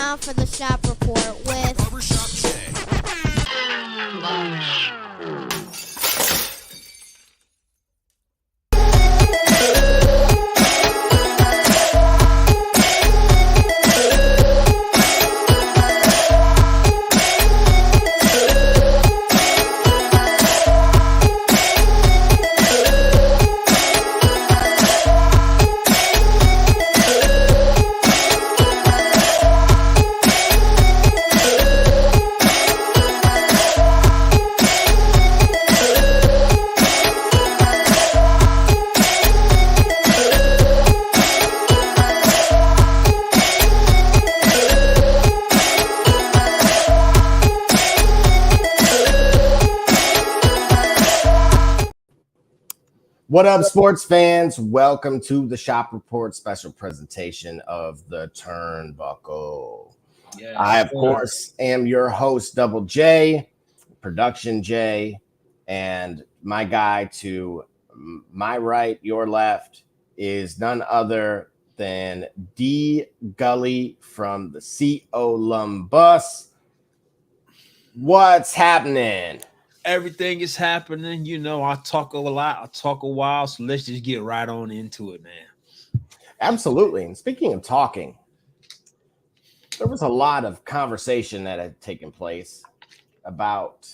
time for the Shop Report with Barbershop Jay. What up, sports fans? Welcome to the Shop Report special presentation of the Turnbuckle. Yes, I, of course, am your host, Double J, Production J, and my guy to my right, your left, is none other than D. Gully from the Columbus. What's happening? everything is happening. You know, I talk a lot, I talk a while, so let's just get right on into it, man. Absolutely. And speaking of talking, there was a lot of conversation that had taken place about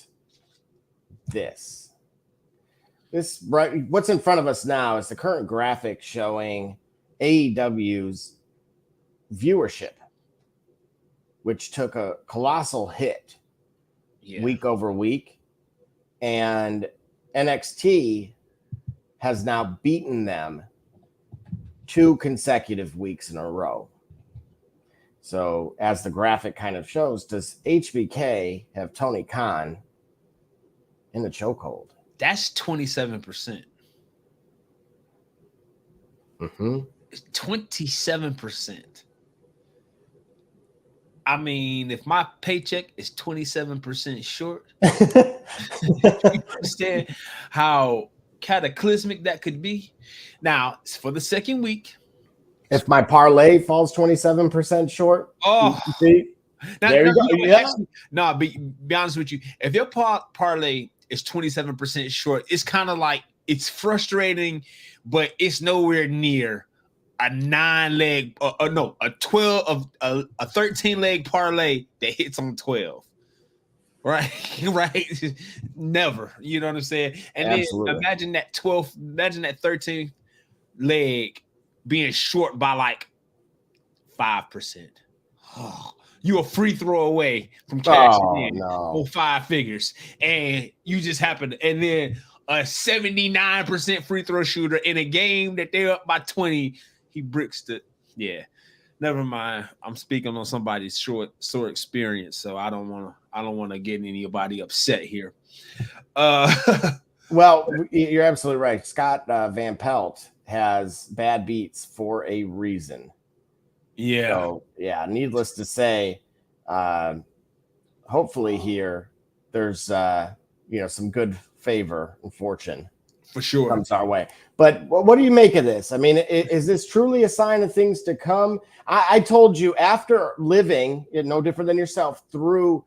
this. Right, what's in front of us now is the current graphic showing AEW's viewership, which took a colossal hit week over week. And NXT has now beaten them 2 consecutive weeks in a row. So as the graphic kind of shows, does HBK have Tony Khan in the chokehold? That's 27%. 27%. I mean, if my paycheck is 27% short, you understand how cataclysmic that could be. Now, it's for the second week. If my parlay falls 27% short, see, there you go. Be honest with you. If your parlay is 27% short, it's kind of like, it's frustrating, but it's nowhere near a 9-leg, a 13-leg parlay that hits on 12. Right. Never. You know what I'm saying? And Absolutely. Then imagine that 13th leg being short by like 5%. You a free throw away from cashing in on 5 figures, and you just happen to, and then a 79% free throw shooter in a game that they're up by 20, he bricks the never mind. I'm speaking on somebody's short experience, so I don't want to get anybody upset here. Well, you're absolutely right. Scott Van Pelt has bad beats for a reason. Yeah. So, needless to say, hopefully here there's some good favor and fortune for sure comes our way. But what do you make of this? I mean, is this truly a sign of things to come? I told you, after living, no different than yourself, through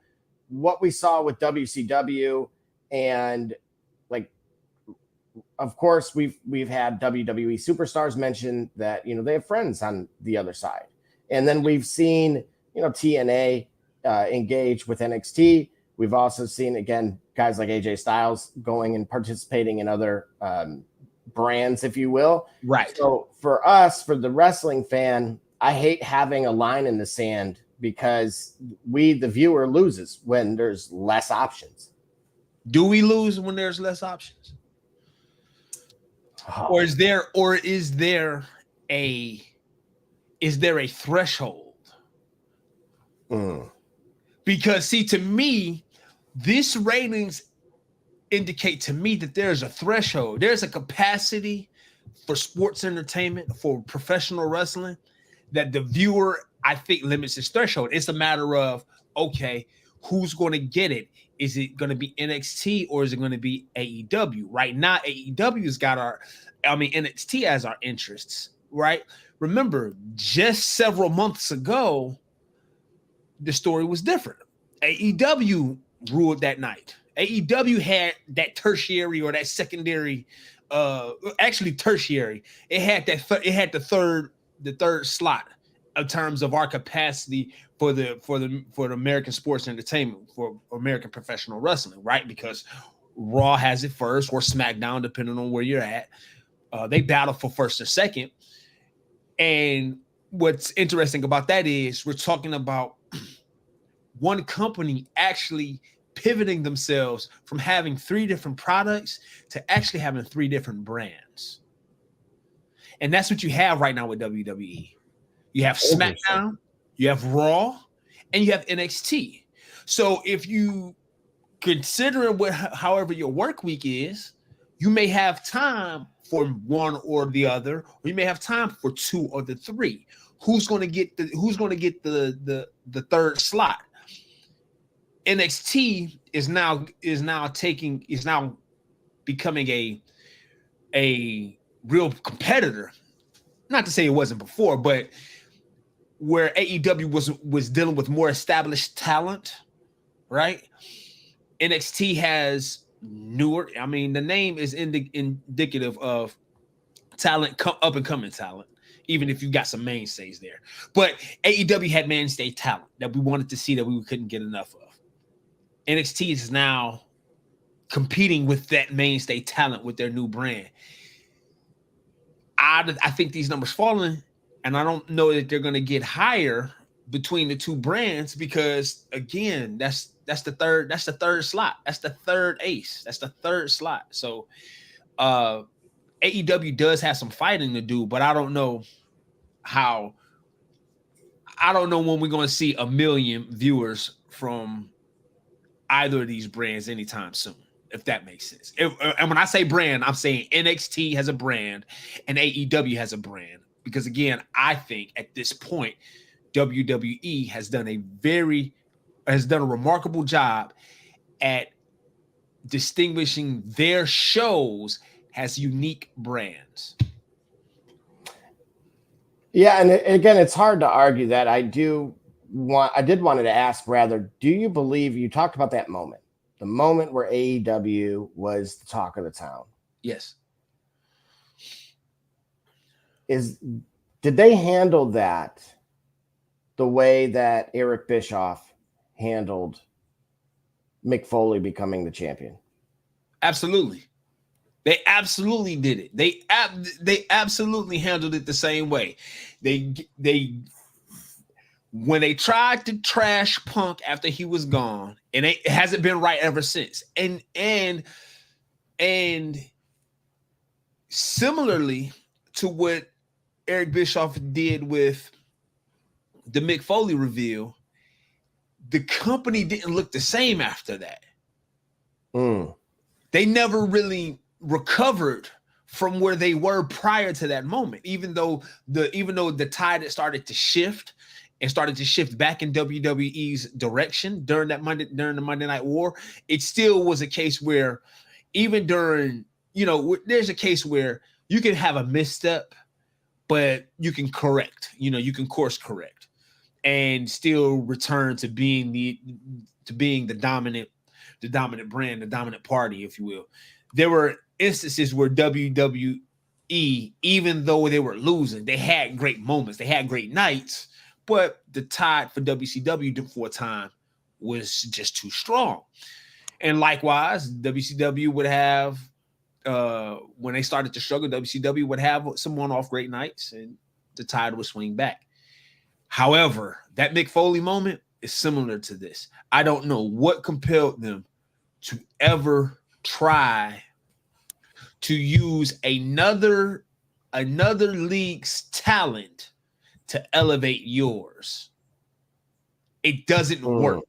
what we saw with WCW, and like, of course, we've had WWE superstars mention that they have friends on the other side, and then we've seen TNA engage with NXT. We've also seen, again, guys like AJ Styles going and participating in other brands, if you will. Right. So for us, for the wrestling fan, I hate having a line in the sand, because the viewer, loses when there's less options. Do we lose when there's less options? Or is there a threshold? Because see, to me, this ratings indicate to me that there's a threshold. There's a capacity for sports entertainment, for professional wrestling, that the viewer, I think, limits his threshold. It's a matter of, okay, who's going to get it? Is it going to be NXT or is it going to be AEW? Right now, AEW's got NXT has our interests, right? Remember, just several months ago, the story was different. AEW ruled that night. AEW had that tertiary or that secondary, actually tertiary. It had that. It had the third slot in terms of our capacity for the American sports entertainment, for American professional wrestling, right? Because Raw has it first, or SmackDown, depending on where you're at. They battle for first or second. And what's interesting about that is we're talking about one company actually pivoting themselves from having 3 different products to actually having 3 different brands. And that's what you have right now with WWE. You have SmackDown, you have Raw, and you have NXT. So if you consider however your work week is, you may have time for one or the other, or you may have time for 2 or the 3. Who's going to get the third slot? NXT is now becoming a real competitor. Not to say it wasn't before, but where AEW was dealing with more established talent, right? NXT has newer. I mean, the name is indicative of talent, up and coming talent, even if you got some mainstays there. But AEW had mainstay talent that we wanted to see that we couldn't get enough of. NXT is now competing with that mainstay talent with their new brand. I think these numbers falling, and I don't know that they're going to get higher between the 2 brands because, again, that's the third slot. That's the third ace. That's the third slot. So AEW does have some fighting to do, but I don't know when we're going to see 1 million viewers from either of these brands anytime soon, if that makes sense. And when I say brand, I'm saying NXT has a brand and AEW has a brand. Because again, I think at this point, WWE has done a remarkable job at distinguishing their shows as unique brands. Yeah, and again, it's hard to argue that. I did wanted to ask rather, do you believe you talked about that moment, the moment where AEW was the talk of the town? Yes. Did they handle that the way that Eric Bischoff handled Mick Foley becoming the champion? Absolutely. They absolutely did it. They absolutely handled it the same way. When they tried to trash Punk after he was gone, and it hasn't been right ever since. And similarly to what Eric Bischoff did with the Mick Foley reveal, the company didn't look the same after that. They never really recovered from where they were prior to that moment, even though the tide had started to shift back in WWE's direction during the Monday Night War. It still was a case where even during, there's a case where you can have a misstep, but you can correct, you can course correct and still return to being the dominant brand, the dominant party, if you will. There were instances where WWE, even though they were losing, they had great moments, they had great nights, but the tide for WCW for a time was just too strong. And likewise, WCW would have, when they started to struggle, WCW would have some one-off great nights and the tide would swing back. However, that Mick Foley moment is similar to this. I don't know what compelled them to ever try to use another league's talent to elevate yours. It doesn't work.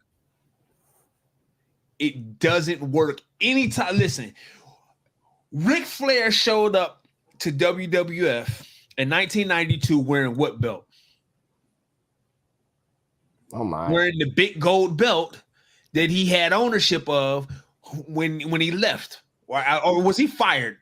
It doesn't work anytime. Listen, Ric Flair showed up to WWF in 1992 wearing what belt? Oh my! Wearing the big gold belt that he had ownership of when he left, or was he fired?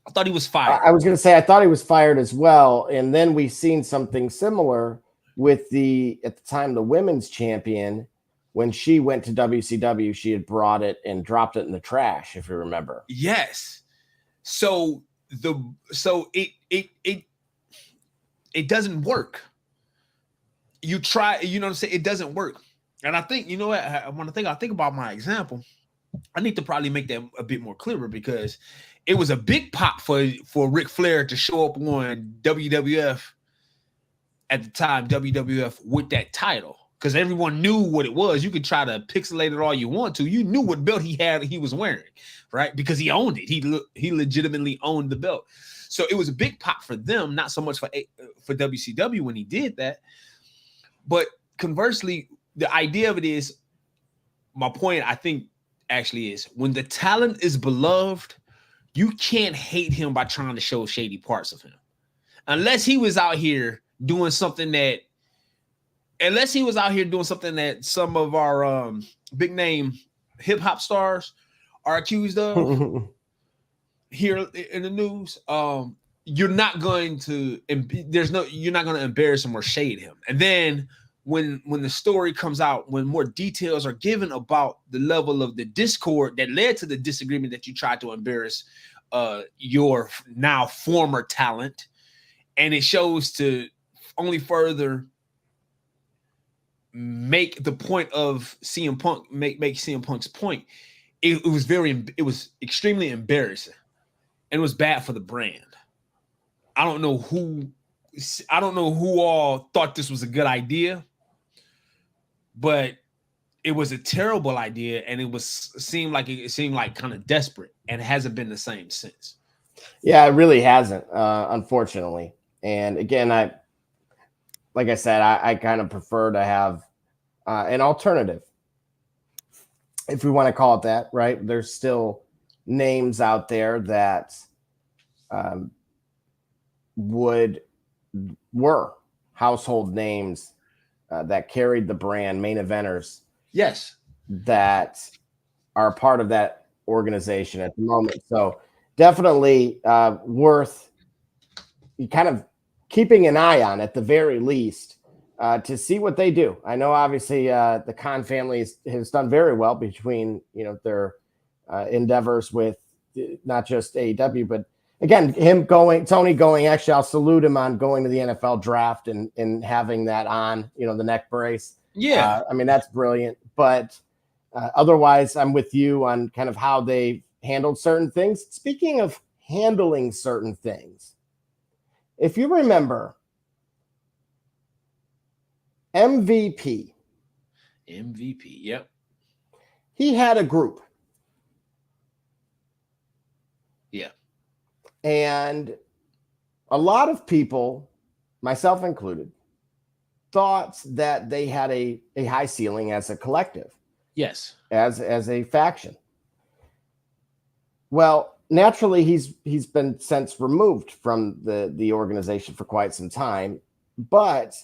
I thought he was fired. I was going to say I thought he was fired as well, and then we seen something similar with at the time, the women's champion. When she went to WCW, she had brought it and dropped it in the trash, if you remember. Yes. So it doesn't work. You try, you know what I'm saying? It doesn't work. And I think, you know what? I think about my example, I need to probably make that a bit more clearer, because it was a big pop for Ric Flair to show up on WWF at the time, WWF, with that title, because everyone knew what it was. You could try to pixelate it all you want to. You knew what belt he was wearing, right? Because he owned it. He legitimately owned the belt. So it was a big pop for them, not so much for WCW when he did that. But conversely, the idea of it is, my point, I think, actually is, when the talent is beloved, you can't hate him by trying to show shady parts of him. Unless he was out here doing something that some of our big name hip hop stars are accused of here in the news. You're not going to embarrass him or shade him. And then when the story comes out, when more details are given about the level of the discord that led to the disagreement that you tried to embarrass your now former talent, and it shows to only further make the point of CM Punk, make CM Punk's point, it was extremely embarrassing, and it was bad for the brand. I don't know who all thought this was a good idea, but it was a terrible idea, and it seemed like kind of desperate, and it hasn't been the same since. Yeah, it really hasn't, unfortunately. And again, like I said, I kind of prefer to have an alternative, if we want to call it that, right? There's still names out there that were household names that carried the brand, main eventers. Yes. That are part of that organization at the moment. So definitely worth kind of keeping an eye on, at the very least, to see what they do. I know obviously the Khan family has done very well between, their endeavors with not just AEW, but again, Tony going, actually, I'll salute him on going to the NFL draft and having that on, the neck brace. Yeah. I mean, that's brilliant. But otherwise, I'm with you on kind of how they handled certain things. Speaking of handling certain things, if you remember, MVP, yep. He had a group. Yeah. And a lot of people, myself included, thought that they had a high ceiling as a collective. Yes. As a faction. Well, naturally, he's been since removed from the organization for quite some time. But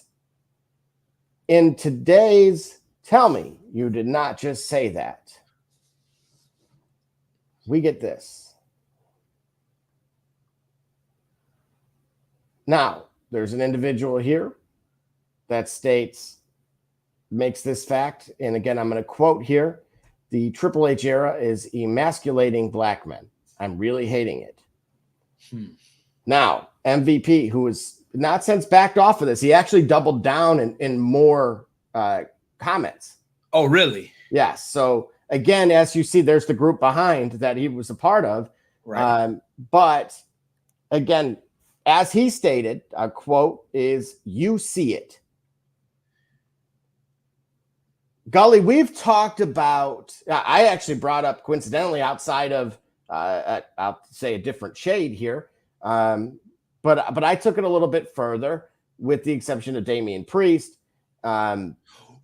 in today's Tell Me, You Did Not Just Say That, we get this. Now, there's an individual here that makes this fact, and again, I'm going to quote here: the Triple H era is emasculating black men. I'm really hating it. Now, MVP, who has not since backed off of this, he actually doubled down in more comments. Oh, really? Yes. So again, as you see, there's the group behind that he was a part of. Right. But again, as he stated, a quote is, "You see it." Gully, we've talked about, I actually brought up coincidentally outside of, I'll say a different shade here. But I took it a little bit further, with the exception of Damian Priest. Well,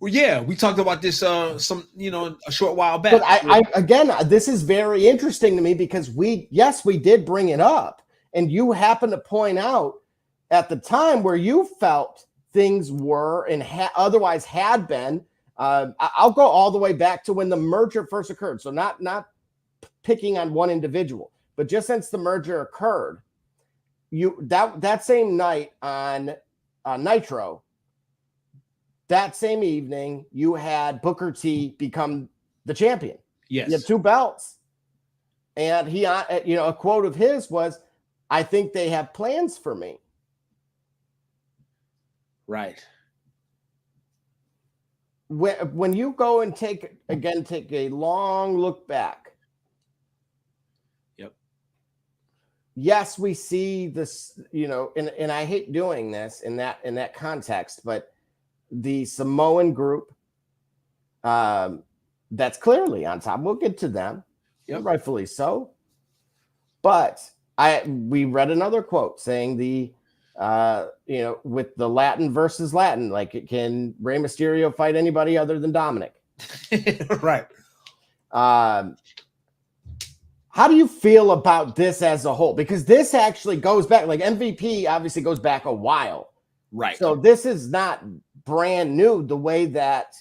yeah, we talked about this a short while back. But I again, this is very interesting to me, because we did bring it up, and you happened to point out at the time where you felt things were and otherwise had been. I'll go all the way back to when the merger first occurred. So not picking on one individual, but just since the merger occurred, that same night on Nitro, that same evening, you had Booker T become the champion. Yes. He had 2 belts. And he, a quote of his was, "I think they have plans for me." Right. When you go and take a long look back. Yep. Yes, we see this, and I hate doing this in that context, but the Samoan group, that's clearly on top. We'll get to them. Yep. Rightfully so. But we read another quote saying with the Latin versus Latin, like, can Rey Mysterio fight anybody other than Dominic? Right. How do you feel about this as a whole? Because this actually goes back, like MVP obviously goes back a while. Right. So this is not brand new the way that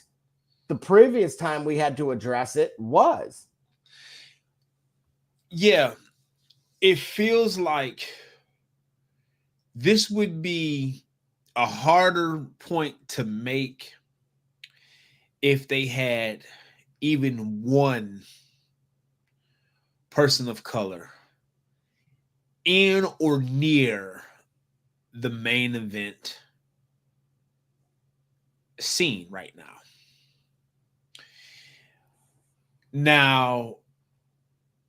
the previous time we had to address it was. Yeah. It feels like this would be a harder point to make if they had even one person of color in or near the main event scene right now. Now,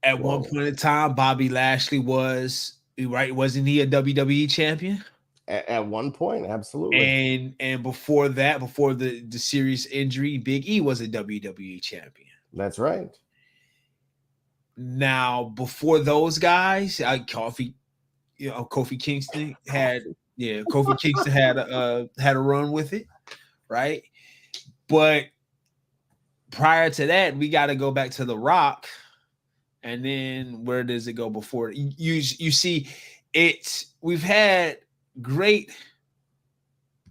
at one point in time, Bobby Lashley wasn't he a WWE champion? At one point, absolutely. And before that, before the serious injury, Big E was a WWE champion. That's right. Now, before those guys, Kofi Kingston had a run with it, right? But prior to that, we got to go back to The Rock. And then where does it go before? You see, we've had great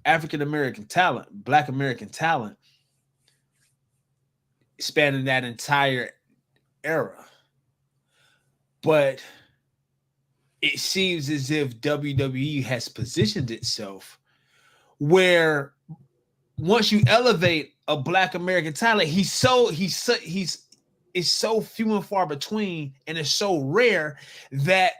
African American talent, Black American talent, spanning that entire era. But it seems as if WWE has positioned itself where once you elevate a Black American talent, it's so few and far between, and it's so rare that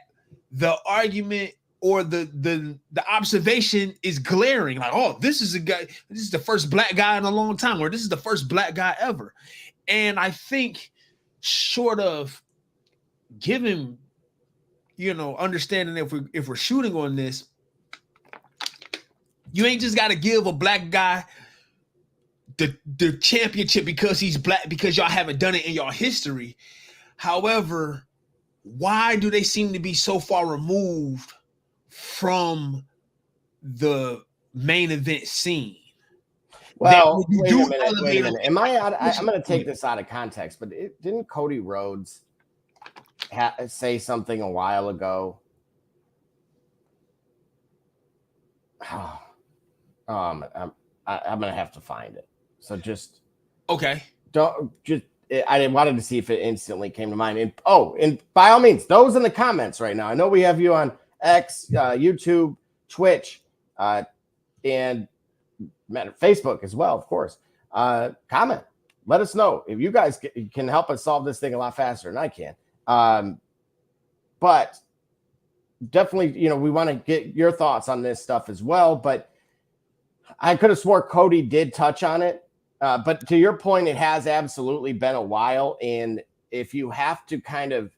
the argument or the observation is glaring. Like, oh, this is the first Black guy in a long time, or this is the first Black guy ever. And I think, short of giving, understanding if we're shooting on this, you ain't just got to give a Black guy the championship because he's Black, because y'all haven't done it in y'all history. However, why do they seem to be so far removed from the main event scene? Well, wait a minute. Am I out? I'm going to take this out of context, but didn't Cody Rhodes say something a while ago? I'm going to have to find it. So just okay. I wanted to see if it instantly came to mind. And by all means, those in the comments right now. I know we have you on X, YouTube, Twitch, and Facebook as well, of course. Comment. Let us know if you guys can help us solve this thing a lot faster than I can. But definitely, we want to get your thoughts on this stuff as well. But I could have swore Cody did touch on it. But to your point, it has absolutely been a while. And if you have to kind of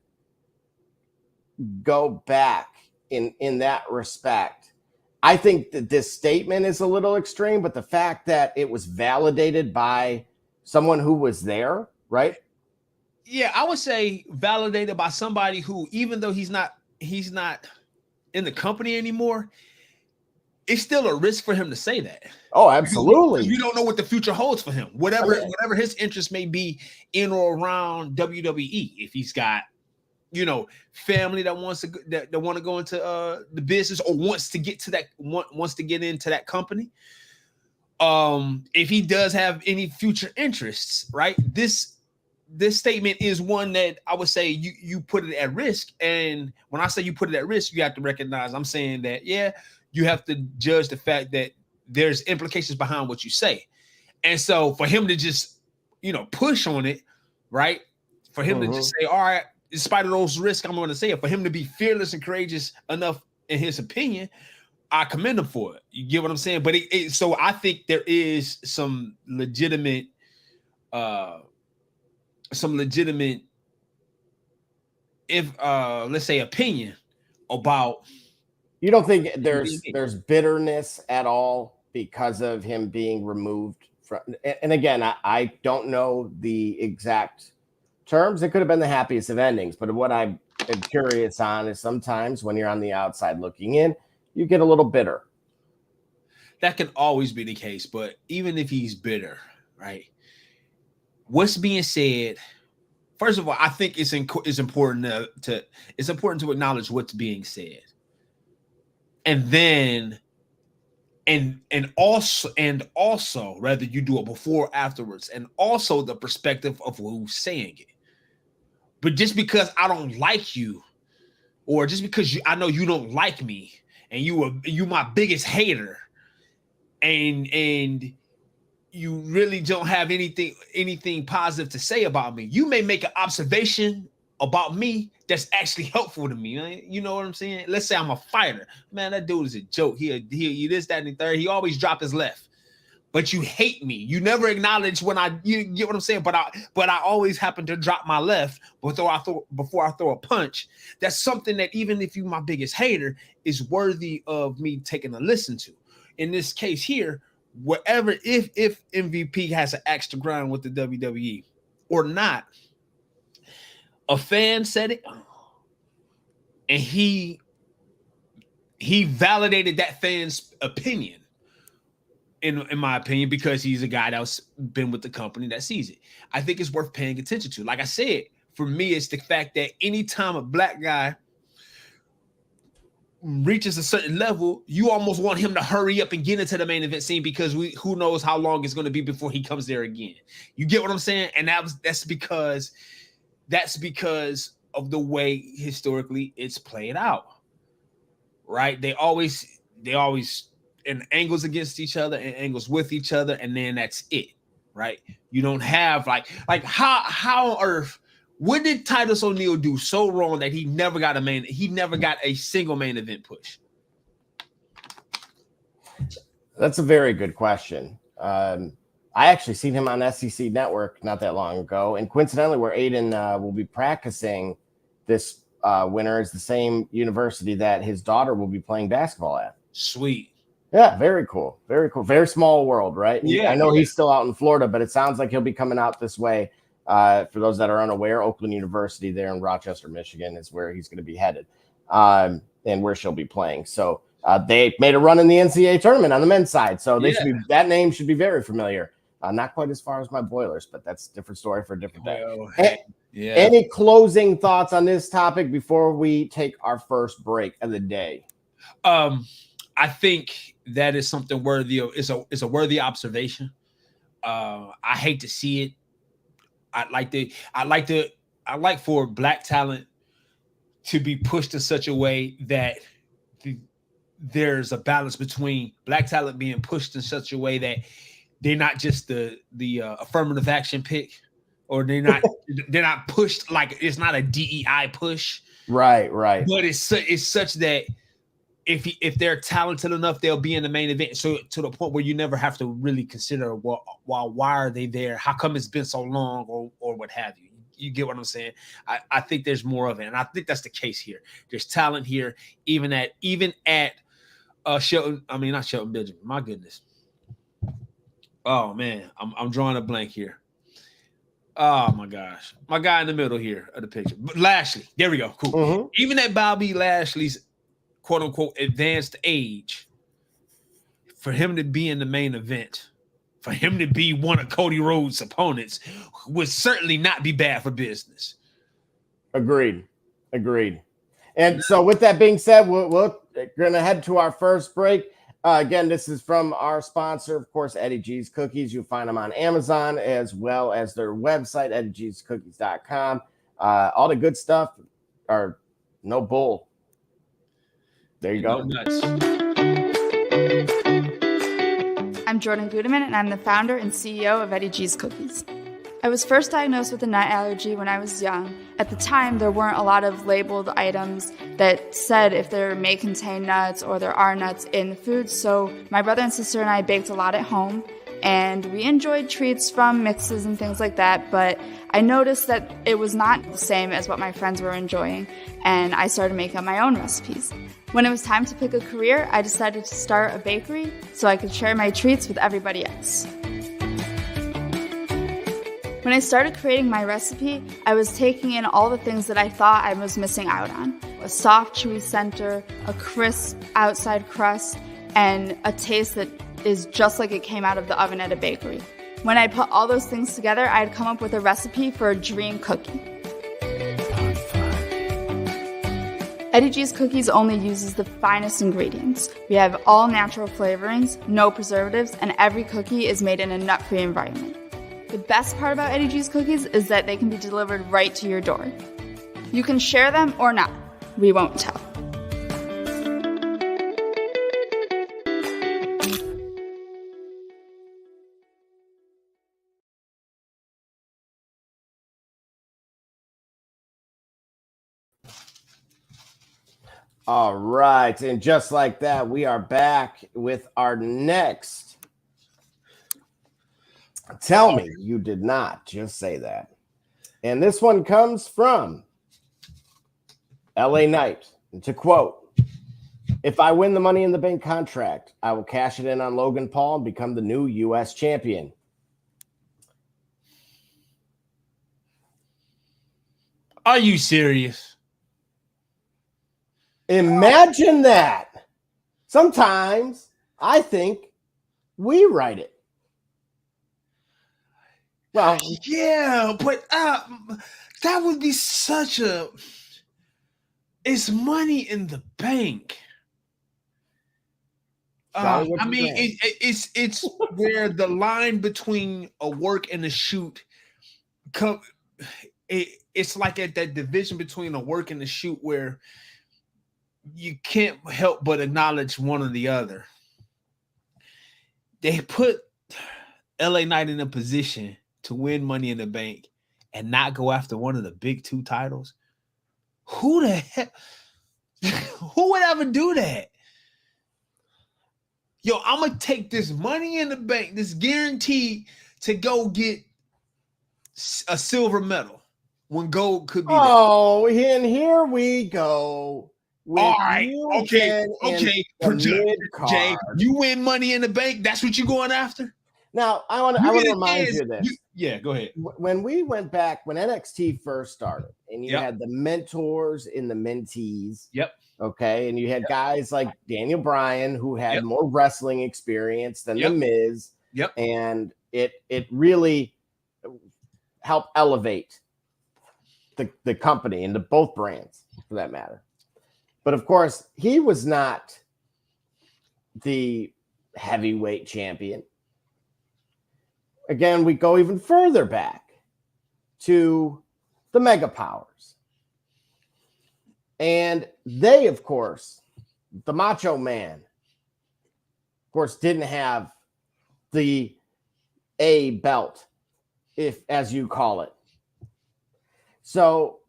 go back in that respect, I think that this statement is a little extreme, but the fact that it was validated by someone who was there, right? Yeah, I would say validated by somebody who, even though he's not in the company anymore, it's still a risk for him to say that. Oh, absolutely. You don't know what the future holds for him. Whatever his interest may be in or around WWE. If he's got, family that want to go into the business, or wants to get into that company. If he does have any future interests, right? This statement is one that I would say you put it at risk. And when I say you put it at risk, you have to recognize I'm saying that, yeah, you have to judge the fact that there's implications behind what you say. And so for him to just, push on it, right? For him to just say, all right, in spite of those risks, I'm going to say it. For him to be fearless and courageous enough, in his opinion, I commend him for it. You get what I'm saying? But so I think there is some legitimate, let's say, opinion about. You don't think there's bitterness at all because of him being removed from? And again, I don't know the exact terms. It could have been the happiest of endings, but what I'm curious on is sometimes when you're on the outside looking in, you get a little bitter. That can always be the case, but even if he's bitter, right? What's being said? First of all, I think it's important to acknowledge what's being said, and then, and also, whether you do it before or afterwards, and also the perspective of who's saying it. But just because I don't like you, or just because I know you don't like me, and you my biggest hater, and you really don't have anything positive to say about me. You may make an observation about me that's actually helpful to me. Right? You know what I'm saying? Let's say I'm a fighter. Man, that dude is a joke. He this, that, and the third. He always drop his left. But you hate me. You never acknowledge when you get what I'm saying. But I always happen to drop my left before I throw a punch. That's something that even if you're my biggest hater, is worthy of me taking a listen to. In this case here, whatever, if MVP has an axe to grind with the WWE or not, a fan said it, and he validated that fan's opinion. In my opinion, because he's a guy that's been with the company that sees it. I think it's worth paying attention to. Like I said, for me, it's the fact that anytime a black guy reaches a certain level, you almost want him to hurry up and get into the main event scene, because who knows how long it's going to be before he comes there again. You get what I'm saying? And that's because of the way historically it's played out. Right? They always in angles against each other and angles with each other, and then that's it, right? You don't have like how on earth, what did Titus O'Neil do so wrong that he never got a single main event push? That's a very good question. I actually seen him on SEC Network not that long ago, and coincidentally, where Aiden will be practicing this winter is the same university that his daughter will be playing basketball at. Sweet. Yeah, very cool. Very cool. Very small world, right? Yeah, I know he's still out in Florida, but it sounds like he'll be coming out this way. For those that are unaware, Oakland University there in Rochester, Michigan is where he's going to be headed, and where she'll be playing. So they made a run in the NCAA tournament on the men's side. So that name should be very familiar. Not quite as far as my Boilers, but that's a different story for a different day. Well, Any closing thoughts on this topic before we take our first break of the day? I think that is something worthy of. It's a worthy observation. I hate to see it. I like for black talent to be pushed in such a way that there's a balance between black talent being pushed in such a way that they're not just the affirmative action pick, or they're not pushed like it's not a DEI push. Right. But it's such that if they're talented enough, they'll be in the main event. So to the point where you never have to really consider, why are they there? How come it's been so long, or what have you? You get what I'm saying? I think there's more of it, and I think that's the case here. There's talent here, even at Shelton. I mean, not Shelton Benjamin. My goodness. Oh man, I'm drawing a blank here. Oh my gosh, my guy in the middle here of the picture, but Lashley. There we go. Cool. Mm-hmm. Even at Bobby Lashley's quote unquote advanced age, for him to be in the main event, for him to be one of Cody Rhodes' opponents, would certainly not be bad for business. Agreed. And so with that being said, we're going to head to our first break. Again, this is from our sponsor, of course, Eddie G's Cookies. You'll find them on Amazon as well as their website, eddiegscookies.com. All the good stuff are no bull. There you go. Nuts. I'm Jordan Gudeman, and I'm the founder and CEO of Eddie G's Cookies. I was first diagnosed with a nut allergy when I was young. At the time, there weren't a lot of labeled items that said if there may contain nuts or there are nuts in the food, so my brother and sister and I baked a lot at home, and we enjoyed treats from mixes and things like that, but I noticed that it was not the same as what my friends were enjoying, and I started making up my own recipes. When it was time to pick a career, I decided to start a bakery so I could share my treats with everybody else. When I started creating my recipe, I was taking in all the things that I thought I was missing out on. A soft, chewy center, a crisp outside crust, and a taste that is just like it came out of the oven at a bakery. When I put all those things together, I'd come up with a recipe for a dream cookie. Eddie G's Cookies only uses the finest ingredients. We have all natural flavorings, no preservatives, and every cookie is made in a nut-free environment. The best part about Eddie G's Cookies is that they can be delivered right to your door. You can share them or not. We won't tell. All right. And just like that, we are back with our next. Tell me you did not just say that. And this one comes from LA Knight. And to quote, "If I win the Money in the Bank contract, I will cash it in on Logan Paul and become the new U.S. champion." Are you serious? Imagine that. Sometimes I think we write it. Well, yeah, but that would be such a. It's Money in the Bank. I mean, it's where the line between a work and a shoot it's like at that division between a work and a shoot where you can't help but acknowledge one or the other. They put LA Knight in a position to win Money in the Bank and not go after one of the big two titles. Who the heck? Who would ever do that? Yo, I'm going to take this Money in the Bank, this guarantee to go get a silver medal when gold could be there. And here we go. All right. Okay. Producer Jay, you win Money in the Bank. That's what you're going after? Now, I want to remind you of this. Go ahead. When we went back, when NXT first started, and you had the mentors and the mentees. Yep. Okay. And you had guys like Daniel Bryan who had more wrestling experience than The Miz. Yep. And it really helped elevate the company and both brands for that matter. But of course, he was not the heavyweight champion. Again, we go even further back to the Mega Powers. And they, of course, the Macho Man, of course, didn't have the A belt, as you call it. So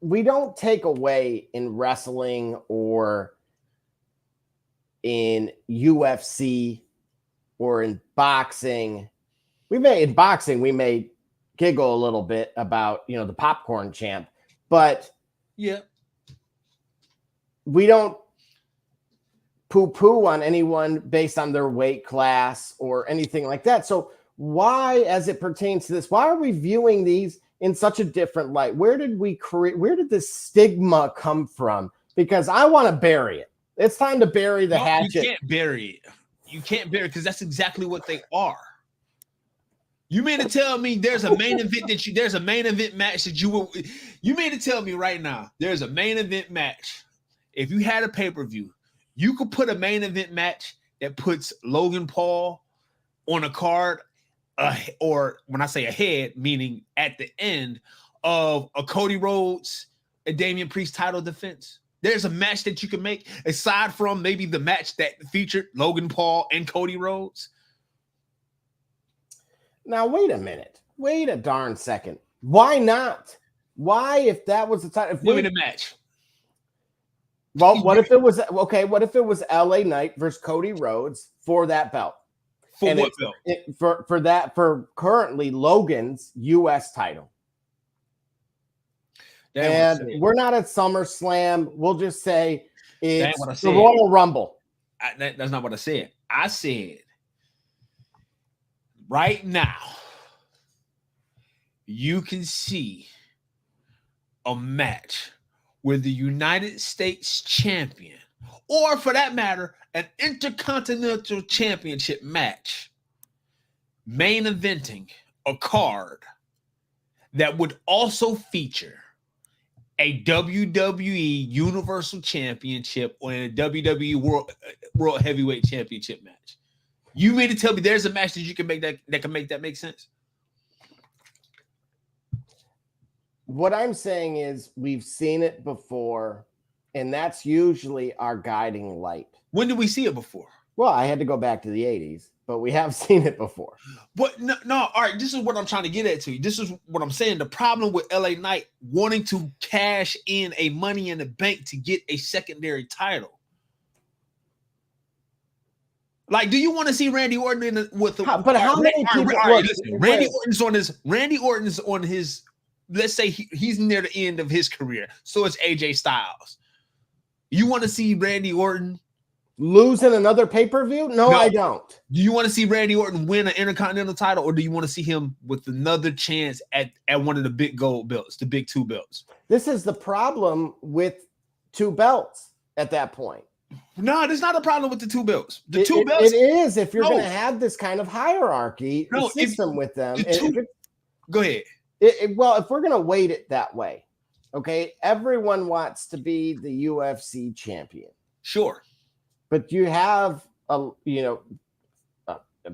we don't take away in wrestling or in UFC or in boxing. We may giggle a little bit about, the popcorn champ, but we don't poo-poo on anyone based on their weight class or anything like that. So why, as it pertains to this, why are we viewing these in such a different light? Where did this stigma come from? Because I want to bury it. It's time to bury the hatchet. You can't bury it. You can't bury it because that's exactly what they are. You mean to tell me there's a main event there's a main event match that you mean to tell me right now there's a main event match? If you had a pay-per-view, you could put a main event match that puts Logan Paul on a card, or when I say ahead, meaning at the end of a Cody Rhodes and Damian Priest title defense. There's a match that you can make aside from maybe the match that featured Logan Paul and Cody Rhodes. Now, wait a minute. Wait a darn second. Why not? Why, if that was the time? Give me the match. Well, what if it was okay? What if it was LA Knight versus Cody Rhodes for that belt? For what belt? For currently Logan's U.S. title. And we're not at SummerSlam. We'll just say it's the Royal Rumble. That's not what I said. I said right now you can see a match where the United States champion, or for that matter, an Intercontinental Championship match, main eventing a card that would also feature a WWE Universal Championship or a WWE World Heavyweight Championship match. You mean to tell me there's a match that you can make that can make that make sense? What I'm saying is we've seen it before, and that's usually our guiding light. When did we see it before? Well, I had to go back to the 80s, but we have seen it before. But no, all right, this is what I'm trying to get at to you. This is what I'm saying. The problem with LA Knight wanting to cash in a Money in the Bank to get a secondary title. Like, do you want to see Randy Orton with the Randy Orton's on his let's say he's near the end of his career. So it's AJ Styles. You want to see Randy Orton losing another pay-per-view? No, I don't. Do you want to see Randy Orton win an Intercontinental title, or do you want to see him with another chance at one of the big gold belts, the big two belts? This is the problem with two belts at that point. No, there's not a problem with the two belts. The two belts. It is if you're going to have this kind of hierarchy system with them. Go ahead. Well, if we're going to weight it that way, okay, everyone wants to be the UFC champion. Sure. But you have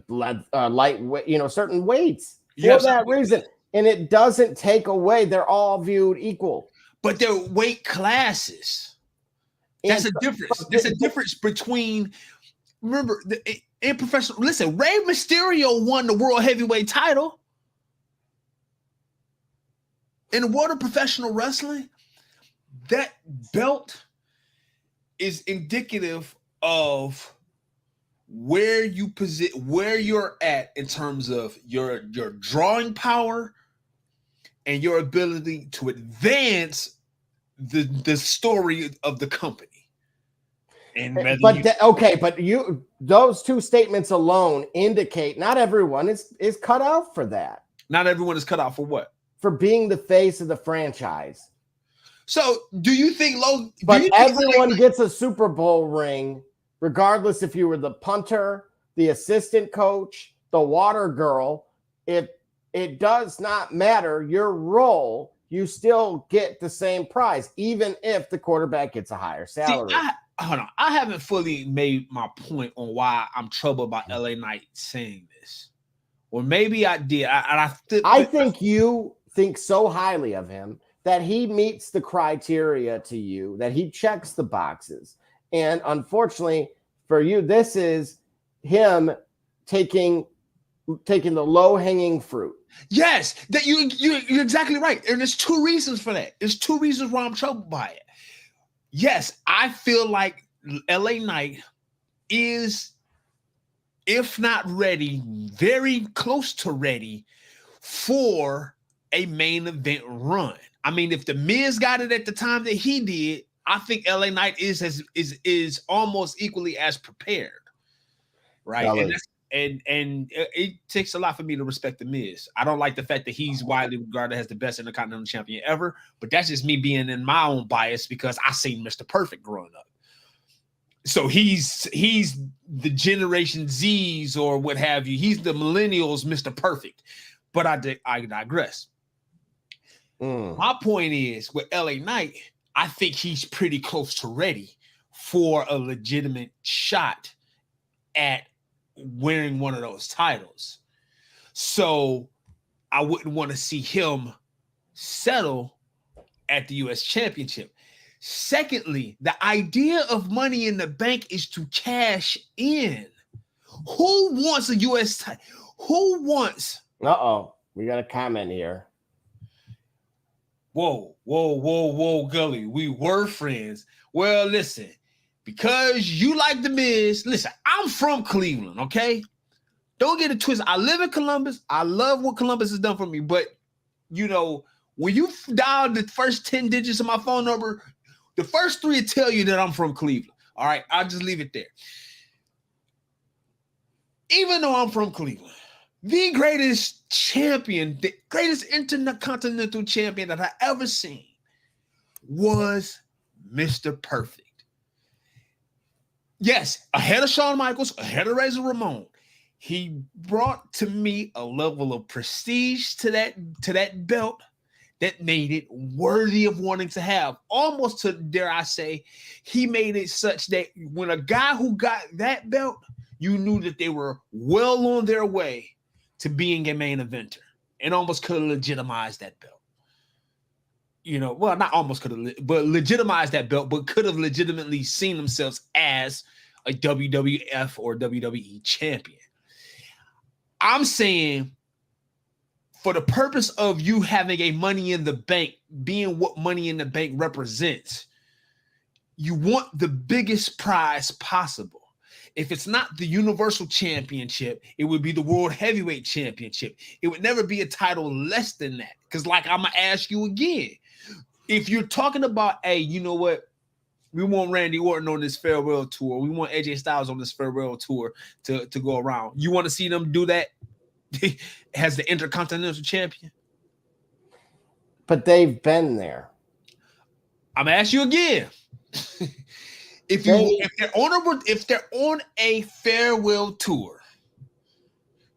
lightweight, certain weights for that reason, and it doesn't take away. They're all viewed equal, but they're weight classes. That's a difference. There's a difference between. Remember, in professional. Listen, Rey Mysterio won the World Heavyweight title. In the world of professional wrestling, that belt is indicative of where you're at in terms of your drawing power and your ability to advance the story of the company. And those two statements alone indicate not everyone is cut out for that. Not everyone is cut out for what? For being the face of the franchise. So, do you think everyone gets a Super Bowl ring, regardless if you were the punter, the assistant coach, the water girl? If it does not matter your role, you still get the same prize, even if the quarterback gets a higher salary. Hold on. I haven't fully made my point on why I'm troubled by LA Knight saying this. Or maybe I did. I think you think so highly of him that he meets the criteria to you, that he checks the boxes. And unfortunately for you, this is him taking the low-hanging fruit. Yes, that you're exactly right. And there's two reasons for that. There's two reasons why I'm troubled by it. Yes, I feel like LA Knight is, if not ready, very close to ready for a main event run. I mean, if the Miz got it at the time that he did, I think LA Knight is almost equally as prepared, right? And it takes a lot for me to respect the Miz. I don't like the fact that he's widely regarded as the best Intercontinental champion ever, but that's just me being in my own bias because I seen Mr. Perfect growing up. So he's the Generation Z's or what have you. He's the millennials, Mr. Perfect. But I digress. My point is with LA Knight, I think he's pretty close to ready for a legitimate shot at wearing one of those titles. So I wouldn't want to see him settle at the U.S. Championship. Secondly, the idea of Money in the Bank is to cash in. Who wants a U.S. title? Who wants? We got a comment here. Whoa, Gully. We were friends. Well, listen, because you like The Miz, listen, I'm from Cleveland, okay? Don't get it twisted. I live in Columbus. I love what Columbus has done for me, but, you know, when you dial the first 10 digits of my phone number, the first 3 will tell you that I'm from Cleveland. All right, I'll just leave it there. Even though I'm from Cleveland, the greatest champion, the greatest intercontinental champion that I ever seen was Mr. Perfect. Yes, ahead of Shawn Michaels, ahead of Razor Ramon. He brought to me a level of prestige to that belt that made it worthy of wanting to have. Almost to, dare I say, he made it such that when a guy who got that belt, you knew that they were well on their way to being a main eventer and almost could have legitimized that belt. You know, well, not almost could have, but legitimized that belt, but could have legitimately seen themselves as a WWF or WWE champion. I'm saying, for the purpose of you having a Money in the Bank, being what Money in the Bank represents, you want the biggest prize possible. If it's not the Universal Championship, it would be the World Heavyweight Championship. It would never be a title less than that. Because, like, I'm going to ask you again, if you're talking about, hey, you know what? We want Randy Orton on this farewell tour. We want AJ Styles on this farewell tour to go around. You want to see them do that as the Intercontinental Champion? But they've been there. I'm going to ask you again. If they're on a farewell tour,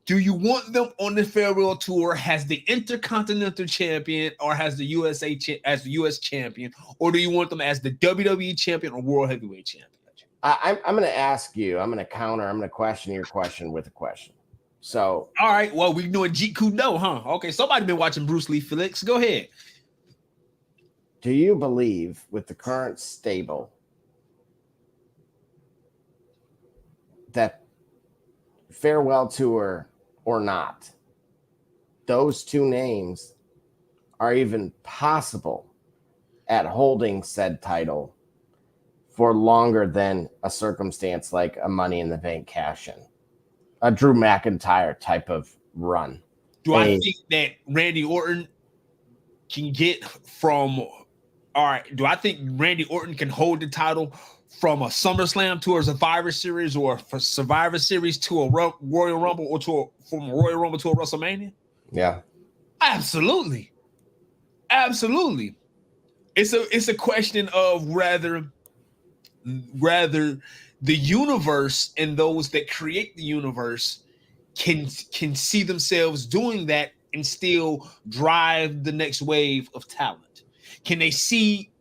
do you want them on the farewell tour as the Intercontinental Champion or as the as the US Champion, or do you want them as the WWE Champion or World Heavyweight Champion? I'm going to ask you. I'm going to counter. I'm going to question your question with a question. So, all right. Well, we're doing Jeet Kune Do, huh? Okay. Somebody been watching Bruce Lee flicks. Go ahead. Do you believe with the current stable that farewell tour or not, those two names are even possible at holding said title for longer than a circumstance like a Money in the Bank cash-in, a Drew McIntyre type of run? I think that Randy Orton can get from, all right, do I think Randy Orton can hold the title from a SummerSlam to a Survivor Series, or for Survivor Series to a Royal Rumble, or from a Royal Rumble to a WrestleMania? Yeah, absolutely. It's a question of rather the universe and those that create the universe can see themselves doing that and still drive the next wave of talent. Can they see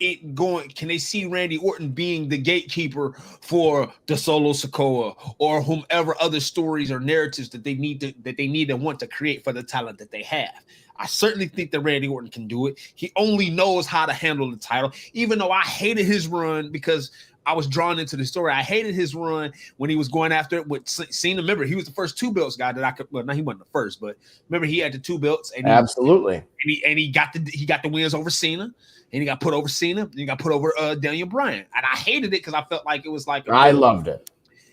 it going? Can they see Randy Orton being the gatekeeper for the Solo Sikoa or whomever other stories or narratives that they need and want to create for the talent that they have? I certainly think that Randy Orton can do it. He only knows how to handle the title, even though I hated his run because I was drawn into the story. I hated his run when he was going after it with Cena. Remember, he was the first 2 belts guy that I could. Well, no, he wasn't the first, but remember he had the 2 belts. And absolutely. He got the wins over Cena, and he got put over Cena, and he got put over Daniel Bryan. And I hated it because I felt like it was like I loved it.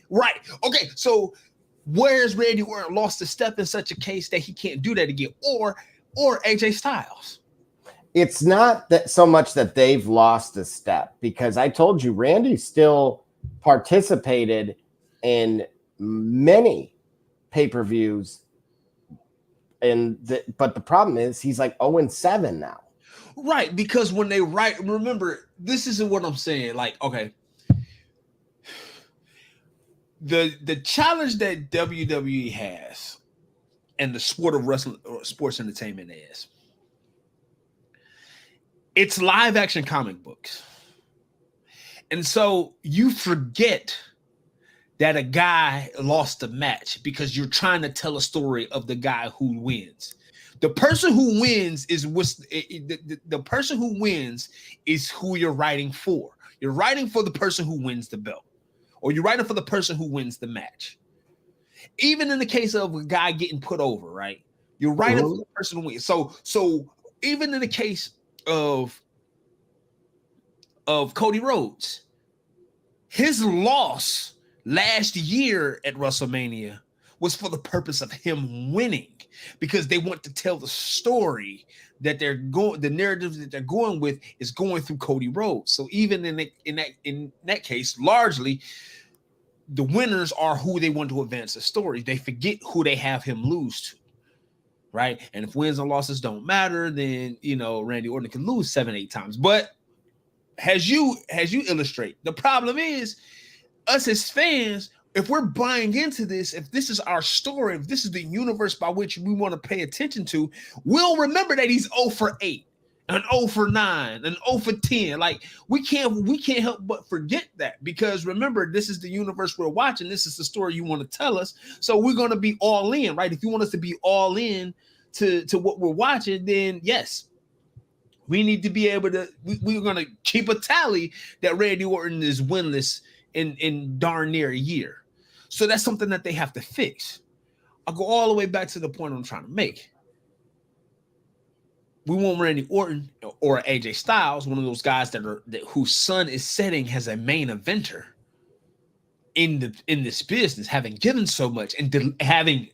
Right. Okay. So where's Randy Orton lost a step in such a case that he can't do that again, or AJ Styles? It's not that so much that they've lost a step, because I told you Randy still participated in many pay-per-views, but the problem is he's like 0-7 now. Right, because when they remember, this isn't what I'm saying. Like, okay, the challenge that WWE has and the sport of wrestling or sports entertainment is, it's live action comic books. And so you forget that a guy lost a match because you're trying to tell a story of the guy who wins. The person who wins is the person who wins is who you're writing for. You're writing for the person who wins the belt, or you're writing for the person who wins the match. Even in the case of a guy getting put over, right? You're writing for the person who wins. So even in the case of Cody Rhodes, his loss last year at WrestleMania was for the purpose of him winning, because they want to tell the story that the narrative that they're going with is going through Cody Rhodes. So even in that case, largely the winners are who they want to advance the story. They forget who they have him lose to, right? And if wins and losses don't matter, then Randy Orton can lose 7-8 times. But as you illustrate, the problem is us as fans. If we're buying into this, if this is our story, if this is the universe by which we want to pay attention to, we'll remember that he's 0 for 8, and 0 for 9, and 0 for 10. Like we can't help but forget that, because remember, this is the universe we're watching. This is the story you want to tell us. So we're going to be all in, right? If you want us to be all in to what we're watching, then yes, we need to be able to. We're going to keep a tally that Randy Orton is winless in darn near a year. So that's something that they have to fix. I'll go all the way back to the point I'm trying to make. We want Randy Orton or AJ Styles, one of those guys whose son is setting as a main eventer in this business, having given so much and having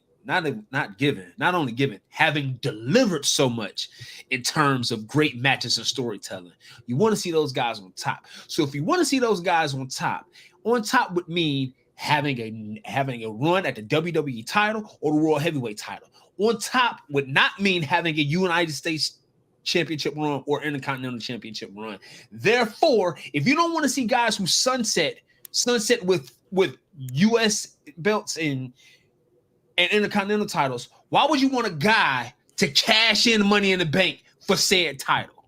having delivered so much in terms of great matches and storytelling. You want to see those guys on top. So if you want to see those guys on top would mean having a run at the WWE title or the World Heavyweight title. On top would not mean having a United States Championship run or Intercontinental Championship run. Therefore, if you don't want to see guys who sunset with US belts and Intercontinental titles, why would you want a guy to cash in Money in the Bank for said title?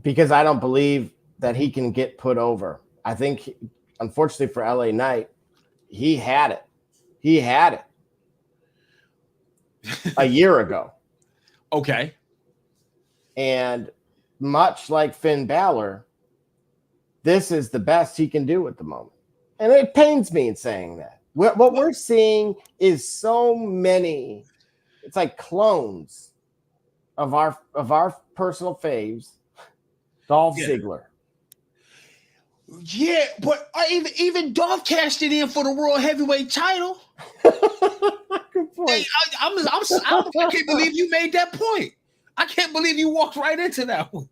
Because I don't believe that he can get put over. I think, unfortunately for LA Knight, he had it. He had it a year ago. Okay. And much like Finn Balor, this is the best he can do at the moment. And it pains me in saying that. What we're seeing is so many, it's like clones of our personal faves, Dolph Ziggler. Yeah, but even Dolph cashed it in for the World Heavyweight title. Good point. Hey, I can't believe you made that point. I can't believe you walked right into that one.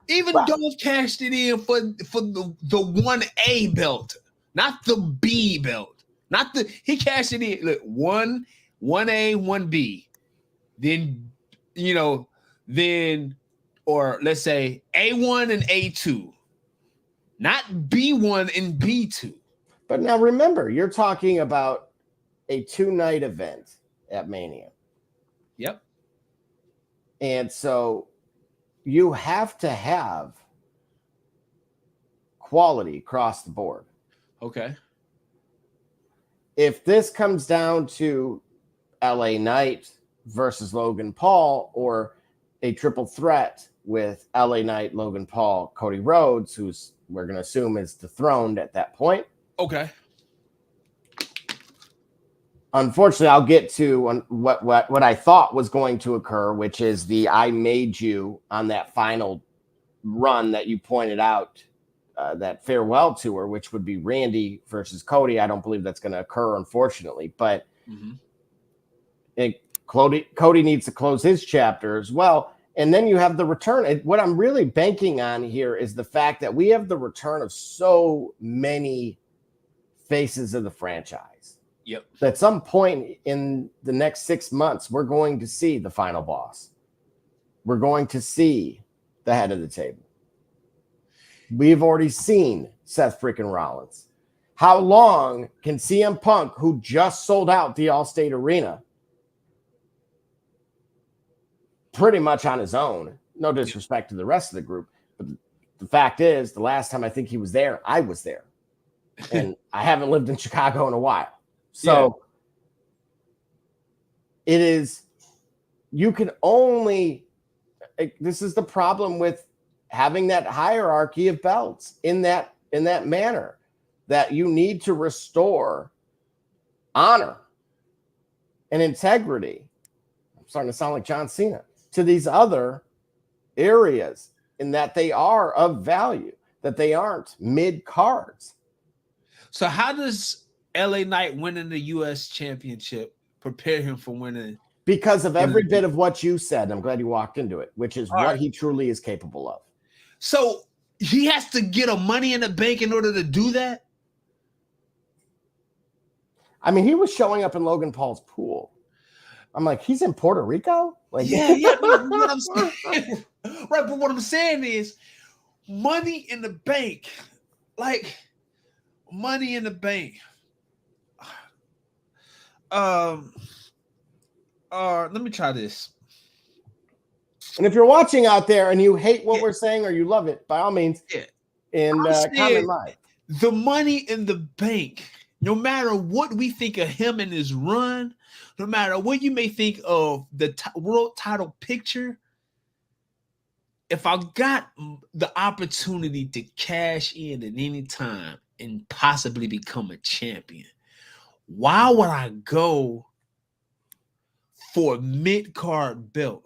Even Dolph cashed it in for the 1A belt, not the B belt. He cashed it in. Look, 1A, 1B. Or let's say A1 and A2. Not B1 and B2. But now remember, you're talking about a 2-night event at Mania. Yep. And so you have to have quality across the board. Okay. If this comes down to LA Knight versus Logan Paul, or a triple threat with LA Knight, Logan Paul, Cody Rhodes, who's we're going to assume is dethroned at that point. Okay. Unfortunately, I'll get to what I thought was going to occur, which is the I made you on that final run that you pointed out, that farewell tour, which would be Randy versus Cody. I don't believe that's going to occur, unfortunately. But Cody needs to close his chapter as well. And then you have the return. What I'm really banking on here is the fact that we have the return of so many faces of the franchise. Yep. At some point in the next 6 months, we're going to see the final boss. We're going to see the head of the table. We've already seen Seth freaking Rollins. How long can CM Punk, who just sold out the Allstate Arena, pretty much on his own, no disrespect to the rest of the group, but the fact is, the last time I think he was there, I was there. And I haven't lived in Chicago in a while. So It is, you can only, this is the problem with having that hierarchy of belts in that manner, that you need to restore honor and integrity. I'm starting to sound like John Cena, to these other areas, in that they are of value, that they aren't mid cards. So how does LA Knight winning the US championship prepare him for winning? Because of every bit of what you said. I'm glad you walked into it, which is what he truly is capable of. So he has to get a Money in the Bank in order to do that? I mean, he was showing up in Logan Paul's pool. I'm like, he's in Puerto Rico? Like, yeah. What I'm saying, right, but what I'm saying is Money in the Bank. Like, Money in the Bank. Let me try this. And if you're watching out there and you hate what we're saying or you love it, by all means, comment live. The Money in the Bank, no matter what we think of him and his run, no matter what you may think of the world title picture, if I got the opportunity to cash in at any time and possibly become a champion, why would I go for a mid-card belt?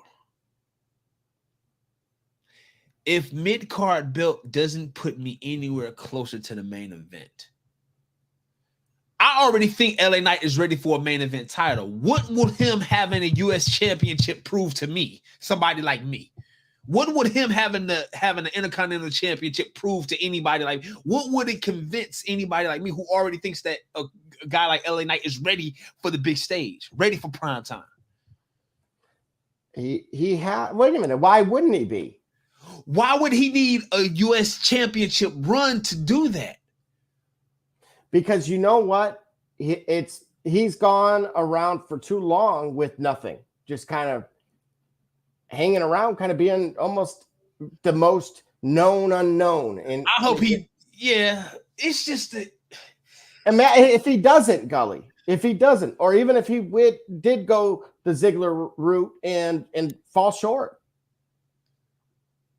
If mid-card belt doesn't put me anywhere closer to the main event, I already think LA Knight is ready for a main event title. What would him having a US championship prove to me? Somebody like me. What would him having the Intercontinental Championship prove to anybody like me? What would it convince anybody like me who already thinks that a guy like LA Knight is ready for the big stage, ready for prime time? He had. Wait a minute. Why wouldn't he be? Why would he need a U.S. championship run to do that? Because you know what? He's gone around for too long with nothing, just kind of hanging around, kind of being almost the most known unknown. And I hope it's just that. If he doesn't, Gully, if he doesn't, or even if he did go the Ziggler route and fall short.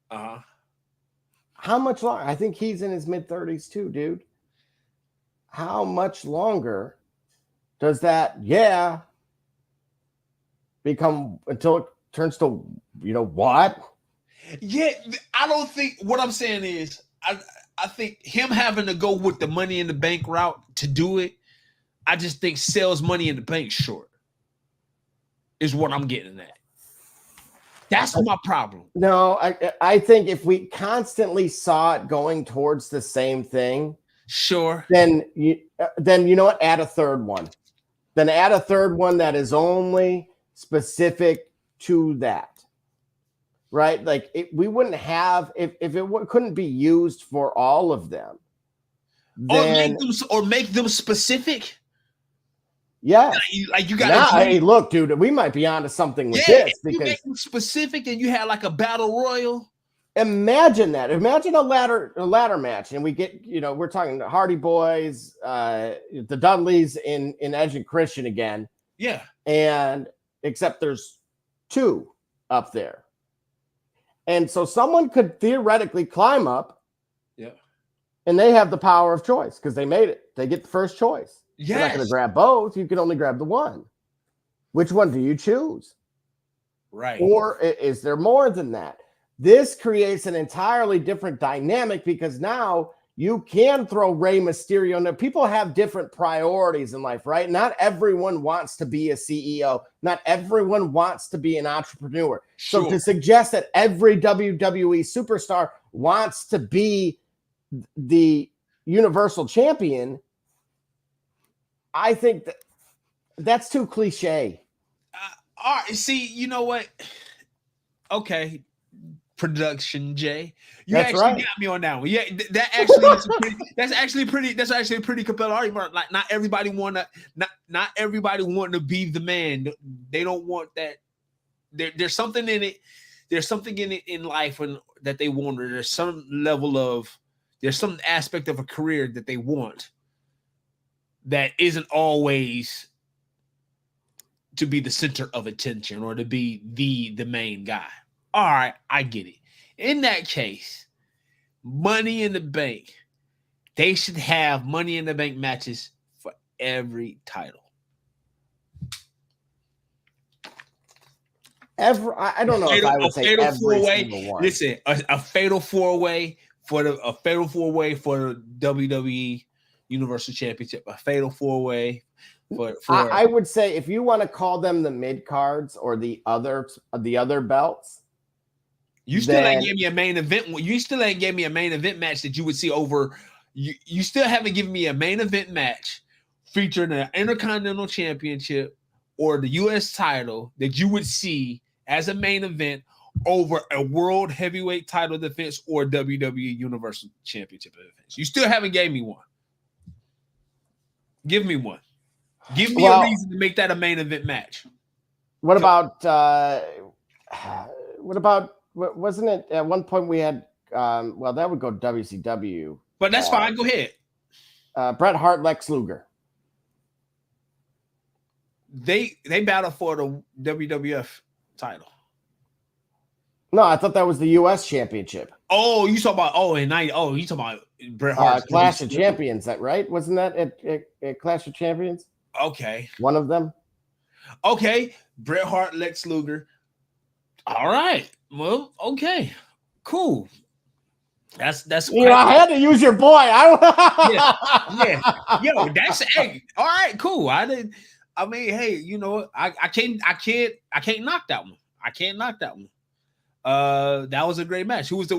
How much longer? I think he's in his mid-30s too, dude. How much longer does that, become until it turns to, what? Yeah, I don't think, what I'm saying is, I think him having to go with the Money in the Bank route to do it, I just think sells Money in the Bank short, is what I'm getting at. That's my problem. No, I think if we constantly saw it going towards the same thing, sure, then you know what? Add a third one. Then add a third one that is only specific to that, right? Like we wouldn't have if it couldn't be used for all of them. Or make them specific. Yeah, like you got. Hey, look, dude, we might be onto something with this because you make them specific, and you had like a battle royal. Imagine that. Imagine a ladder match, and we get we're talking the Hardy Boys, the Dudleys in Edge and Christian again. Yeah, and except there's two up there, and so someone could theoretically climb up. Yeah, and they have the power of choice because they made it. They get the first choice. Yes. You're not going to grab both. You can only grab the one. Which one do you choose? Right. Or is there more than that? This creates an entirely different dynamic because now you can throw Rey Mysterio in there. People have different priorities in life, right? Not everyone wants to be a CEO. Not everyone wants to be an entrepreneur. Sure. So to suggest that every WWE superstar wants to be the Universal Champion, I think that's too cliche. All right, see, you know what? Okay, production Jay, you that's actually right. got me on that one. Yeah, that's actually a pretty compelling argument. Like, not everybody want to be the man. They don't want that. There's something in it. There's something in it in life that they want. Or there's some aspect of a career that they want that isn't always to be the center of attention or to be the main guy. All right, I get it. In that case, Money in the Bank, they should have Money in the Bank matches for every title. I don't know if I would say every single one. Listen, a fatal four-way for the WWE Universal Championship, a fatal four-way for I would say if you want to call them the mid cards or the other belts, you still ain't gave me a main event. You still ain't gave me a main event match that you would see over. You still haven't given me a main event match featuring an Intercontinental Championship or the U.S. title that you would see as a main event over a World Heavyweight title defense or WWE Universal Championship defense. You still haven't gave me one. Give me one. Give me a reason to make that a main event match. What about wasn't it at one point we had that would go WCW. But that's fine. Go ahead. Bret Hart, Lex Luger. They battled for the WWF title. No, I thought that was the U.S. Championship. Oh, you talking about you talking about Bret Hart Clash of Champions, that right? Wasn't that at Clash of Champions? Okay. One of them. Okay. Bret Hart, Lex Luger. All right. Well, okay. Cool. That's I had to use your boy. yeah. Yo, that's all right, cool. Hey, you know, I can't knock that one. I can't knock that one. That was a great match. Who was the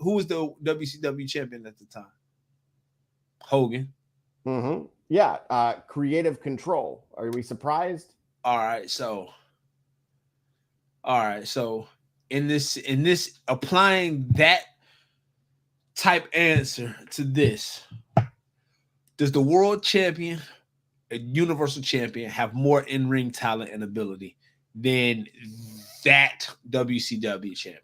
WCW champion at the time? Hogan. Mm-hmm. Yeah. Creative Control. Are we surprised? All right. So in this applying that type answer to this, does the world champion, a universal champion, have more in-ring talent and ability than that WCW champion?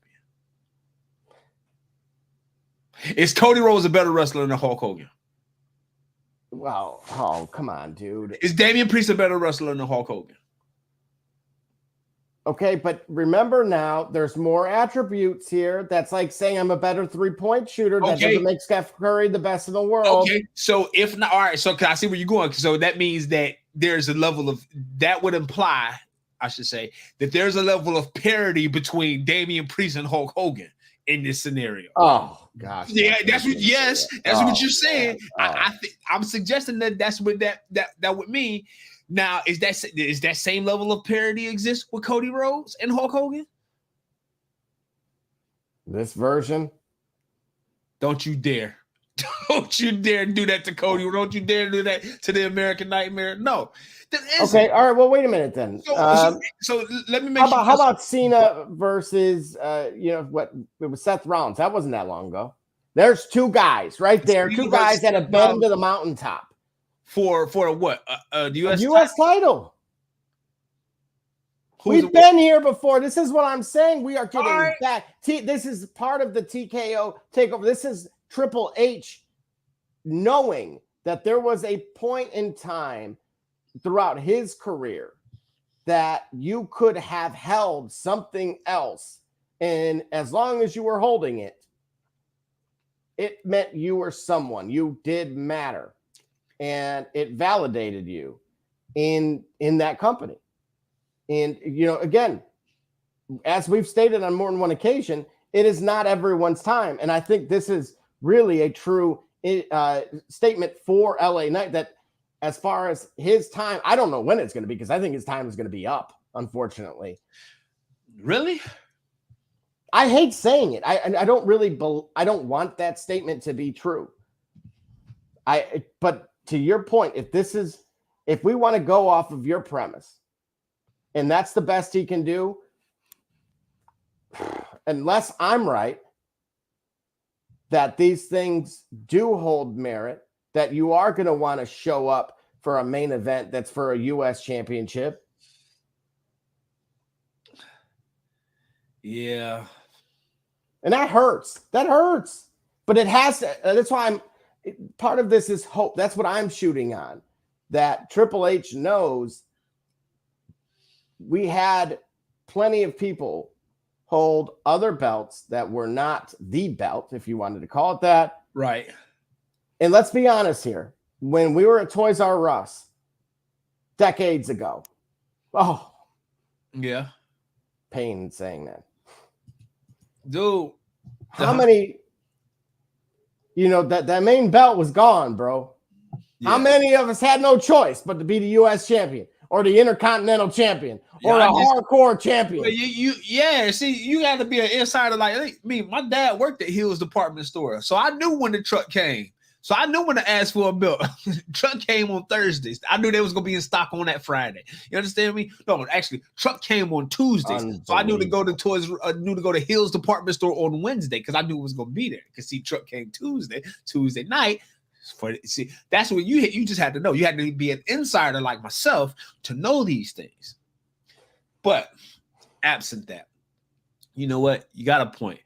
Is Cody Rhodes a better wrestler than Hulk Hogan? Wow. Oh, come on, dude. Is Damian Priest a better wrestler than Hulk Hogan? Okay, but remember now, there's more attributes here. That's like saying I'm a better three-point shooter. That doesn't make Steph Curry the best in the world. Okay, so if not, all right, so I see where you're going. So that means that there's a level of, that would imply, I should say, that there's a level of parity between Damian Priest and Hulk Hogan in this scenario. Oh, gosh. Yeah, that's what you're saying. I'm suggesting that that's what that would mean. Now, is that same level of parity exist with Cody Rhodes and Hulk Hogan? This version? Don't you dare. Don't you dare do that to Cody. Don't you dare do that to the American Nightmare. No. Okay, all right. Well, wait a minute then. So let me make how about Cena versus it was Seth Rollins. That wasn't that long ago. There's two guys right there. Two guys that have been to the mountaintop. For what? The U.S. title. We've been here before. This is what I'm saying. We are getting back. This is part of the TKO takeover. This is Triple H knowing that there was a point in time throughout his career that you could have held something else. And as long as you were holding it, it meant you were someone. You did matter. And it validated you in that company. And, again, as we've stated on more than one occasion, it is not everyone's time. And I think this is really a true statement for LA Knight that as far as his time, I don't know when it's going to be because I think his time is going to be up, unfortunately. Really? I hate saying it. I don't really I don't want that statement to be true. But to your point, if we want to go off of your premise, and that's the best he can do, unless I'm right, that these things do hold merit, that you are going to want to show up for a main event that's for a U.S. championship. Yeah. And that hurts. That hurts. But it has to. That's why part of this is hope. That's what I'm shooting on. That Triple H knows we had plenty of people hold other belts that were not the belt, if you wanted to call it that. Right. And let's be honest here. When we were at Toys R Us decades ago, yeah, pain saying that. Dude. How many, that main belt was gone, bro. Yeah. How many of us had no choice but to be the U.S. champion or the Intercontinental champion or the hardcore champion? See, you got to be an insider like me. My dad worked at Hill's department store, so I knew when the truck came. So I knew when to ask for a belt. Truck came on Thursdays. I knew they was going to be in stock on that Friday. You understand me? No, actually, truck came on Tuesdays. So I knew to go to Hill's department store on Wednesday because I knew it was going to be there. Because see, truck came Tuesday night. That's what you just had to know. You had to be an insider like myself to know these things. But absent that, you know what? You got a point.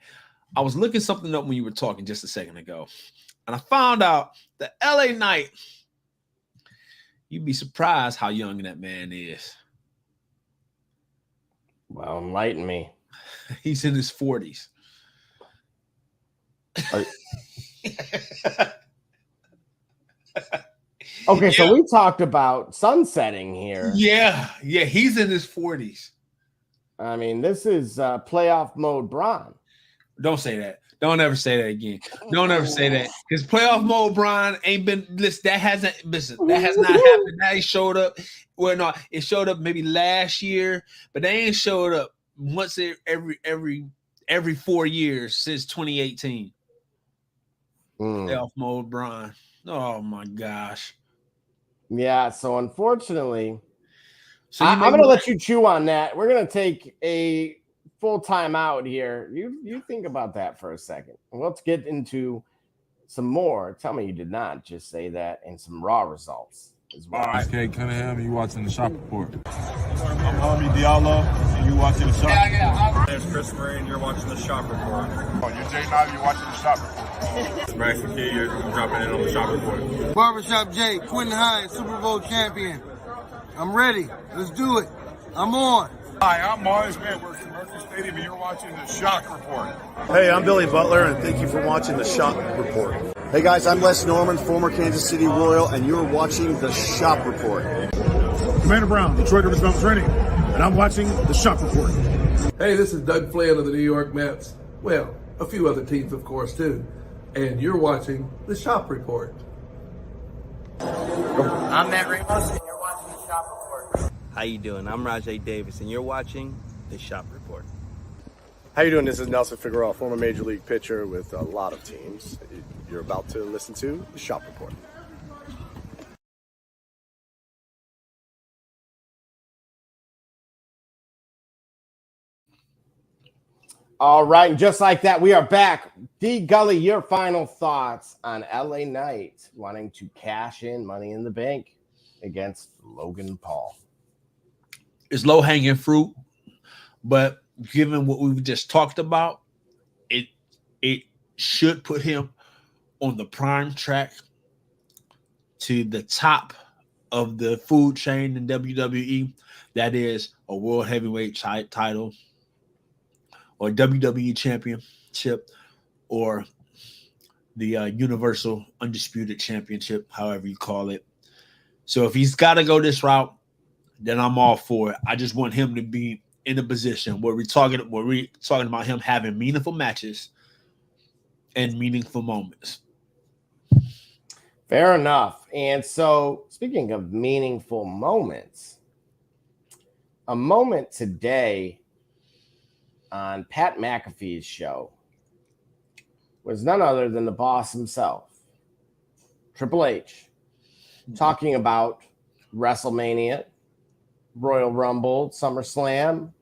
I was looking something up when you were talking just a second ago. And I found out that LA Knight, you'd be surprised how young that man is. Well, enlighten me. He's in his 40s. Okay, so we talked about sunsetting here. Yeah, he's in his 40s. I mean, this is playoff mode Braun. Don't say that. Don't ever say that again. Don't ever say that. Because playoff mode Braun ain't been that has not happened. That ain't showed up. Well, no, it showed up maybe last year, but they ain't showed up once every 4 years since 2018. Playoff mode Braun. Oh my gosh. Yeah, so unfortunately, I'm going to let you chew on that. We're going to take a full time out here. You think about that for a second. Let's get into some more. Tell me you did not just say that, and some raw results as well. All right, Kate Cunningham, you watching the Shop Report. I'm Harvey Diallo, and you watching the Shop Report. My name's Chris Murray, and you're watching the Shop Report. You're Jay Knight, you're watching the Shop Report. Max McKee, you're dropping in on the Shop Report. Barbershop Jay, Quentin Hines, Super Bowl champion. I'm ready. Let's do it. I'm on. Hi, I'm Mars Edwards from Mercury Stadium, and you're watching the Shock Report. Hey, I'm Billy Butler, and thank you for watching the Shock Report. Hey guys, I'm Les Norman, former Kansas City Royal, and you're watching the Shop Report. Commander Brown, Detroit Rivers Mountain Training, and I'm watching the Shop Report. Hey, this is Doug Flynn of the New York Mets. Well, a few other teams, of course, too. And you're watching the Shop Report. I'm Matt Ramos, and you're watching the Shop Report. How you doing? I'm Rajay Davis, and you're watching the Shop Report. How you doing? This is Nelson Figueroa, former Major League pitcher with a lot of teams. You're about to listen to the Shop Report. All right, and just like that, we are back. D. Gully, your final thoughts on LA Knight wanting to cash in Money in the Bank against Logan Paul. It's low-hanging fruit, but given what we've just talked about, it should put him on the prime track to the top of the food chain in WWE. That is a world heavyweight title, or WWE championship, or the Universal Undisputed Championship, however you call it. So if he's got to go this route, then I'm all for it. I just want him to be in a position where we're talking about him having meaningful matches and meaningful moments. Fair enough. And so, speaking of meaningful moments, a moment today on Pat McAfee's show was none other than the boss himself, Triple H, talking about WrestleMania, Royal Rumble, SummerSlam,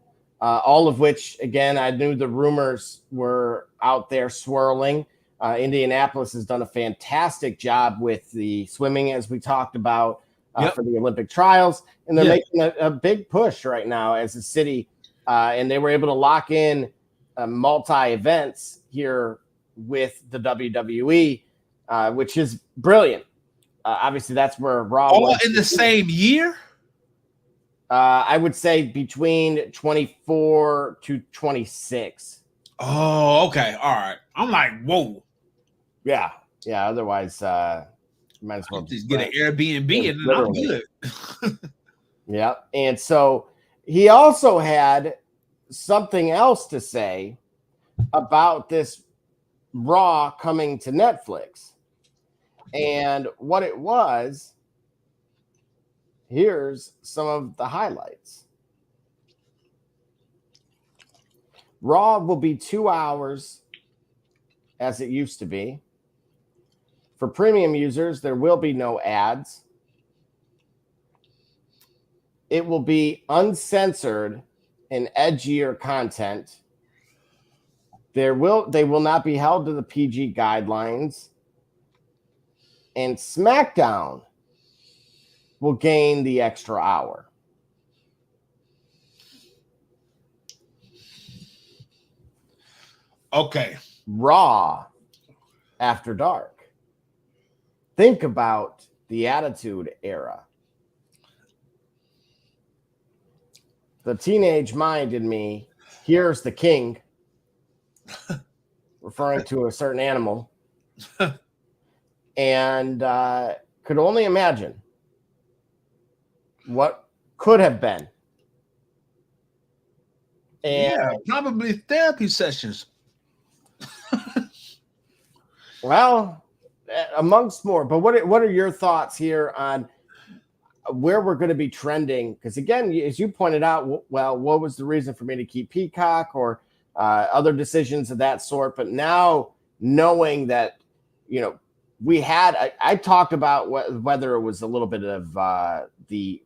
all of which, again, I knew the rumors were out there swirling. Indianapolis has done a fantastic job with the swimming, as we talked about, for the Olympic trials. And they're making a big push right now as a city. And they were able to lock in multi-events here with the WWE, which is brilliant. Obviously, that's where Raw all was. in the same year? I would say between 24 to 26. Oh, okay. All right. I'm like, whoa. Yeah. Otherwise, might as well just get an Airbnb and then literally. I'm good. Yeah. And so he also had something else to say about this Raw coming to Netflix. And what it was, here's some of the highlights. Raw will be 2 hours as it used to be. For premium users, there will be no ads. It will be uncensored and edgier content. They will not be held to the PG guidelines. And SmackDown will gain the extra hour. Okay. Raw after dark. Think about the Attitude Era. The teenage mind in me hears the king referring to a certain animal and could only imagine what could have been. And yeah, probably therapy sessions. Well, amongst more. But what are your thoughts here on where we're going to be trending? Because again, as you pointed out, well, what was the reason for me to keep Peacock or other decisions of that sort? But now knowing that, we had, I talked about whether it was a little bit of the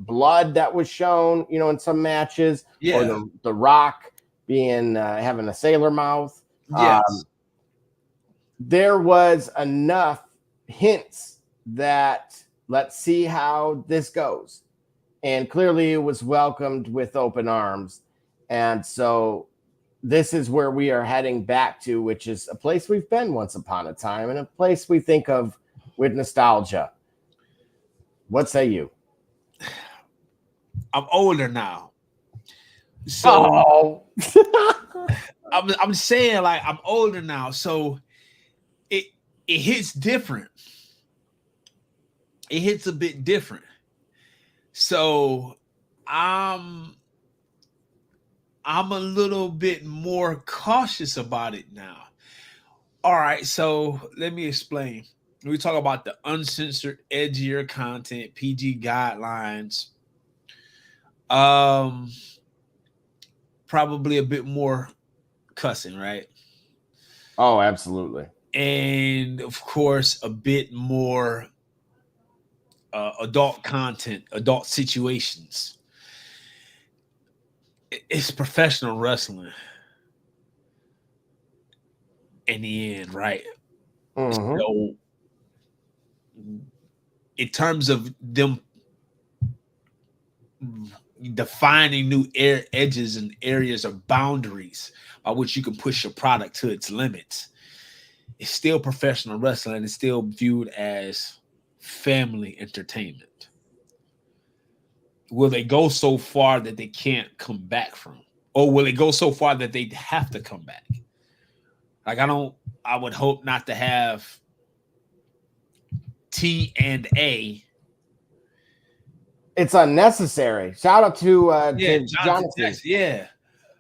blood that was shown, in some matches, or the Rock being having a sailor mouth. Yes. There was enough hints that let's see how this goes. And clearly it was welcomed with open arms. And so this is where we are heading back to, which is a place we've been once upon a time and a place we think of with nostalgia. What say you? I'm older now. So I'm saying, like, I'm older now. So it hits different. It hits a bit different. So I'm a little bit more cautious about it now. All right, so let me explain. We talk about the uncensored, edgier content, PG guidelines. Probably a bit more cussing, right? Oh, absolutely. And of course, a bit more adult content, adult situations. It's professional wrestling in the end, right? Mm-hmm. So, in terms of them defining new edges and areas of boundaries by which you can push your product to its limits, it's still professional wrestling and it's still viewed as family entertainment. Will they go so far that they can't come back from? Or will it go so far that they have to come back? Like, I would hope not to have T&A. It's unnecessary. Shout out to Jonathan. Yeah.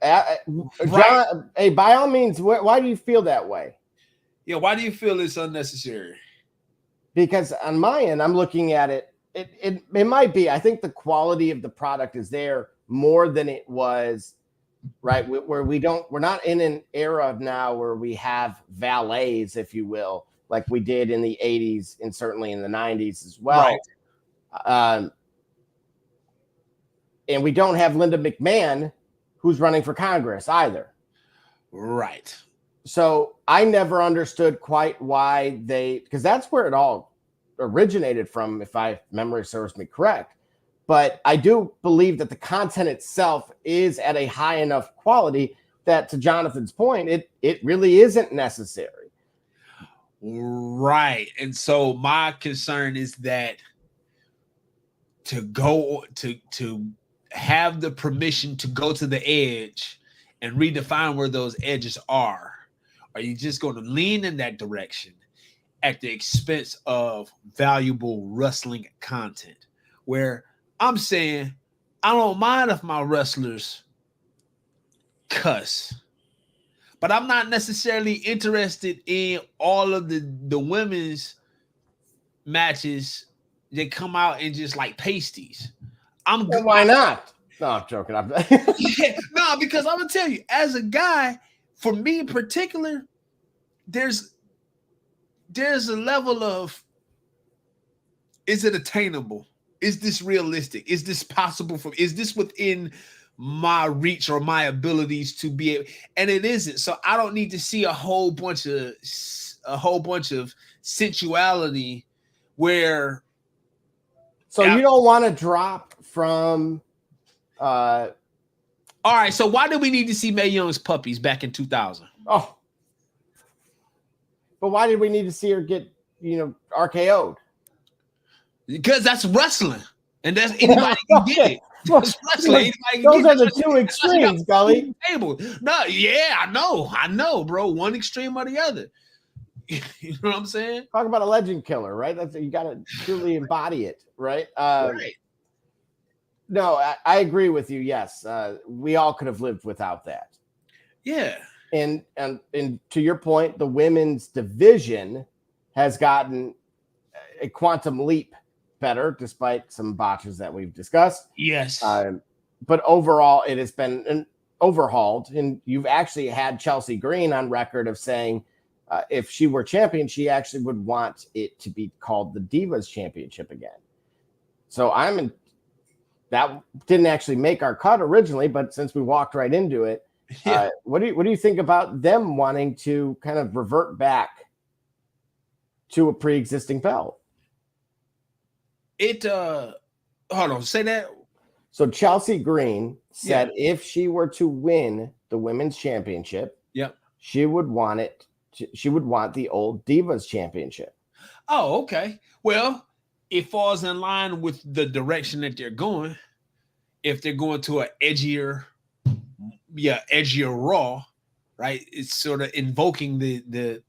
Right. Hey, by all means, why do you feel that way? Yeah, why do you feel it's unnecessary? Because on my end, I'm looking at it. It might be. I think the quality of the product is there more than it was, right? Where we're not in an era of now where we have valets, if you will, like we did in the 80s and certainly in the 90s as well. Right. And we don't have Linda McMahon, who's running for Congress either. Right. So I never understood quite why because that's where it all originated from, if my memory serves me correct. But I do believe that the content itself is at a high enough quality that, to Jonathan's point, it really isn't necessary. Right. And so my concern is that to go to have the permission to go to the edge and redefine where those edges are? Are you just going to lean in that direction at the expense of valuable wrestling content? Where I'm saying, I don't mind if my wrestlers cuss, but I'm not necessarily interested in all of the women's matches that come out in just like pasties. I'm good. Why not? No, I'm joking. Yeah, no, because I'm gonna tell you, as a guy, for me in particular, there's a level of, is it attainable? Is this realistic? Is this possible is this within my reach or my abilities to be able? And it isn't. So I don't need to see a whole bunch of sensuality where. So you don't want to drop from. All right. So why did we need to see Mae Young's puppies back in 2000? Oh, but why did we need to see her get RKO'd? Because that's wrestling, and that's anybody can get it. That's wrestling. Those are the two extremes, Gully. No, yeah, I know, bro. One extreme or the other. You know what I'm saying? Talk about a legend killer, right? That's you got to truly embody it, right? Right. No, I agree with you. Yes, we all could have lived without that. Yeah. And to your point, the women's division has gotten a quantum leap better, despite some botches that we've discussed. Yes. But overall, it has been overhauled. And you've actually had Chelsea Green on record of saying if she were champion, she actually would want it to be called the Divas Championship again. So that didn't actually make our cut originally, but since we walked right into it, what do you think about them wanting to kind of revert back to a pre-existing belt? Hold on, say that. So Chelsea Green said if she were to win the women's championship, she would want it. She would want the old Divas Championship. Oh, okay. Well, it falls in line with the direction that they're going. If they're going to an edgier Raw, right? It's sort of invoking the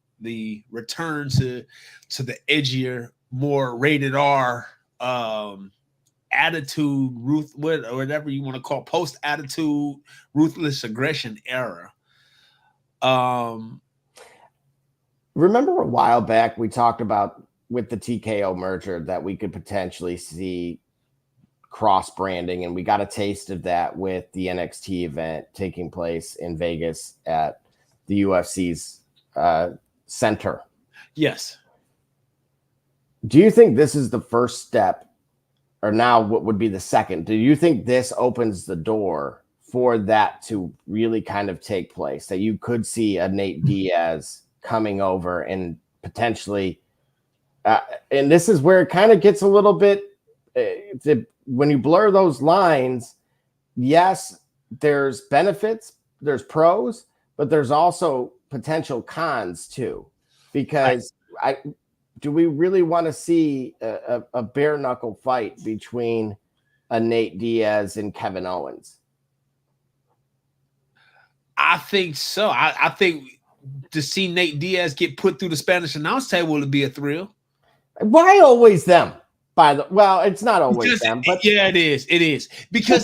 return to the edgier, more rated R attitude, whatever you want to call post attitude, ruthless aggression era. Remember a while back we talked about with the TKO merger that we could potentially see cross branding, and we got a taste of that with the NXT event taking place in Vegas at the UFC's center. Yes. Do you think this is the first step, or now what would be the second? Do you think this opens the door for that to really kind of take place, that you could see a Nate Diaz coming over and potentially and this is where it kind of gets a little bit when you blur those lines, yes, there's benefits, there's pros, but there's also potential cons too, because do we really want to see a bare knuckle fight between a Nate Diaz and Kevin Owens? I think so. I think to see Nate Diaz get put through the Spanish announce table would be a thrill. Why always them? Well, it's not always them, but yeah, it is. It is because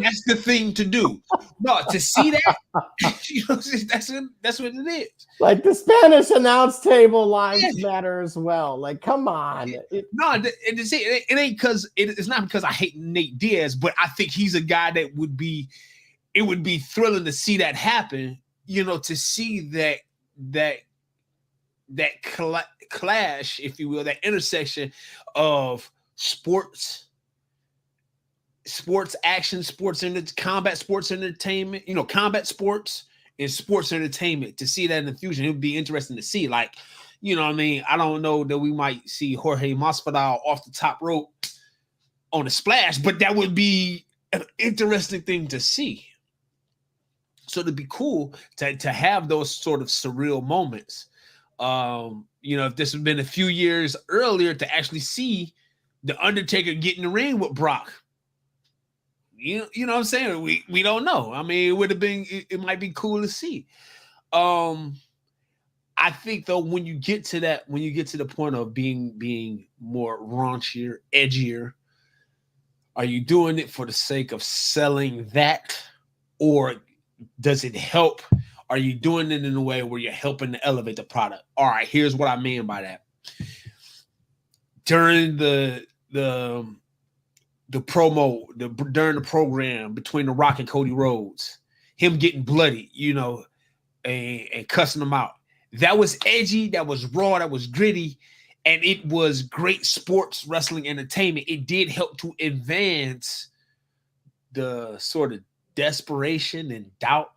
that's the thing to do. No, to see that, that's what it is. Like the Spanish announce table lines matter as well. Like, come on. It ain't because it's not because I hate Nate Diaz, but I think he's a guy that would be. It would be thrilling to see that happen. To see that clash, if you will, that intersection of sports action, combat sports entertainment, combat sports and sports entertainment. To see that in the fusion, it would be interesting to see. Like, what I mean? I don't know that we might see Jorge Masvidal off the top rope on a splash, but that would be an interesting thing to see. So it'd be cool to have those sort of surreal moments. If this had been a few years earlier, to actually see the Undertaker get in the ring with Brock, You know what I'm saying? We don't know. I mean, it might be cool to see. I think though, when you get to the point of being more raunchier, edgier, are you doing it for the sake of selling that, or does it help? Are you doing it in a way where you're helping to elevate the product? All right, here's what I mean by that. During the promo, during the program between The Rock and Cody Rhodes, him getting bloody, and cussing them out. That was edgy, that was raw, that was gritty, and it was great sports wrestling entertainment. It did help to advance the sort of desperation and doubt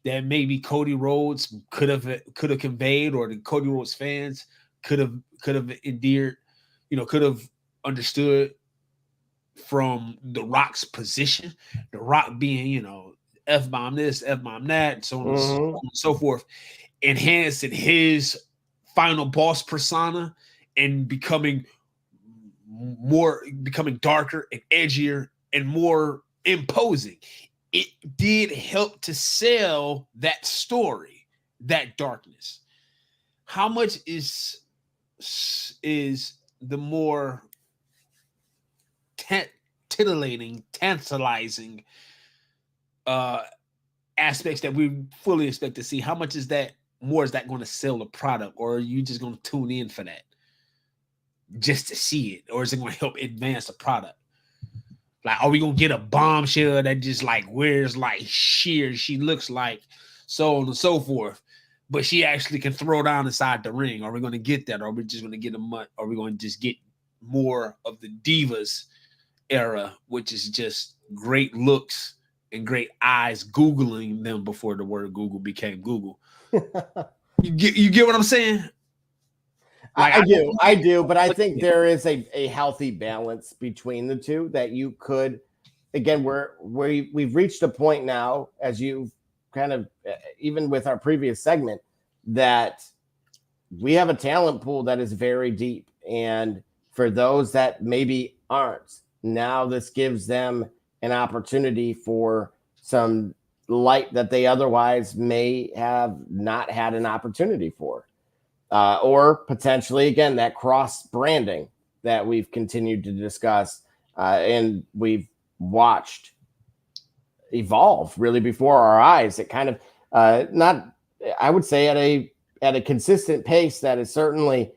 that maybe Cody Rhodes could have conveyed, or the Cody Rhodes fans could have endeared, could have understood from The Rock's position. The Rock being, F-bomb this, F-bomb that, and so on, and so forth, enhancing his final boss persona and becoming darker and edgier and more imposing. It did help to sell that story, that darkness. How much is the more tantalizing aspects that we fully expect to see? How much is that going to sell the product, or are you just going to tune in for that just to see it, or is it going to help advance the product? Like, are we going to get a bombshell that just like wears like sheer, she looks like so on and so forth, but she actually can throw down inside the ring? Are we going to get that, or are we just going to get are we going to just get more of the Divas era, which is just great looks and great eyes, Googling them before the word Google became Google? You get what I'm saying? Like, I do, but I think there is a healthy balance between the two that you could, again, we've reached a point now, as you kind of, even with our previous segment, that we have a talent pool that is very deep. And for those that maybe aren't, now this gives them an opportunity for some light that they otherwise may have not had an opportunity for. Or potentially, again, that cross branding that we've continued to discuss and we've watched evolve really before our eyes. It kind of not, I would say, at a consistent pace that is certainly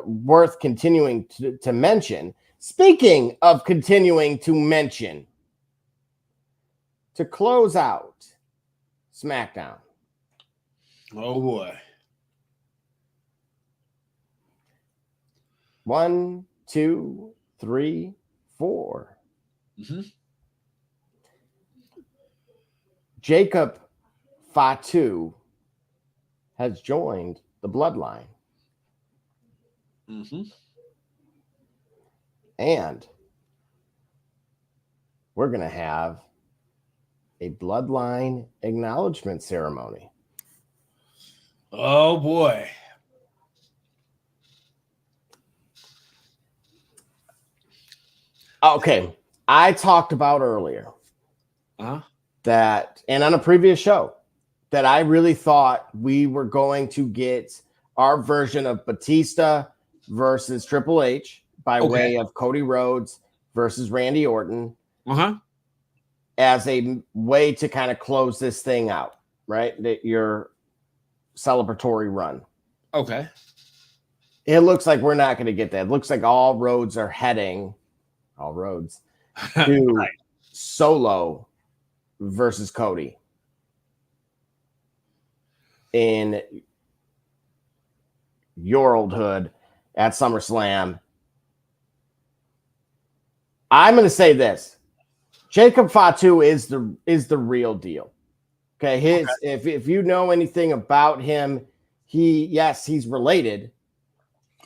worth continuing to mention. Speaking of continuing to mention, to close out SmackDown. Oh boy. 1, 2, 3, 4. Jacob Fatu has joined the Bloodline. And we're going to have a Bloodline acknowledgement ceremony. Oh boy. Okay, I talked about earlier that, and on a previous show, that I really thought we were going to get our version of Batista versus Triple H by way of Cody Rhodes versus Randy Orton as a way to kind of close this thing out, right? Your celebratory run. Okay. It looks like we're not going to get that. It looks like all roads are heading to Solo versus Cody in your old hood at SummerSlam. I'm going to say this: Jacob Fatu is the real deal. Okay, if you know anything about him, he's related,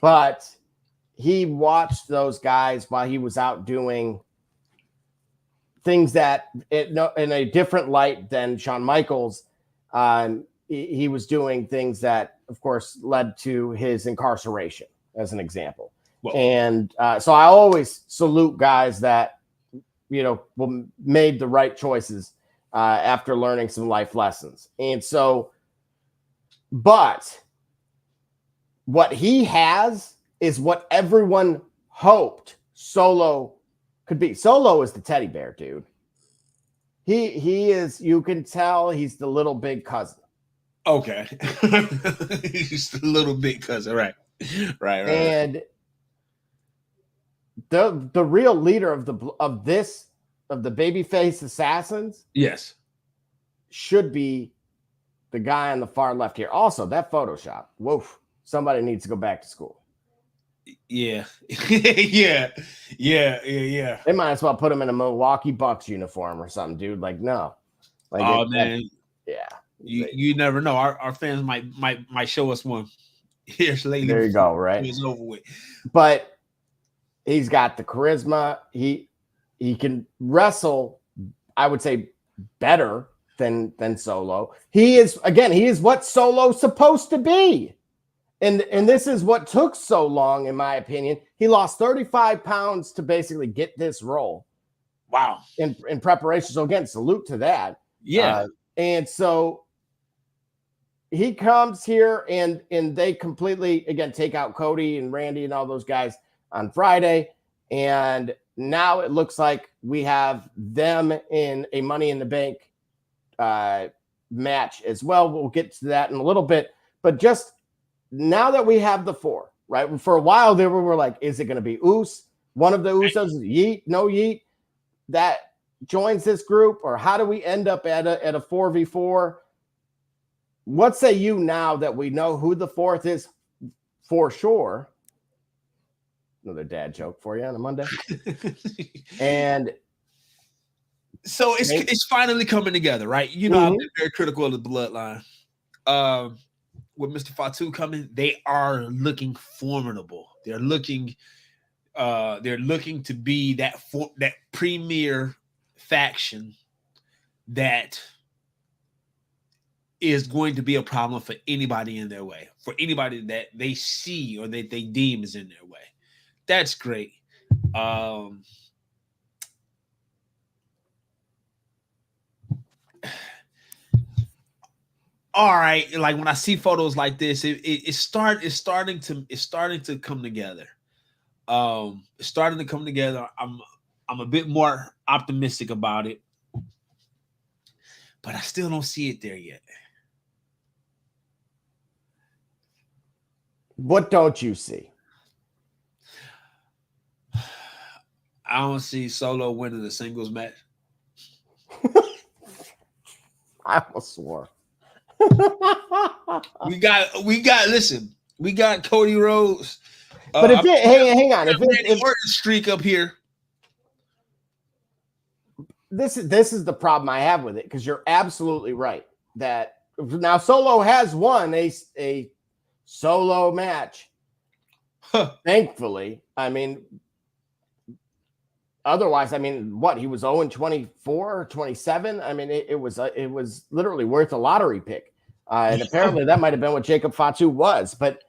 but he watched those guys while he was out doing things that in a different light than Shawn Michaels. He was doing things that, of course, led to his incarceration, as an example. So I always salute guys that made the right choices after learning some life lessons. And so, but what he has is what everyone hoped Solo could be. Solo is the teddy bear, dude. He is, you can tell he's the little big cousin. Okay. He's the little big cousin, right. And the real leader of the babyface assassins, yes, should be the guy on the far left here. Also, that Photoshop, woof, somebody needs to go back to school. Yeah. yeah. They might as well put him in a Milwaukee Bucks uniform or something, dude. Like, no. Like, man. Yeah. You never know. Our fans might show us one. Here's lately. There you go, right? It's over with. But he's got the charisma. He can wrestle, I would say, better than Solo. He is what Solo's supposed to be. And this is what took so long, in my opinion. He lost 35 pounds to basically get this role. Wow. In preparation. So again, salute to that. Yeah. And so he comes here and they completely, again, take out Cody and Randy and all those guys on Friday. And now it looks like we have them in a Money in the Bank match as well. We'll get to that in a little bit. But just now that we have the four, right? For a while there, we were like, is it going to be Uso? One of the Usos, Yeet, no Yeet, that joins this group? Or how do we end up at a 4v4? What say you now that we know who the fourth is for sure? Another dad joke for you on a Monday. And so it's finally coming together, right? You know, I've been very critical of the bloodline. With Mr. Fatu coming, they are looking formidable. They're looking to be that premier faction that is going to be a problem for anybody in their way, for anybody that they see or that they deem is in their way. That's great. All right, like when I see photos like this, it's starting to come together. It's starting to come together. I'm a bit more optimistic about it, but I still don't see it there yet. What don't you see? I don't see Solo winning the singles match. I almost swore. we got Cody Rhodes. But hang on, if streak up here. This is the problem I have with it, because you're absolutely right that now Solo has won a solo match. Thankfully, I mean, otherwise, I mean, what, he was 0-24 or 27. I mean, it was literally worth a lottery pick. And apparently that might have been what Jacob Fatu was, but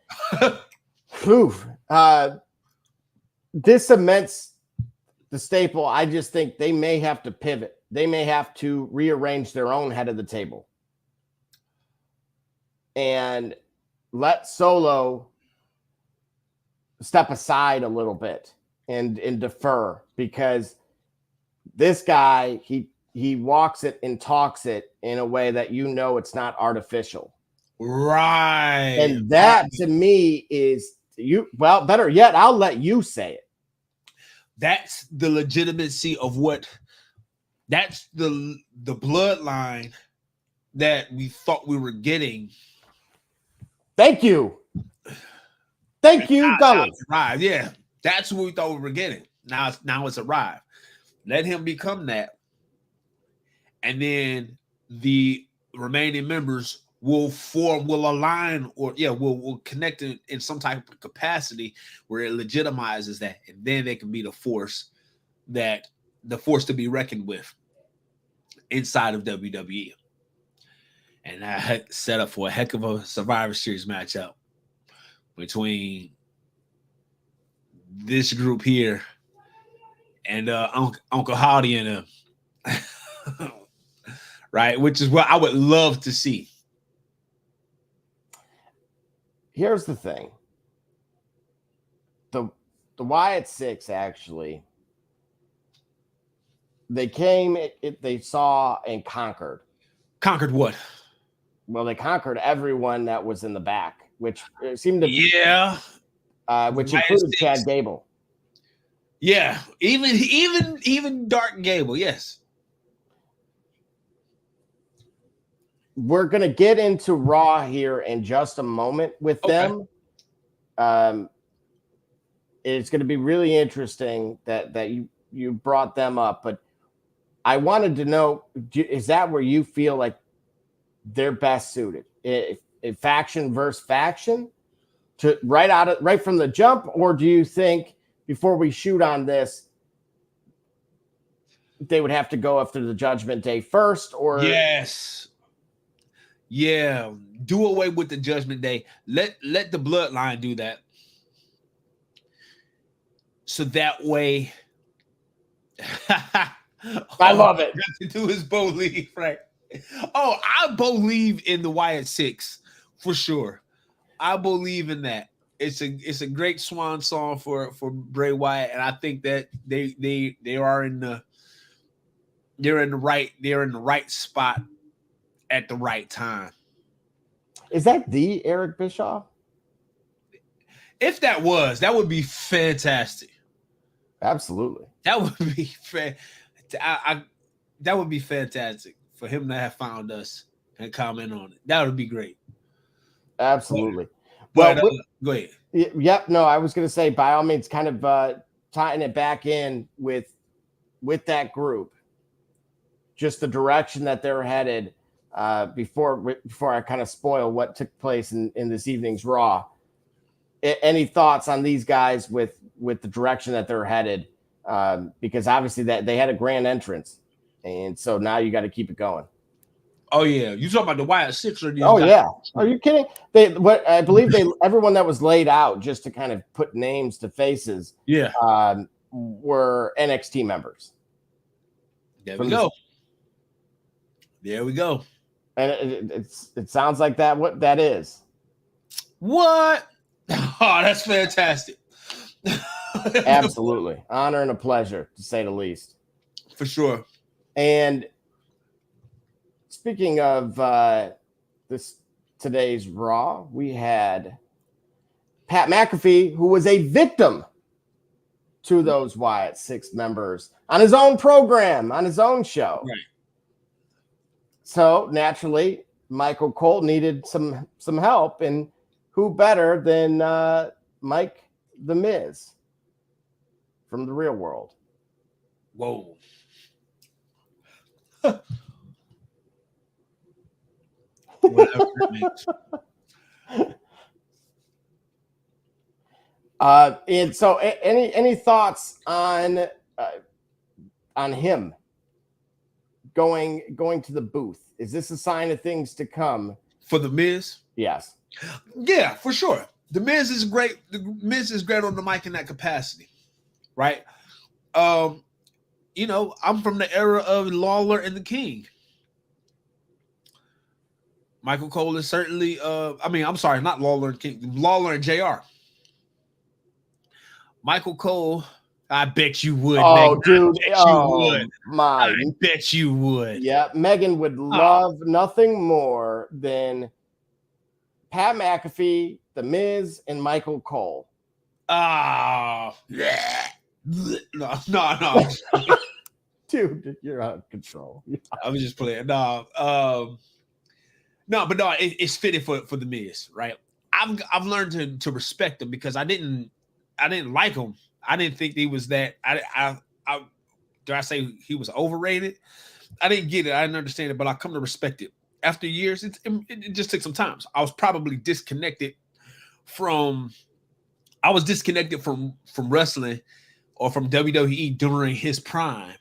this cements the staple. I just think they may have to pivot. They may have to rearrange their own head of the table and let Solo step aside a little bit and defer, because this guy, he walks it and talks it in a way that it's not artificial. Right. And that to me is better yet, I'll let you say it. That's the legitimacy of that's the bloodline that we thought we were getting. Thank you, Gully. Right. Yeah. That's what we thought we were getting. Now it's arrived. Let him become that. And then the remaining members will align, or will connect in some type of capacity where it legitimizes that. And then they can be the force to be reckoned with inside of WWE. And that set up for a heck of a Survivor Series matchup between this group here and Uncle Howdy and right, which is what I would love to see. Here's the thing. The Wyatt Six, actually, they came, they saw and conquered. Conquered what? Well, they conquered everyone that was in the back, which seemed to which included Chad Gable. Yeah, even Dark Gable, yes. We're gonna get into Raw here in just a moment with them. It's going to be really interesting that you brought them up, but I wanted to know, is that where you feel like they're best suited? If faction versus faction to right from the jump, or do you think before we shoot on this, they would have to go after the Judgment Day first? Or yes, yeah, do away with the Judgment Day. Let the Bloodline do that. So that way, I love it. To do his believe, right? Oh, I believe in the Wyatt Six for sure. I believe in that. It's a great swan song for Bray Wyatt, and I think that they are in the right spot at the right time. Is that the Eric Bischoff? If that would be fantastic. Absolutely. That would be that would be fantastic for him to have found us and comment on it. That would be great. Absolutely. But go ahead. Yep. No, I was going to say, by all means, kind of tying it back in with that group, just the direction that they're headed. Before I kind of spoil what took place in this evening's Raw. Any thoughts on these guys with the direction that they're headed? Because obviously that they had a grand entrance, and so now you got to keep it going. Oh yeah, you talking about the Wyatt Six or these guys? Yeah, are you kidding? I believe everyone that was laid out just to kind of put names to faces. Yeah, were NXT members. There we go. There we go. And it sounds like that. What that is? What? Oh, that's fantastic. Absolutely. Honor and a pleasure, to say the least. For sure. And speaking of today's Raw, we had Pat McAfee, who was a victim to those Wyatt Six members on his own program, on his own show. Right. So naturally, Michael Cole needed some help, and who better than Mike the Miz from the real world? Whoa. Whatever it means. And so, any thoughts on him going to the booth? Is this a sign of things to come for the Miz? Yes. Yeah, for sure. The Miz is great. The Miz is great on the mic in that capacity, right? I'm from the era of Lawler and the King. Michael Cole is certainly. I'm sorry, not Lawler and King. Lawler and JR. Michael Cole. I bet you would. Oh, Megan. dude! I bet you would. Yeah, Megan would love nothing more than Pat McAfee, The Miz, and Michael Cole. No. Dude, you're out of control. I was just playing. It's fitting for the Miz, right? I've learned to respect him because I didn't like him. I didn't think he was that. Did I say he was overrated? I didn't get it. I didn't understand it, but I come to respect it. After years, it just took some time. I was probably disconnected from wrestling or from WWE during his prime.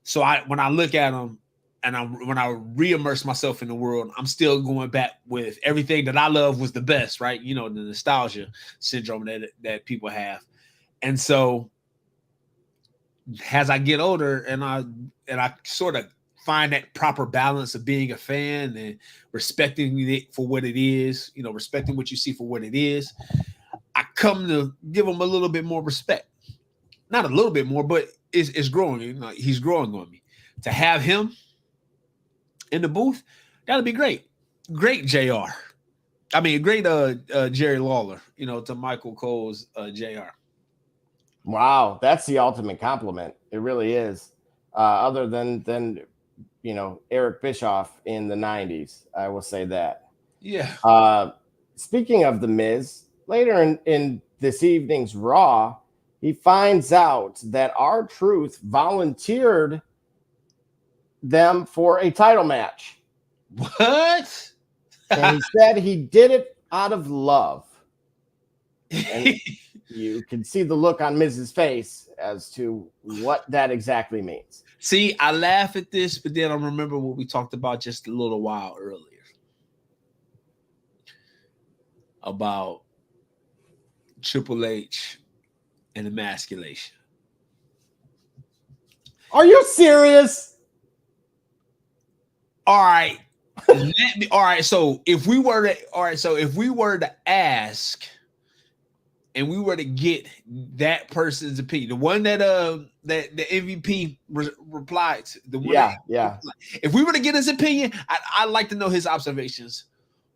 So when I look at him and when I re-immerse myself in the world, I'm still going back with everything that I love was the best, right? The nostalgia syndrome that people have. And so as I get older and I sort of find that proper balance of being a fan and respecting it for what it is, respecting what you see for what it is, I come to give him a little bit more respect. Not a little bit more, but it's growing. He's growing on me. To have him in the booth, that'll be great. Great JR. I mean, great Jerry Lawler, to Michael Cole's JR. Wow, that's the ultimate compliment. It really is. Other than Eric Bischoff in the 90s, I will say that. Yeah. Speaking of The Miz, later in this evening's Raw, he finds out that R-Truth volunteered them for a title match. What? And he said he did it out of love. And you can see the look on Miz's face as to what that exactly means. See, I laugh at this, but then I remember what we talked about just a little while earlier about Triple H and emasculation. Are you serious? All right. All right. So if we were to ask and we were to get that person's opinion, the one that the MVP replied to, the one if we were to get his opinion, I'd like to know his observations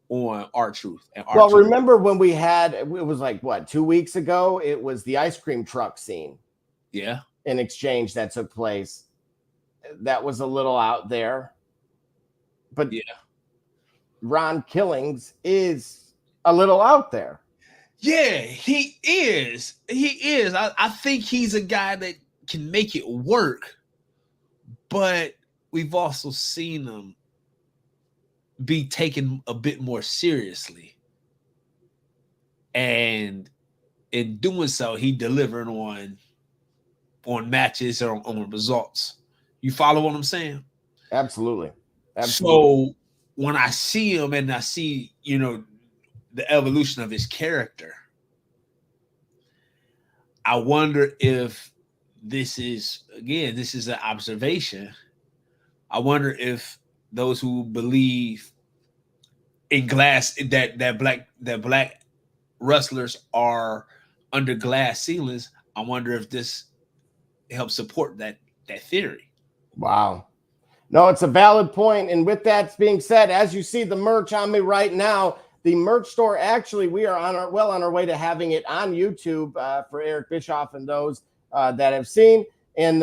on R-Truth. Well, remember when we had, it was like, 2 weeks ago? It was the ice cream truck scene. Yeah. An exchange that took place. That was a little out there. But yeah, Ron Killings is a little out there. Yeah, he is. He is. I think he's a guy that can make it work. But we've also seen him be taken a bit more seriously. And in doing so, he delivered on matches or on results. You follow what I'm saying? Absolutely. So when I see him and I see, the evolution of his character, I wonder if this is an observation. I wonder if those who believe in glass that black wrestlers are under glass ceilings, I wonder if this helps support that theory. Wow. No, it's a valid point. And with that being said, as you see the merch on me right now, the merch store, actually, we are on our way to having it on YouTube for Eric Bischoff and those that have seen. And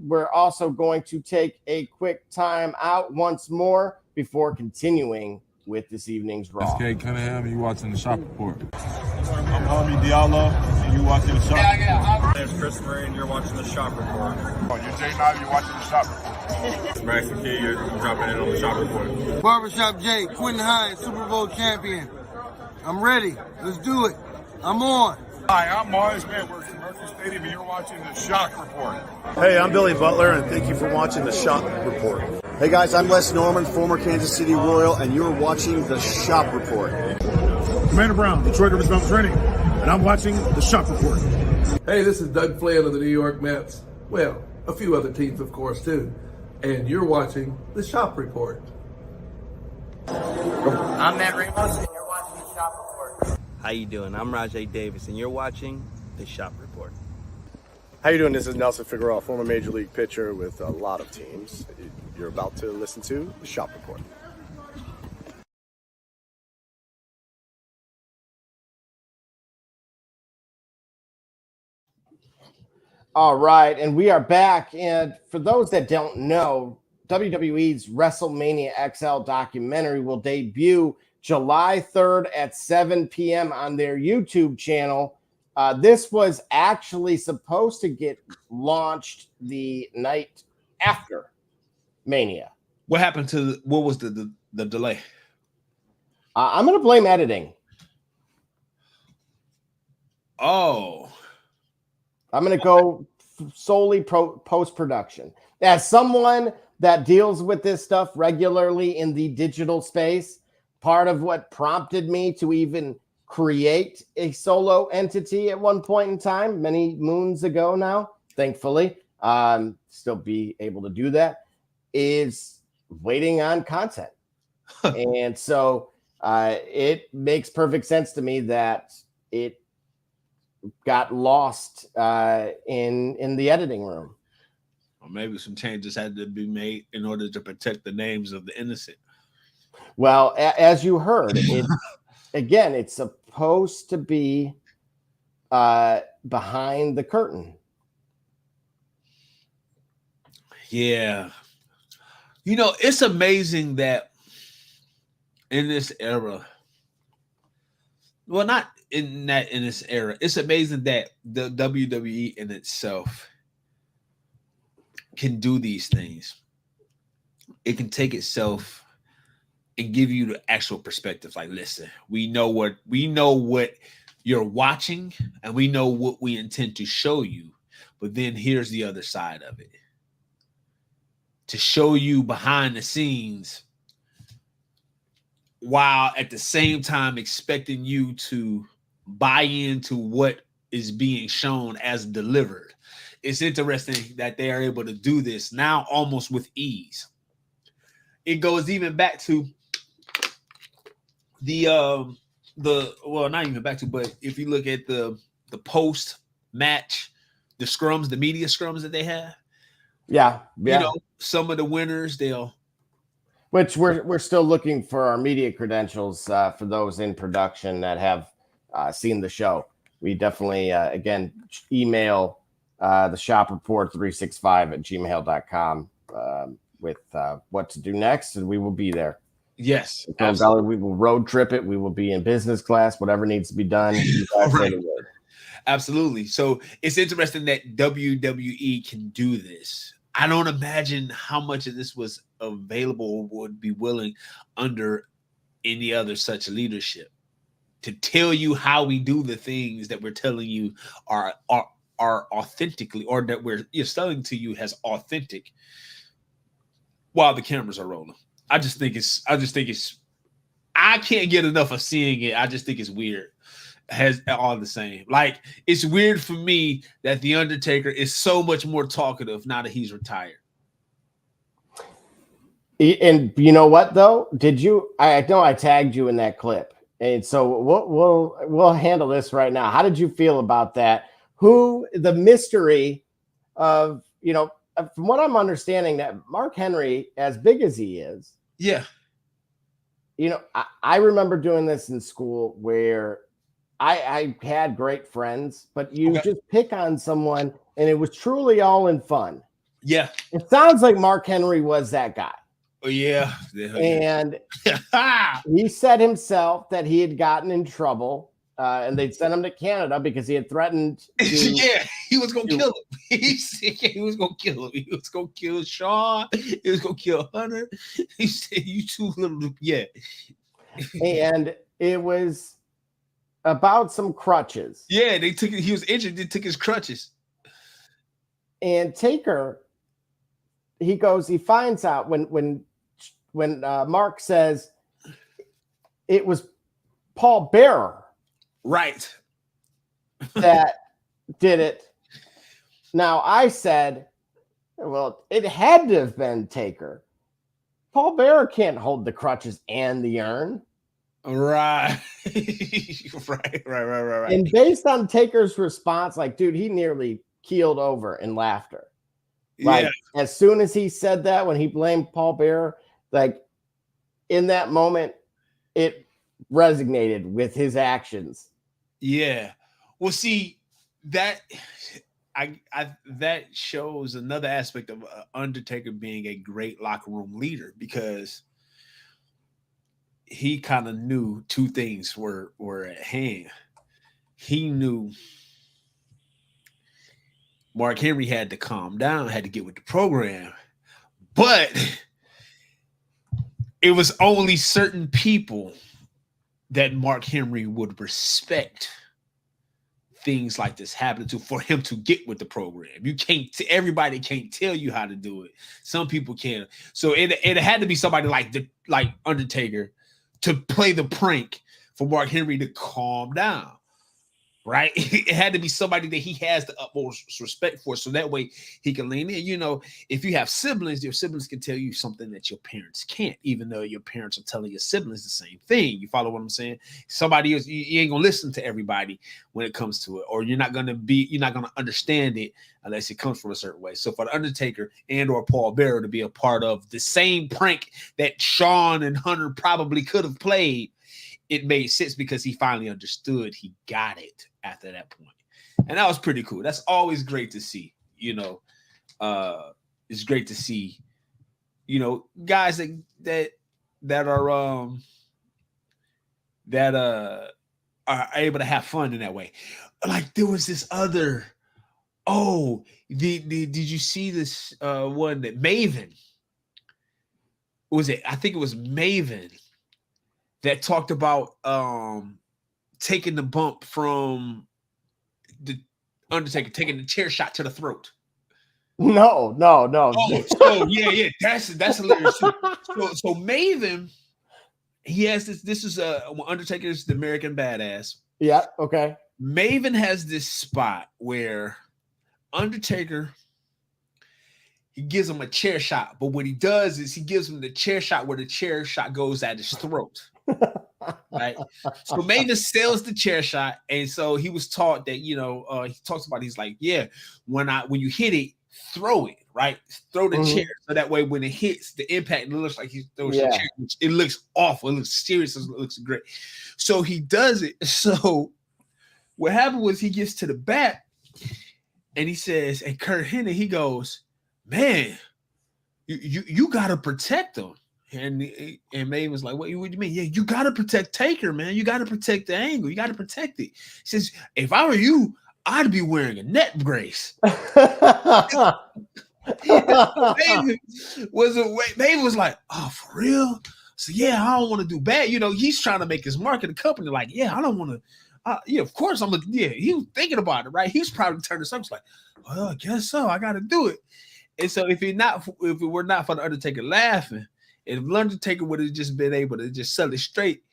we're also going to take a quick time out once more before continuing with this evening's Raw. SK Cunningham, you watching the Shop Report. I'm Homie Diallo, and you watching the Shop Report. My name's Chris Murray, and you're watching the Shop Report. Oh, you're Jay Knight, you're watching the Shop Report. Max McKee, you're dropping in on the Shop Report. Barbershop Jay, Quentin Hines, Super Bowl champion. I'm ready. Let's do it. I'm on. Hi, I'm Mars Edwards from Mercury Stadium, and you're watching the Shock Report. Hey, I'm Billy Butler, and thank you for watching the Shop Report. Hey guys, I'm Les Norman, former Kansas City Royal, and you're watching the Shop Report. Commander Brown, Detroit Rivers Mountain Training, and I'm watching the Shop Report. Hey, this is Doug Flynn of the New York Mets. Well, a few other teams, of course, too. And you're watching the Shop Report. I'm Matt Ramos, and you're watching the Shop Report. How you doing? I'm Rajay Davis, and you're watching the Shop Report. How you doing? This is Nelson Figueroa, former Major League pitcher with a lot of teams. You're about to listen to the Shop Report. All right, and we are back. And for those that don't know, WWE's WrestleMania XL documentary will debut July 3rd at 7 p.m. on their YouTube channel. This was actually supposed to get launched the night after Mania. What happened to what was the delay? I'm going to blame editing. Oh. I'm going to go solely post-production. As someone that deals with this stuff regularly in the digital space, part of what prompted me to even create a solo entity at one point in time, many moons ago now, thankfully, still be able to do that, is waiting on content. And so it makes perfect sense to me that it got lost in the editing room. Or maybe some changes had to be made in order to protect the names of the innocent. Well, as you heard, it's supposed to be behind the curtain. Yeah. You know, it's amazing that in this era, well, not in this era, it's amazing that the WWE in itself can do these things. It can take itself and give you the actual perspective. Like, listen, we know what you're watching, and we know what we intend to show you. But then here's the other side of it. To show you behind the scenes, while at the same time expecting you to buy into what is being shown as delivered. It's interesting that they are able to do this now almost with ease. It goes even back to well, not even back to, but if you look at the post match, the scrums, the media scrums that they have. Yeah. You know, some of the winners, which we're still looking for our media credentials for those in production that have seen the show. We definitely again email the shop report 365@gmail.com with what to do next, and we will be there. Yes, we will road trip it. We will be in business class, whatever needs to be done. Right. Absolutely. So it's interesting that WWE can do this. I don't imagine how much of this was available or would be willing under any other such leadership to tell you how we do the things that we're telling you are authentically, or that we're selling to you as authentic while the cameras are rolling. I can't get enough of seeing it. I just think it's weird. Has all the same. Like, it's weird for me that The Undertaker is so much more talkative now that he's retired. And you know what though? I know I tagged you in that clip. And so we'll handle this right now. How did you feel about that? The mystery of, from what I'm understanding, that Mark Henry, as big as he is. Yeah. I remember doing this in school where I had great friends, but you just pick on someone and it was truly all in fun. Yeah. It sounds like Mark Henry was that guy. Oh, yeah. And he said himself that he had gotten in trouble and they'd sent him to Canada because he had threatened to, he was going to kill him. He was going to kill him. He was going to kill Shawn. He was going to kill Hunter. He said, you too little. Yeah. And it was about some crutches. Yeah, they took it. He was injured. They took his crutches. And Taker, he finds out when Mark says it was Paul Bearer, right, that did it. Now I said, well, it had to have been Taker. Paul Bearer can't hold the crutches and the urn. Right. right. And based on Taker's response, like, dude, he nearly keeled over in laughter. Like, as soon as he said that, when he blamed Paul Bearer, like, in that moment, it resonated with his actions. Yeah. Well, see, that that shows another aspect of Undertaker being a great locker room leader, because he kind of knew two things were at hand. He knew Mark Henry had to calm down, had to get with the program, but it was only certain people that Mark Henry would respect things like this happening to, for him to get with the program. Everybody can't tell you how to do it. Some people can. So it had to be somebody like Undertaker to play the prank for Mark Henry to calm down. right? It had to be somebody that he has the utmost respect for, so that way he can lean in. You know, if you have siblings, your siblings can tell you something that your parents can't, even though your parents are telling your siblings the same thing. You follow what I'm saying? Somebody else, you ain't gonna listen to everybody when it comes to it, or you're not gonna understand it unless it comes from a certain way. So for the Undertaker and or Paul Bearer to be a part of the same prank that Shawn and Hunter probably could have played, it made sense because he finally understood. He got it after that point. And that was pretty cool. That's always great to see, you know. It's great to see, you know, guys that are able to have fun in that way. Like there was this other, did you see this one that Maven? Was it? I think it was Maven that talked about taking the bump from the Undertaker, taking the chair shot to the throat. No. Oh, so yeah, that's hilarious. So Maven, he has this. This is Undertaker's the American Badass. Yeah. Okay. Maven has this spot where Undertaker, he gives him a chair shot, but what he does is he gives him the chair shot where the chair shot goes at his throat. Right. So Maven sells the chair shot, and so he was taught that, you know, he talks about, he's like, yeah, when you hit it, throw it, right? Throw the chair, so that way when it hits the impact, it looks like he throws the chair. It looks awful. It looks serious. It looks great. So he does it. So what happened was he gets to the back, and he says, and Kurt Hennig, he goes, man, you gotta protect them. And Maven was like, what do you mean? Yeah, you gotta protect Taker, man. You gotta protect the angle. You gotta protect it. He says, if I were you, I'd be wearing a neck brace. Maven was like, oh, for real? So yeah, I don't want to do bad. You know, he's trying to make his mark in the company. Like, yeah, I don't want to. Yeah, of course I'm. He was thinking about it, right? He's probably turned to something like, well, I guess so. I got to do it. And so if it were not for the Undertaker laughing, if Undertaker would have just been able to just sell it straight,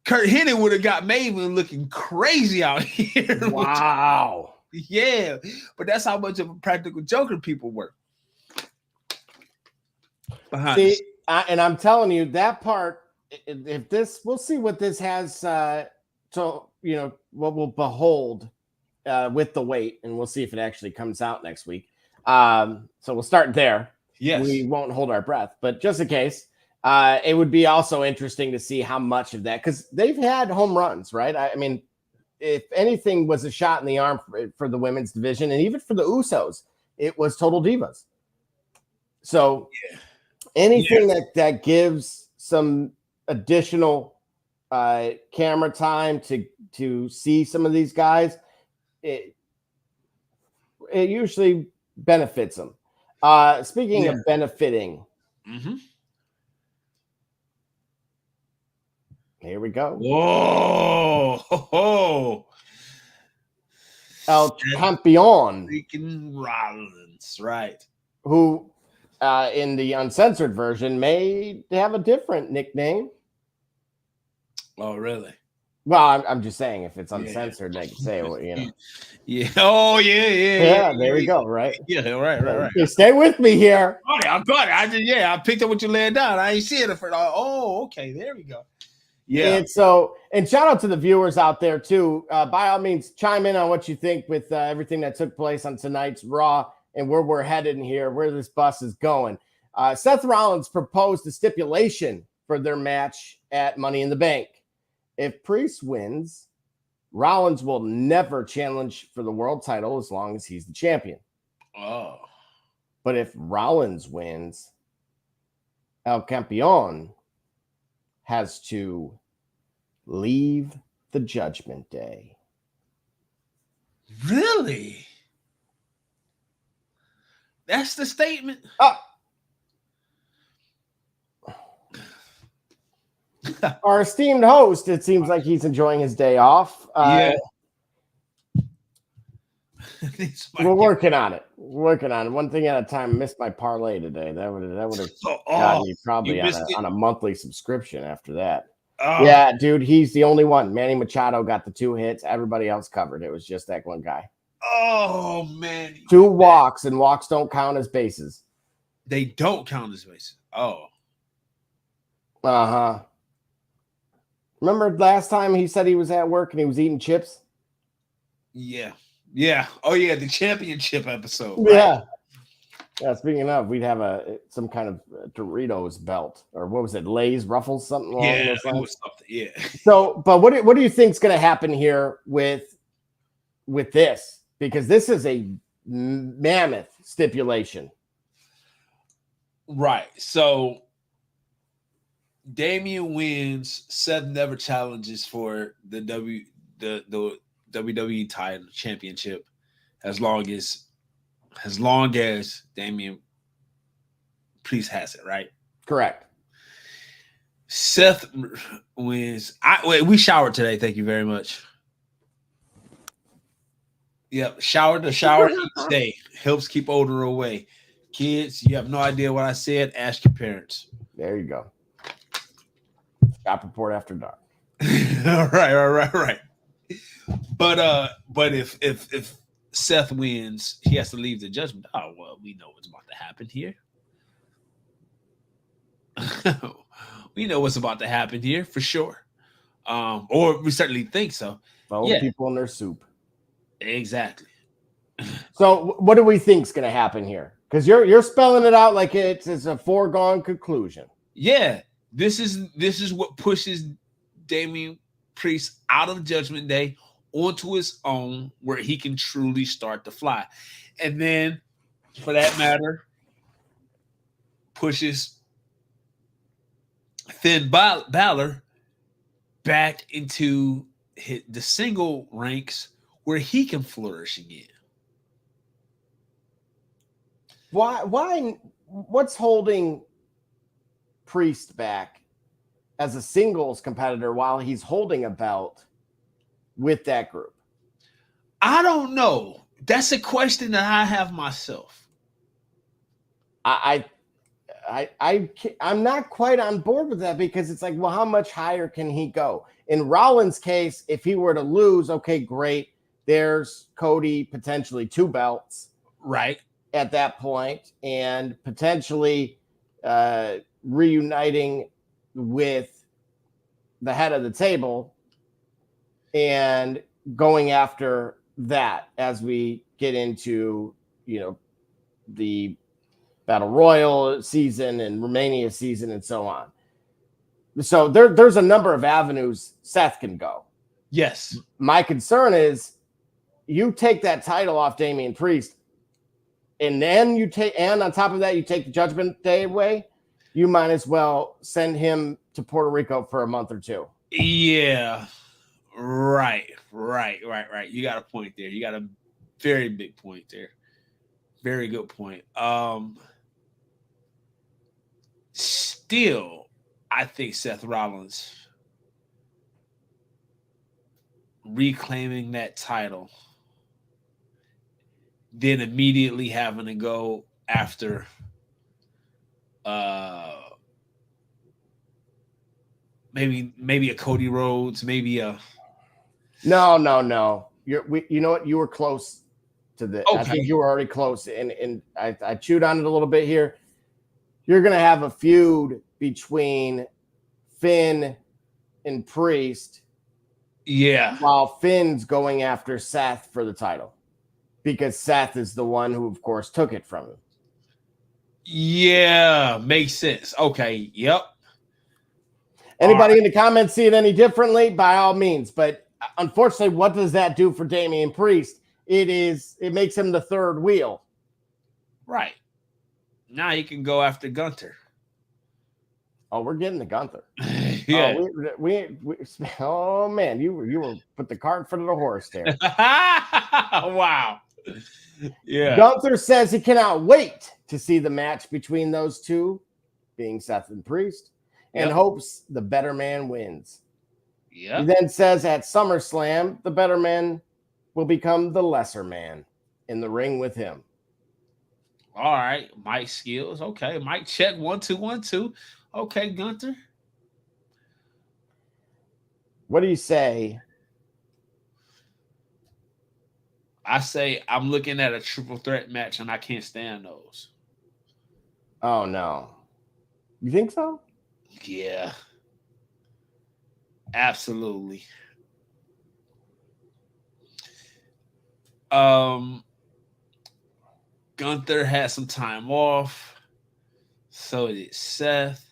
Kurt Hennig would have got Maven looking crazy out here. Wow. Yeah, but that's how much of a practical joker people were. See, and I'm telling you that part. If this, we'll see what this has. So you know what we'll behold with the weight, and we'll see if it actually comes out next week. So we'll start there. Yes, we won't hold our breath, but just in case, it would be also interesting to see how much of that, because they've had home runs, right? I mean, if anything was a shot in the arm for the women's division, and even for the Usos, it was Total Divas. So anything that gives some additional camera time to see some of these guys, it usually benefits them. Speaking of benefiting, here we go. Whoa! El Campeon, freaking Rollins, right? Who, in the uncensored version, may have a different nickname. Oh, really? Well, I'm just saying, if it's uncensored, they can say, well, you know. Yeah. Oh, yeah. There we go. Right. Yeah. Right. Stay with me here. I got it. I picked up what you laid down. I ain't see it for. Oh, okay. There we go. Yeah. And shout out to the viewers out there too. By all means, chime in on what you think with everything that took place on tonight's Raw and where we're headed in here, where this bus is going. Seth Rollins proposed a stipulation for their match at Money in the Bank. If Priest wins, Rollins will never challenge for the world title as long as he's the champion. Oh. But if Rollins wins, El Campeon has to leave the Judgment Day. Really? That's the statement? Our esteemed host, it seems like he's enjoying his day off. Yeah. We're working on it. One thing at a time. I missed my parlay today. That would have gotten me probably on a monthly subscription after that. Oh. Yeah, dude, he's the only one. Manny Machado got the 2 hits. Everybody else covered. It was just that one guy. Oh, man. 2 walks, and walks don't count as bases. They don't count as bases. Oh. Uh-huh. Remember last time he said he was at work and he was eating chips? Yeah. Yeah. Oh, yeah, the championship episode. Right? Yeah. Yeah, speaking of, we'd have some kind of Doritos belt, or what was it, Lay's Ruffles, something along those lines. It was something. Yeah. So, but what do you think is going to happen here with this? Because this is a mammoth stipulation. Right. So Damian wins. Seth never challenges for the WWE title championship as long as Damian Priest has it, right? Correct. Seth wins. We showered today. Thank you very much. Yep, shower each day helps keep odor away. Kids, you have no idea what I said. Ask your parents. There you go. Shop report after dark. All right. But if Seth wins, he has to leave the judgment. Oh well, we know what's about to happen here. We know what's about to happen here for sure. Or we certainly think so. Follow people in their soup. Exactly. So what do we think is going to happen here? Because you're spelling it out like it's a foregone conclusion. Yeah, this is what pushes Damian Priest out of Judgment Day onto his own, where he can truly start to fly, and then, for that matter, pushes Finn Balor back into the single ranks where he can flourish again. Why? What's holding Priest back as a singles competitor while he's holding a belt with that group? I don't know. That's a question that I have myself. I'm not quite on board with that, because it's like, well, how much higher can he go? In Rollins' case, if he were to lose, okay, great. There's Cody, potentially 2 belts. Right. At that point, and potentially reuniting with the head of the table and going after that as we get into, the Battle Royal season and Romania season and so on. So there's a number of avenues Seth can go. Yes. My concern is you take that title off Damian Priest, and then and on top of that, you take the Judgment Day away, you might as well send him to Puerto Rico for a month or 2. Yeah. Right. You got a point there. You got a very big point there. Very good point. Still, I think Seth Rollins reclaiming that title, then immediately having to go after maybe a Cody Rhodes, maybe a No. You know what? You were close to the. Okay. I think you were already close, and I chewed on it a little bit here. You're gonna have a feud between Finn and Priest. Yeah. While Finn's going after Seth for the title, because Seth is the one who, of course, took it from him. Yeah, makes sense. Okay. Yep. Anybody in the comments see it any differently? By all means. But unfortunately, what does that do for Damian Priest? It makes him the third wheel. Right. Now he can go after Gunther. Oh, we're getting to Gunther. Yeah. Oh man, you were put the cart in front of the horse there. Wow. Yeah. Gunther says he cannot wait to see the match between those two, being Seth and Priest, and hopes the better man wins. Yeah. He then says at SummerSlam, the better man will become the lesser man in the ring with him. All right. Mic skills. Okay. Mic check. 1 2 1 2. Okay, Gunther. What do you say? I say I'm looking at a triple threat match, and I can't stand those. Oh, no. You think so? Yeah. Absolutely. Gunther had some time off. So did Seth.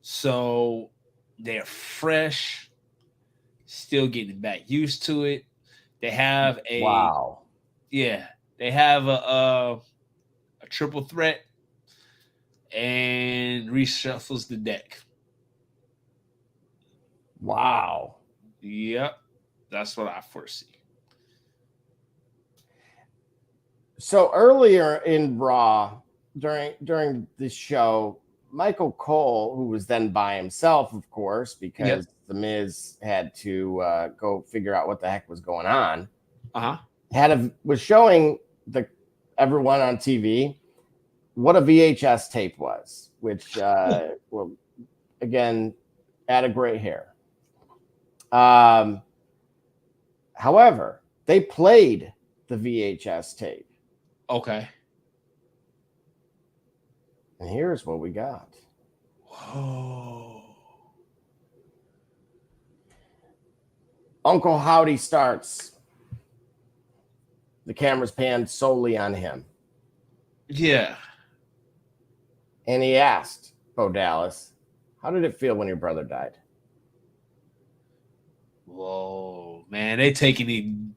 So they're fresh, still getting back used to it. They have a they have a triple threat and reshuffles the deck. Wow. Yep. That's what I foresee. So earlier in Raw, during the show, Michael Cole, who was then by himself, of course, because The Miz had to go figure out what the heck was going on, was showing everyone on TV what a VHS tape was, which well, again, add a gray hair. However, they played the VHS tape. Okay. And here's what we got. Whoa. Uncle Howdy starts. The camera's panned solely on him. Yeah. And he asked Bo Dallas, how did it feel when your brother died? Whoa, man. They're taking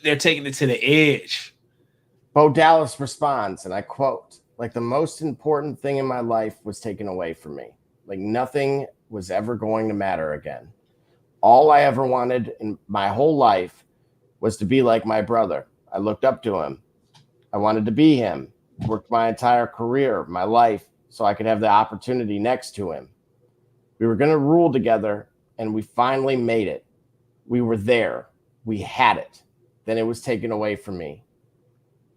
it to the edge. Bo Dallas responds, and I quote, like the most important thing in my life was taken away from me. Like nothing was ever going to matter again. All I ever wanted in my whole life was to be like my brother. I looked up to him. I wanted to be him. Worked my entire career, my life, so I could have the opportunity next to him. We were going to rule together, and we finally made it. We were there. We had it. Then it was taken away from me.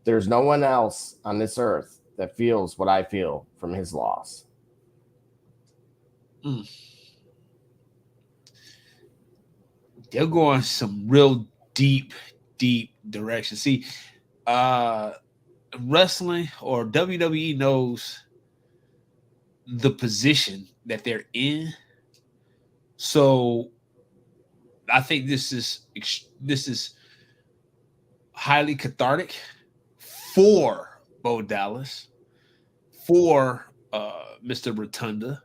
There's no one else on this earth that feels what I feel from his loss. They're going some real deep direction. See, wrestling or WWE knows the position that they're in. So I think this is highly cathartic for Bo Dallas, for Mr. Rotunda.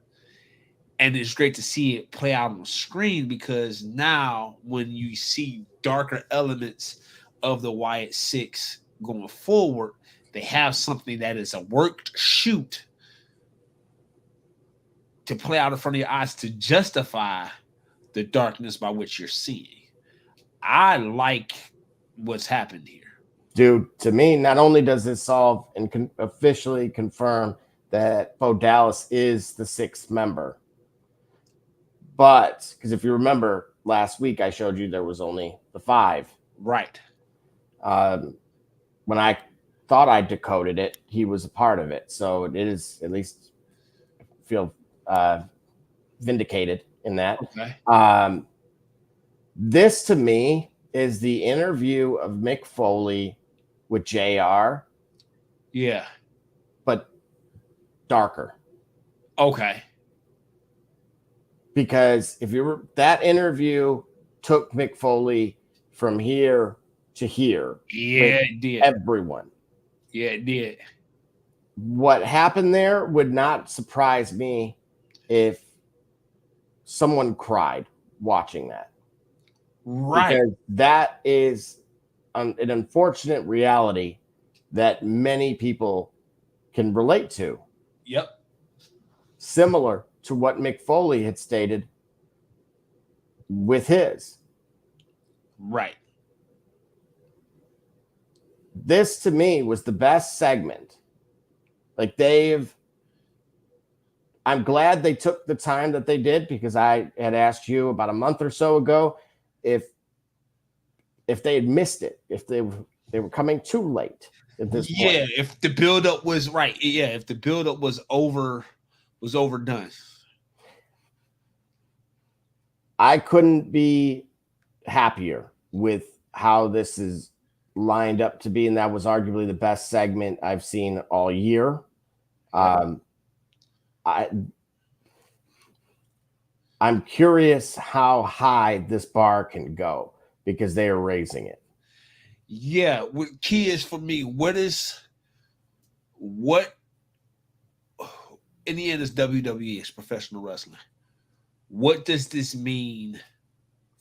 And it's great to see it play out on the screen because now when you see darker elements of the Wyatt Six going forward, they have something that is a worked shoot to play out in front of your eyes to justify the darkness by which you're seeing. I like what's happened here. Dude, to me, not only does this solve and officially confirm that Bo Dallas is the sixth member, but because if you remember last week, I showed you there was only the five. Right. When I thought I decoded it, he was a part of it. So it is at least feel vindicated in that. Okay. This to me is the interview of Mick Foley with JR. Yeah. But darker. Okay. Because if you were that interview took Mick Foley from here to here. Yeah, it did. Everyone. Yeah, it did. What happened there would not surprise me if someone cried watching that. Right. Because that is an unfortunate reality that many people can relate to. Yep. Similar to what Mick Foley had stated with his. Right. This to me was the best segment. Like I'm glad they took the time that they did because I had asked you about a month or so ago if they had missed it, if they were coming too late at this point. Yeah, if the buildup was right. Yeah, if the buildup was overdone. I couldn't be happier with how this is lined up to be, and that was arguably the best segment I've seen all year. I'm curious how high this bar can go because they are raising it. Yeah, what key is for me, what in the end is WWE, is professional wrestling. What does this mean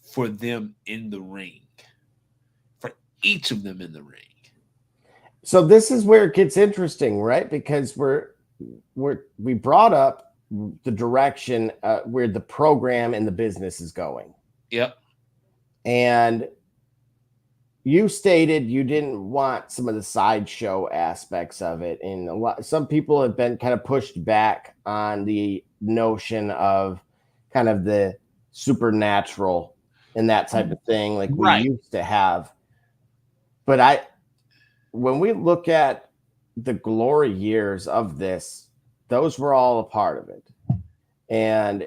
for them in the ring? For each of them in the ring. So this is where it gets interesting, right? Because we brought up the direction where the program and the business is going. Yep. And you stated you didn't want some of the sideshow aspects of it, and some people have been kind of pushed back on the notion of kind of the supernatural and that type of thing, like we used to have. But when we look at the glory years of this, those were all a part of it, and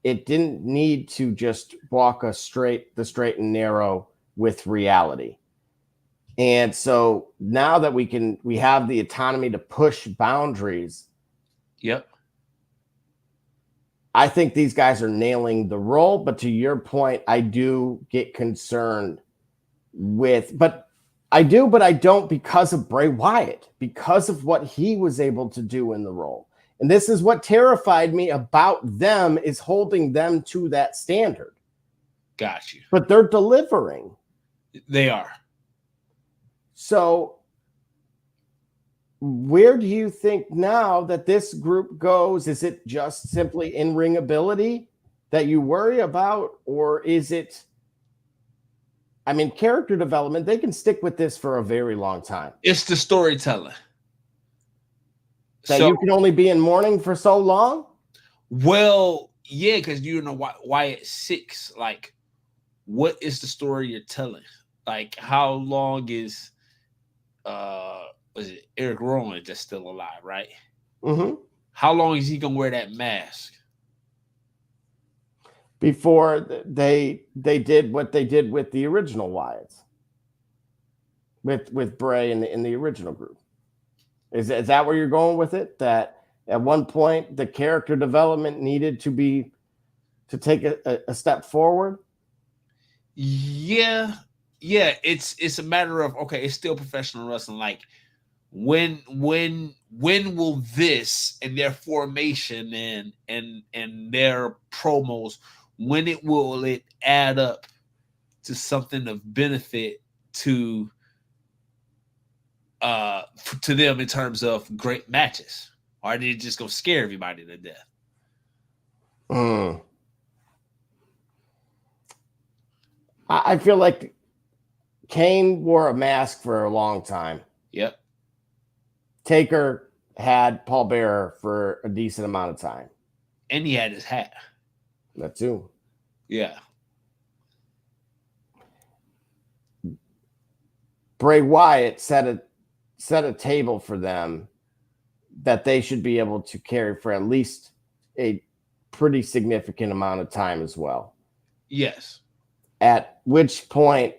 it didn't need to just walk the straight and narrow with reality. And so now that we have the autonomy to push boundaries. Yep. I think these guys are nailing the role, but to your point, I do get concerned but I don't, because of Bray Wyatt, because of what he was able to do in the role. And this is what terrified me about them, is holding them to that standard. Got you. But they're delivering. They are. So where do you think now that this group goes? Is it just simply in-ring ability that you worry about? Or is it, character development? They can stick with this for a very long time. It's the storytelling. That you can only be in mourning for so long? Well, yeah, because you know why it's 6. Like, what is the story you're telling? Like, how long is was it Eric Rowan that's still alive, right? Mm-hmm. How long is he gonna wear that mask? Before they did what they did with the original Wyatts, with Bray in the original group. Is that where you're going with it? That at one point the character development needed to take a step forward? Yeah. It's a matter of, okay, it's still professional wrestling. Like, when will this and their formation and their promos, when will it add up to something of benefit to them in terms of great matches? Or are they just gonna scare everybody to death? I feel like Kane wore a mask for a long time. Yep. Taker had Paul Bearer for a decent amount of time. And he had his hat. That too. Yeah. Bray Wyatt set a table for them that they should be able to carry for at least a pretty significant amount of time as well. Yes. At which point,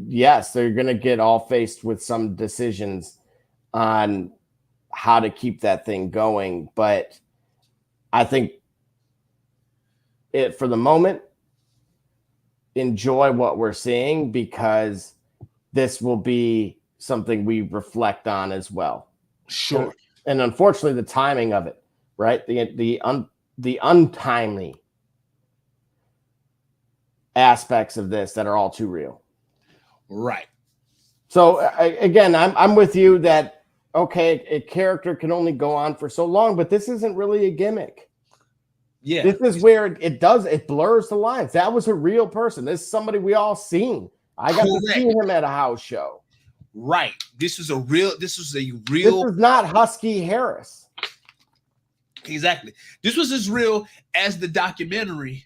yes, they're going to get all faced with some decisions on how to keep that thing going. But I think for the moment, enjoy what we're seeing, because this will be something we reflect on as well. Sure. And unfortunately, the timing of it, right? The untimely aspects of this that are all too real. Right. So again, I'm with you that, okay, a character can only go on for so long, but this isn't really a gimmick. Yeah. This is where it blurs the lines. That was a real person. This is somebody we all seen. I got to see him at a house show. Right. This was a real. This is not Husky Harris. Exactly. This was as real as the documentary,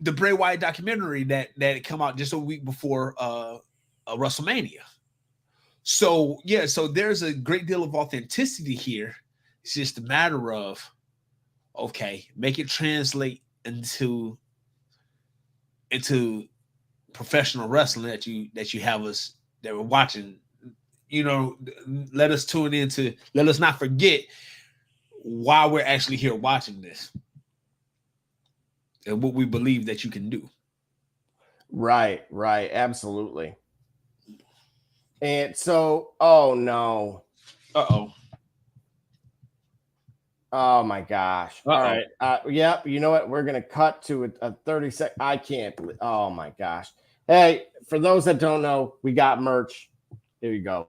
the Bray Wyatt documentary that had come out just a week before WrestleMania. So yeah, so there's a great deal of authenticity here. It's just a matter of, okay, make it translate into into professional wrestling that you have us that we're watching, let us tune into. Let us not forget why we're actually here watching this and what we believe that you can do. Right, absolutely. And so, oh no. Uh-oh. Oh my gosh. Uh-oh. All right. Yep. You know what? We're going to cut to a 30-second. I can't believe. Oh my gosh. Hey, for those that don't know, we got merch. Here you go.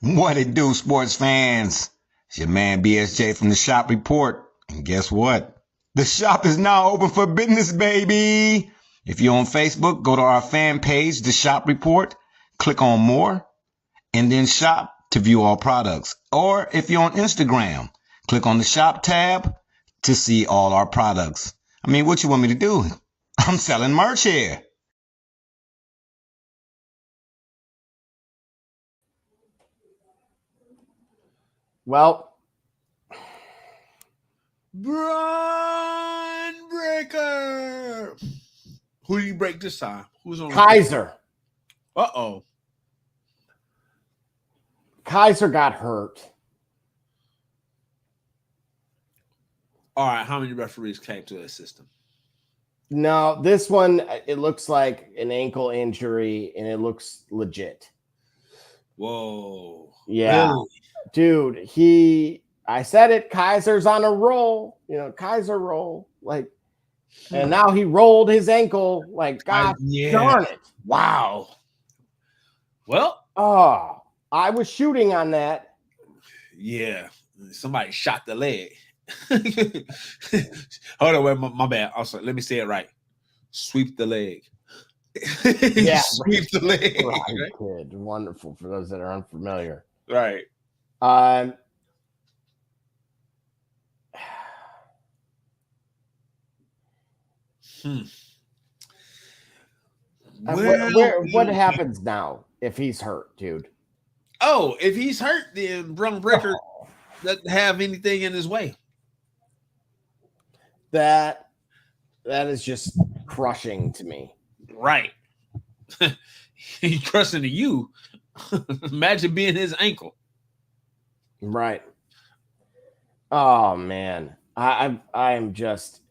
What it do, sports fans? It's your man BSJ from the Shop Report. And guess what? The shop is now open for business, baby. If you're on Facebook, go to our fan page, The Shop Report. Click on more and then shop to view all products. Or if you're on Instagram, click on the shop tab to see all our products. I mean, what you want me to do? I'm selling merch here. Well, Braun Breaker. Who do you break this time? Who's on Kaiser? Uh-oh. Kaiser got hurt. All right, how many referees came to the system? No, this one, it looks like an ankle injury, and it looks legit. Whoa. Yeah. Really? Dude, I said it, Kaiser's on a roll. Kaiser roll. Like, and now he rolled his ankle. Like, God darn it. Wow. Well. Oh, I was shooting on that. Yeah. Somebody shot the leg. Hold on, wait, my bad. Also, let me say it right. Sweep the leg. Yeah, sweep the leg. Right, kid. Wonderful for those that are unfamiliar. Right. What happens now if he's hurt, dude? Oh, if he's hurt, then Braun Breaker doesn't have anything in his way. That is just crushing to me. Right. He's crushing to you. Imagine being his ankle. Right. Oh man. I'm just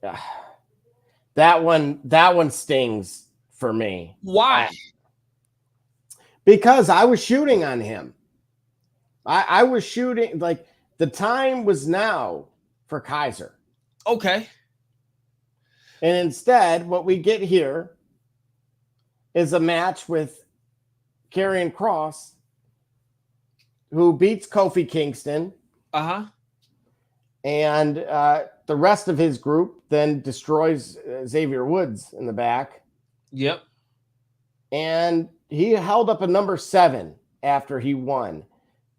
that one stings for me. Why? Because I was shooting on him. I was shooting, like, the time was now for Kaiser. Okay. And instead, what we get here is a match with Karrion Kross, who beats Kofi Kingston. Uh-huh. And the rest of his group then destroys Xavier Woods in the back. Yep. And he held up a number 7 after he won.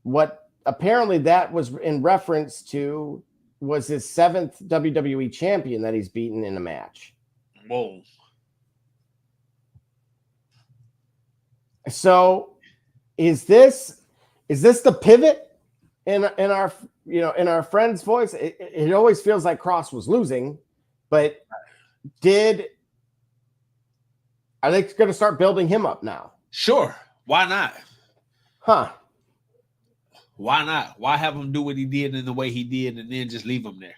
What apparently that was in reference to was his 7th WWE champion that he's beaten in a match. Whoa. So is this the pivot in our in our friend's voice? It always feels like Kross was losing, but are they going to start building him up now? Sure. Why not? Huh. Why not? Why have him do what he did in the way he did and then just leave him there?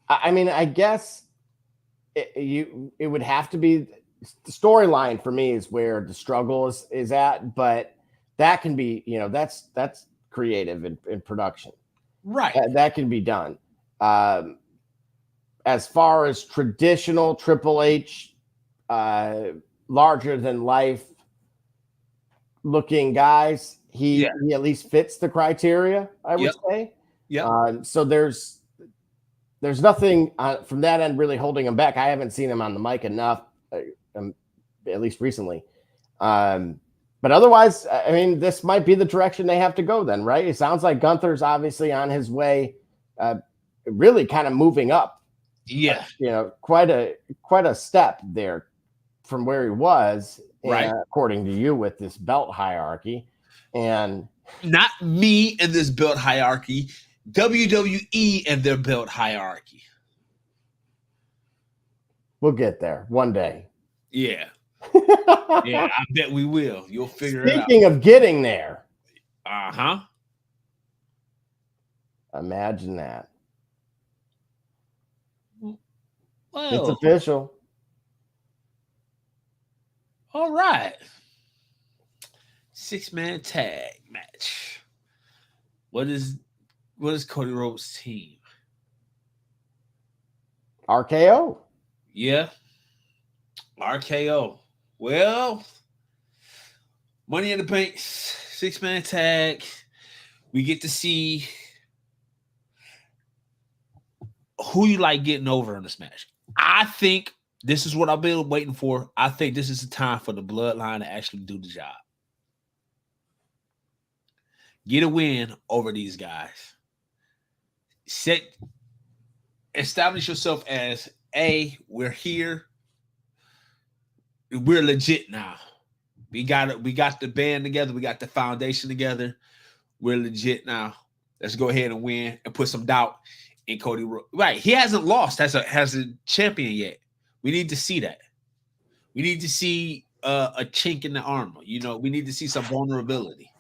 I mean, I guess it would have to be the storyline for me is where the struggle is at, but that can be, that's creative in production. Right. That can be done. As far as traditional Triple H, larger than life looking guys, he at least fits the criteria, I would say. Yeah. So there's nothing from that end really holding him back. I haven't seen him on the mic enough, at least recently. But otherwise, I mean, this might be the direction they have to go then, right? It sounds like Gunther's obviously on his way, really kind of moving up. Yeah. Quite a step there from where he was, right? According to you, with this belt hierarchy. And not me and this belt hierarchy, WWE and their belt hierarchy. We'll get there one day. Yeah. Yeah, I bet we will. You'll figure it out. Speaking of getting there. Uh-huh. Imagine that. Well, it's official. All right. 6-man tag match. What is Cody Rhodes' team? RKO. Yeah. RKO. Well, Money in the Bank, 6-man tag. We get to see who you like getting over in this match. I think this is what I've been waiting for. I think this is the time for the Bloodline to actually do the job. Get a win over these guys. Establish yourself as we're here. We're legit now. We got the band together. We got the foundation together. We're legit now. Let's go ahead and win and put some doubt in Cody Rhodes. Right. He hasn't lost as a champion yet. We need to see that. We need to see a chink in the armor. We need to see some vulnerability.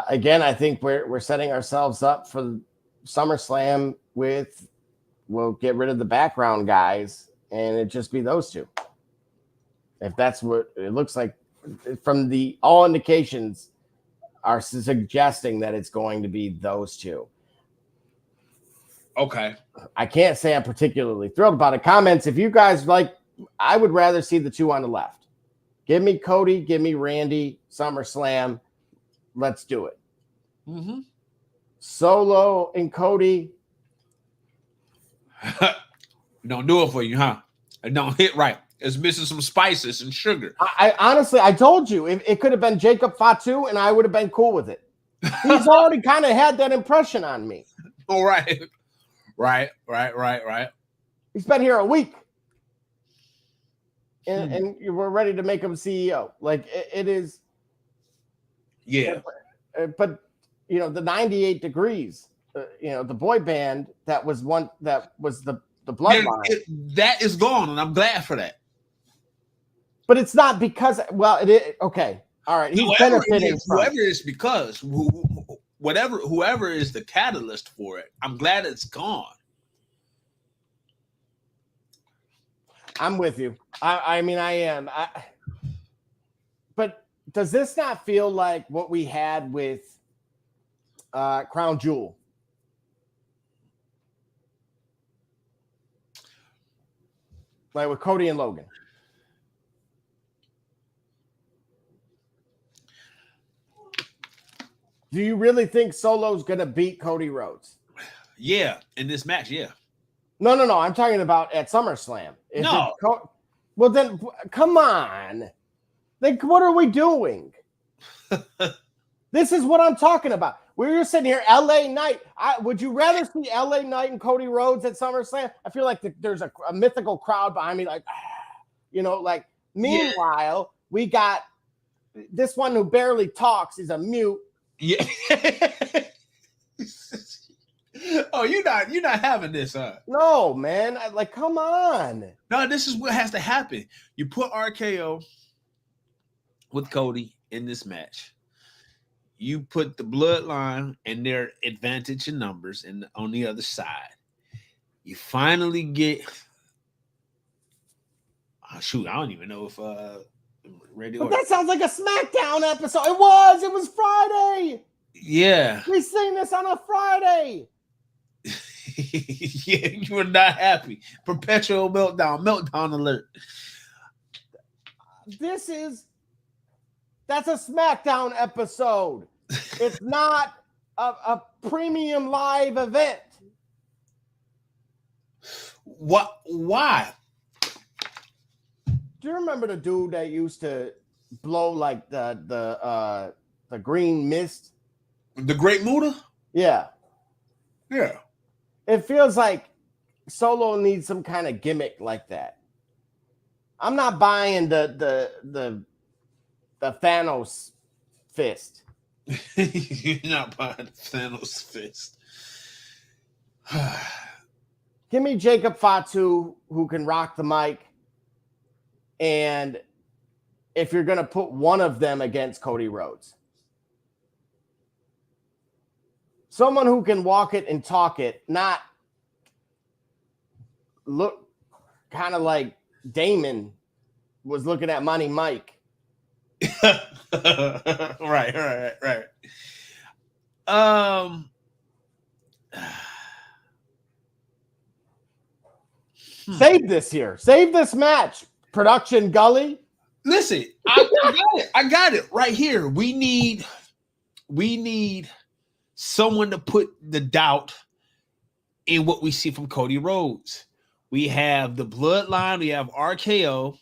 Again, I think we're setting ourselves up for SummerSlam we'll get rid of the background guys and it just be those two. If that's what it looks like from all indications are suggesting that it's going to be those two. Okay. I can't say I'm particularly thrilled about it. Comments, if you guys like, I would rather see the two on the left. Give me Cody, give me Randy, SummerSlam. Let's do it. Mm-hmm. Solo and Cody. Don't do it for you, huh? It don't hit right. It's missing some spices and sugar. I honestly, I told you, it could have been Jacob Fatu, and I would have been cool with it. He's already kind of had that impression on me. All right. Right. He's been here a week. And we're ready to make him CEO. Like, it is. Yeah. But, the 98 Degrees, the boy band that was the Bloodline. That is gone, and I'm glad for that. But it's not because, it is, okay. All right. He's benefiting from whoever it is because whoever is the catalyst for it, I'm glad it's gone. I'm with you. I mean, I am. But does this not feel like what we had with Crown Jewel? Like with Cody and Logan? Do you really think Solo's going to beat Cody Rhodes? Yeah, in this match, yeah. No. I'm talking about at SummerSlam. No. Well, then, come on. Like, what are we doing? This is what I'm talking about. We're sitting here, LA Knight. Would you rather see LA Knight and Cody Rhodes at SummerSlam? I feel like there's a mythical crowd behind me, like, meanwhile, we got this one who barely talks, is a mute. Yeah. Oh, you're not having this, huh? No, man. Come on. No, this is what has to happen. You put RKO with Cody in this match. You put the Bloodline and their advantage in numbers on the other side. You finally get. Oh, shoot, I don't even know if But that sounds like a SmackDown episode. It was Friday. Yeah. We seen this on a Friday. Yeah, you were not happy. Perpetual meltdown alert. That's a SmackDown episode. It's not a premium live event. What? Why? Do you remember the dude that used to blow like the green mist? The Great Muta? Yeah. Yeah. It feels like Solo needs some kind of gimmick like that. I'm not buying the Thanos fist. You're not buying the Thanos fist. Give me Jacob Fatu, who can rock the mic. And if you're going to put one of them against Cody Rhodes, someone who can walk it and talk it, not look kind of like Damon was looking at Money Mike. Right. Save this here. Save this match. Production Gully. Listen, I got it. I got it right here. We need someone to put the doubt in what we see from Cody Rhodes. We have the Bloodline. We have RKO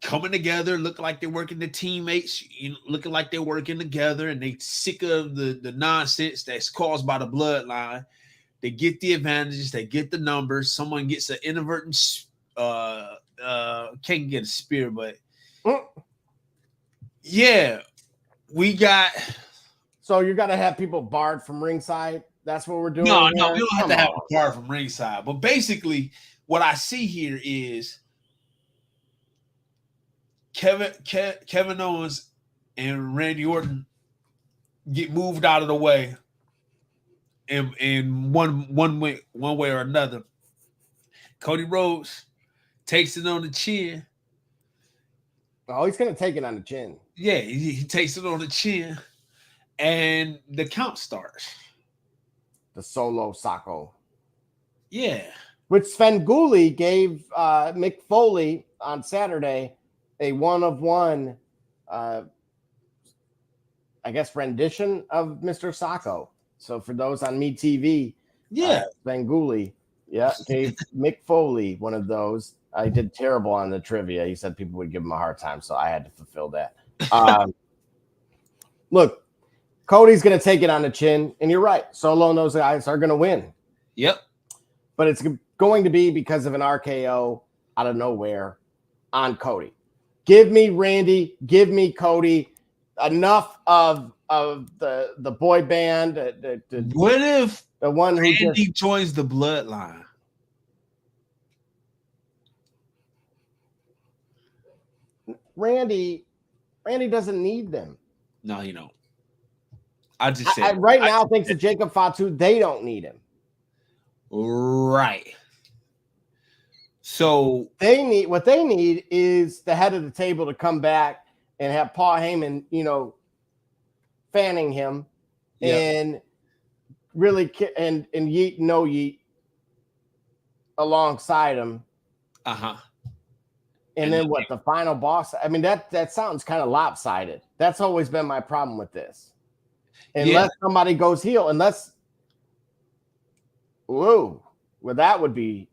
coming together, looking like they're working the teammates, looking like they're working together, and they sick of the nonsense that's caused by the Bloodline. They get the advantages, they get the numbers. Someone gets an inadvertent, can't get a spear, but yeah, we got. So you got to have people barred from ringside. That's what we're doing. No, we don't have to have a barred from ringside. But basically, what I see here is Kevin Owens and Randy Orton get moved out of the way in one way or another. Cody Rhodes takes it on the chin. Oh, he's gonna take it on the chin. Yeah, he takes it on the chin, and the count starts. The solo Sacco. Yeah. Which Sven Gulli gave Mick Foley on Saturday a one-of-one, I guess, rendition of Mr. Sacco. So for those on MeTV, Sven Gulli, gave Mick Foley one of those. I did terrible on the trivia. He said people would give him a hard time, so I had to fulfill that. Look, Cody's going to take it on the chin, and you're right. Solo and those guys are going to win. Yep. But it's going to be because of an RKO out of nowhere on Cody. Give me Randy. Give me Cody. Enough of the boy band. What if the one Randy joins the Bloodline? Randy doesn't need them. No, you don't. I just said right now, thanks to Jacob Fatu, they don't need him. Right. So what they need is the head of the table to come back and have Paul Heyman, fanning him and really and Yeet no Yeet alongside him. And then what? The final boss. I mean, that sounds kind of lopsided. That's always been my problem with this. Unless somebody goes heel, that would be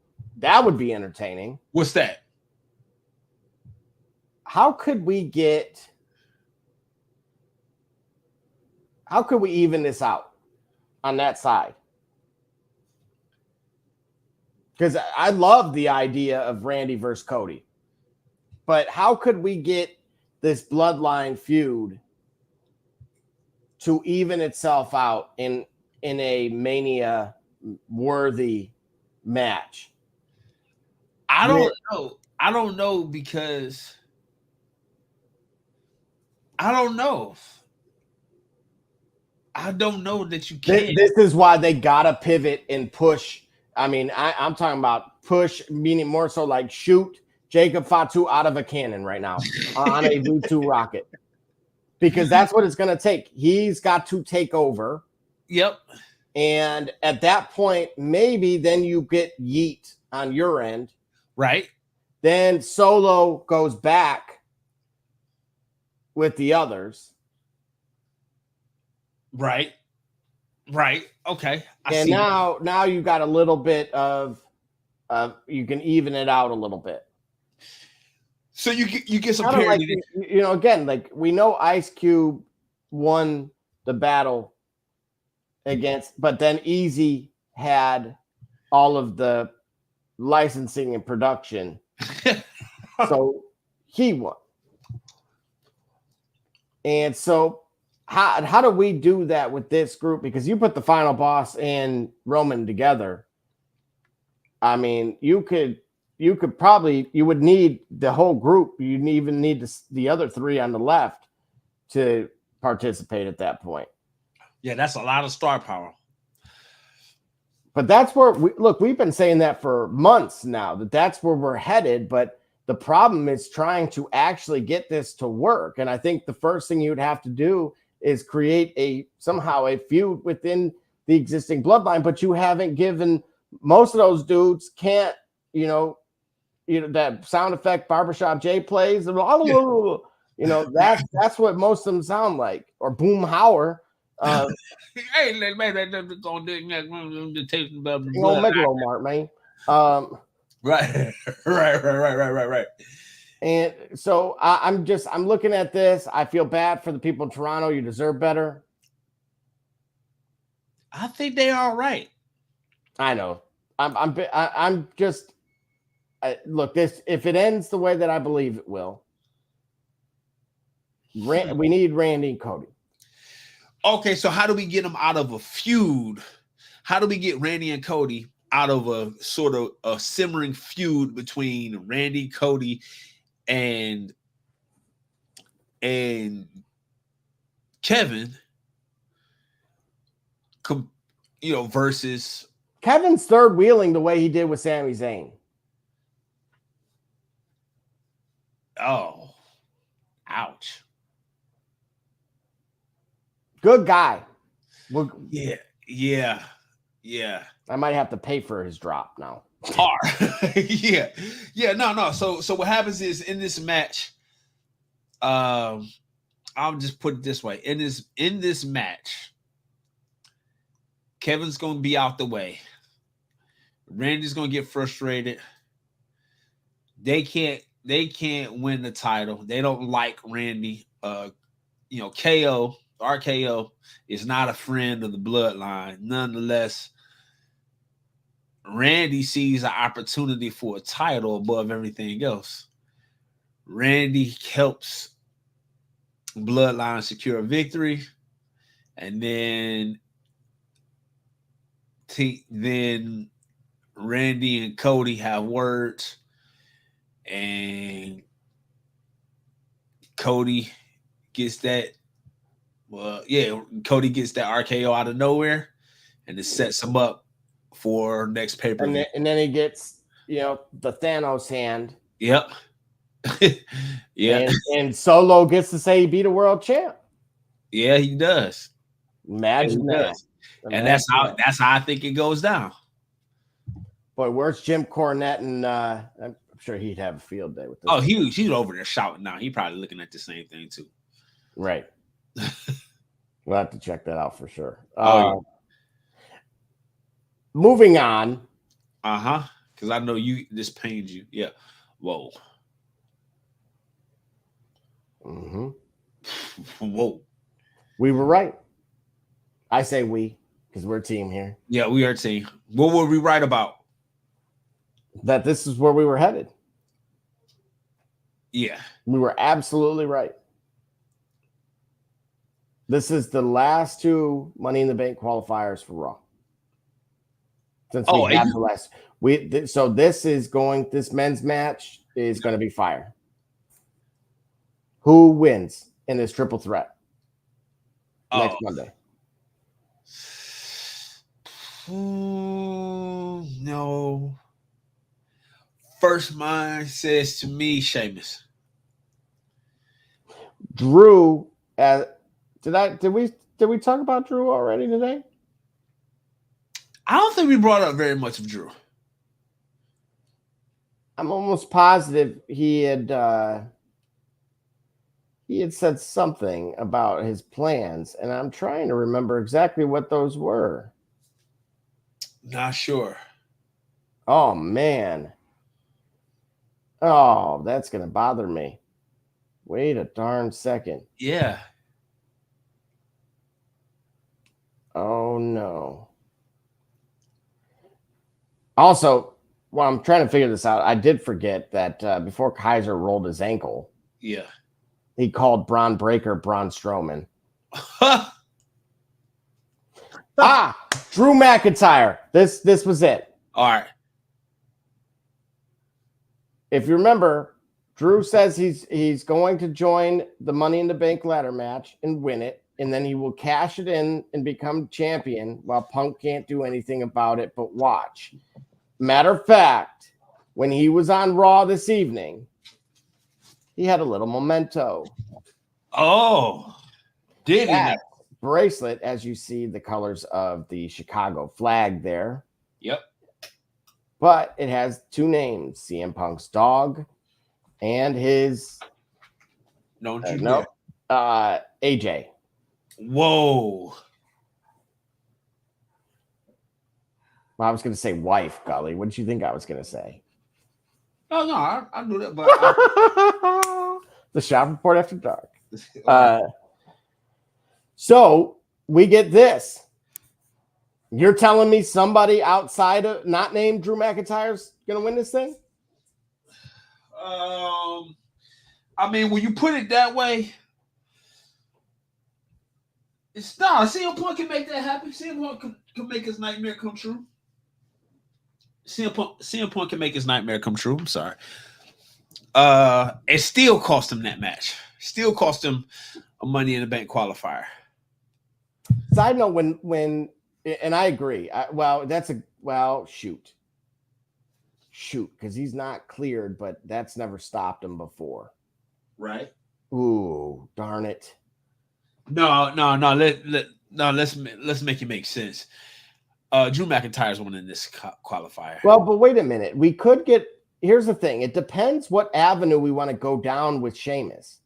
entertaining. What's that? How could we even this out on that side? Because I love the idea of Randy versus Cody. But how could we get this bloodline feud to even itself out in a Mania worthy match? I don't know. I don't know because I don't know. I don't know that you can. This is why they gotta pivot and push. I mean, I'm talking about push, meaning more so like shoot Jacob Fatu out of a cannon right now on a V2 rocket. Because that's what it's going to take. He's got to take over. Yep. And at that point, maybe then you get Yeet on your end. Right. Then Solo goes back with the others. Right. Okay. And now you got a little bit of you can even it out a little bit. So you get some parity. Again, like we know Ice Cube won the battle but then Easy had all of the licensing and production. So he won. And so how do we do that with this group? Because you put the final boss and Roman together. I mean, you could you would need the whole group. You'd even need the other 3 on the left to participate at that point. Yeah, that's a lot of star power. But that's where we've been saying that for months now, that's where we're headed. But the problem is trying to actually get this to work. And I think the first thing you'd have to do is create somehow a feud within the existing bloodline, but you haven't given most of those dudes can't, that sound effect Barbershop J plays, that's what most of them sound like, or Boom Hauer. Hey, man, Megalomart, man. Right. And so I'm looking at this. I feel bad for the people in Toronto. You deserve better. I think they are right. I know. I'm just look, this, if it ends the way that I believe it will, we need Randy and Cody. Okay, so how do we get them out of a feud? How do we get Randy and Cody out of a sort of a simmering feud between Randy, Cody, and Kevin? Versus Kevin's third wheeling the way he did with Sami Zayn. Oh, ouch. Good guy. Yeah. I might have to pay for his drop now. Yeah. No. So what happens is in this match, I'll just put it this way. In this match, Kevin's gonna be out the way. Randy's gonna get frustrated. They can't win the title. They don't like Randy. RKO is not a friend of the bloodline. Nonetheless, Randy sees an opportunity for a title above everything else. Randy helps Bloodline secure a victory, and then Randy and Cody have words, and Cody gets that. Cody gets that RKO out of nowhere, and it sets him up for next pay-per-view. And then he gets, the Thanos hand. Yep. Yeah. And Solo gets to say he beat a world champ. Yeah, he does. Imagine that. And that's how I think it goes down. But where's Jim Cornette? And I'm sure he'd have a field day with this. Oh, he's over there shouting now. He probably looking at the same thing too. Right. We'll have to check that out for sure. Moving on. Because I know this pains you. Yeah. Whoa. Mm-hmm. Whoa. We were right. I say we, because we're a team here. Yeah, we are a team. What were we right about? That this is where we were headed. Yeah. We were absolutely right. This is the last 2 Money in the Bank qualifiers for Raw. Since we have the last, so this men's match is going to be fire. Who wins in this triple threat next Monday? No. First mind says to me, Sheamus. Drew. Did we talk about Drew already today? I don't think we brought up very much of Drew. I'm almost positive he had said something about his plans, and I'm trying to remember exactly what those were. Not sure. Oh man. Oh, that's gonna bother me. Wait a darn second. Yeah. Oh no. Also, while I'm trying to figure this out, I did forget that before Kaiser rolled his ankle, he called Braun Breaker Braun Strowman. Drew McIntyre. This was it. All right. if you remember, Drew says he's going to join the Money in the Bank ladder match and win it, and then he will cash it in and become champion while Punk can't do anything about it but watch. Matter of fact, when he was on Raw this evening, he had a little memento. Oh, did he? Bracelet, as you see the colors of the Chicago flag there. Yep. But it has two names, CM Punk's dog and his AJ. Whoa. Well, I was going to say wife, Gully. What did you think I was going to say? Oh, no, I knew that, but the Shop Report After Dark. So we get this. You're telling me somebody outside of not named Drew McIntyre's going to win this thing? I mean, when you put it that way, it's not. CM Punk can make that happen. CM Punk can make his nightmare come true. CM Punk can make his nightmare come true. I'm sorry. It still cost him that match. Still cost him a Money in the Bank qualifier. Side note, when and I agree. Shoot, because he's not cleared, but that's never stopped him before. Right. Ooh, darn it. No. Let's make it make sense. Drew McIntyre's winning this qualifier. Well, but wait a minute. We could get. Here's the thing. It depends what avenue we want to go down with Sheamus,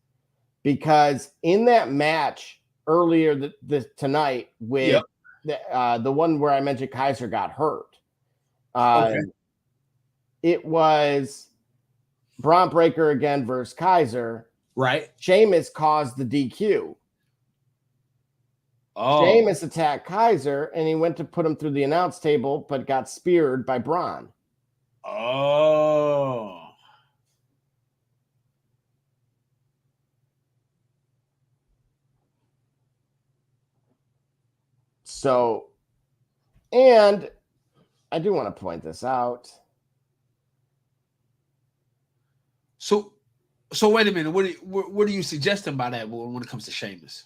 because in that match earlier tonight with the one where I mentioned Kaiser got hurt. It was Braun Breaker again versus Kaiser. Right. Sheamus caused the DQ. Oh. Sheamus attacked Kaiser, and he went to put him through the announce table, but got speared by Braun. Oh. So, and I do want to point this out. So wait a minute. What are you suggesting by that when it comes to Sheamus?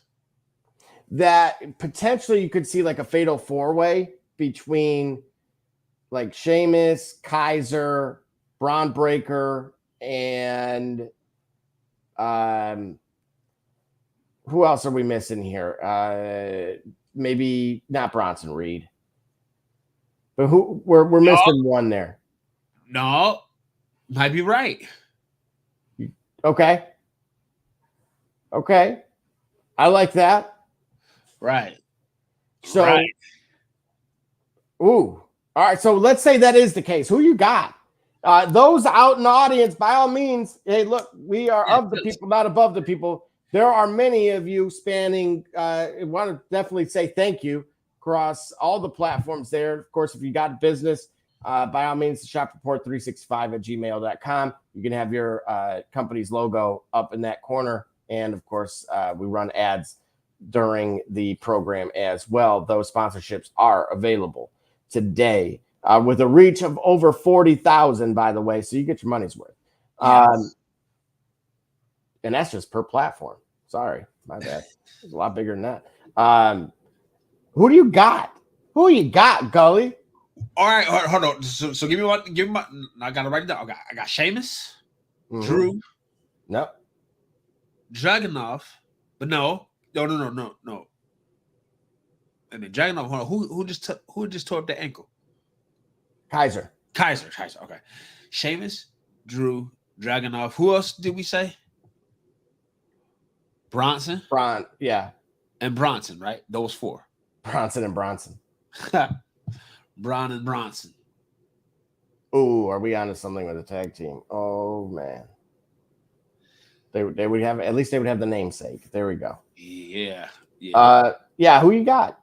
That potentially you could see like a fatal four-way between like Sheamus, Kaiser, Braun Breaker, and who else are we missing here? Maybe not Bronson Reed, but who we're missing one there. No, might be right. Okay. I like that. Right. So, ooh. All right. So let's say that is the case. Who you got? Those out in the audience, by all means, hey, look, we are of the people, not above the people. There are many of you spanning. I want to definitely say thank you across all the platforms there. Of course, if you got business, by all means, shopreport365@gmail.com. You can have your company's logo up in that corner. And of course, we run ads during the program as well. Those sponsorships are available today with a reach of over 40,000, by the way. So you get your money's worth. Yes. And that's just per platform. Sorry, my bad. It's a lot bigger than that. Who do you got? Gully? All right, hold on. So give me my. I got to write it down. I got Sheamus, Drew, no, Dragunov, but no. I mean, Dragunov. Hold on. Who just tore up the ankle? Kaiser. Okay. Sheamus, Drew, Dragunov. Who else did we say? Bronson. Yeah. And Bronson, right? Those four. Bronson and Bronson. Braun and Bronson. Ooh, are we onto something with a tag team? Oh man. They would have, at least they would have the namesake. There we go. Yeah. Who you got?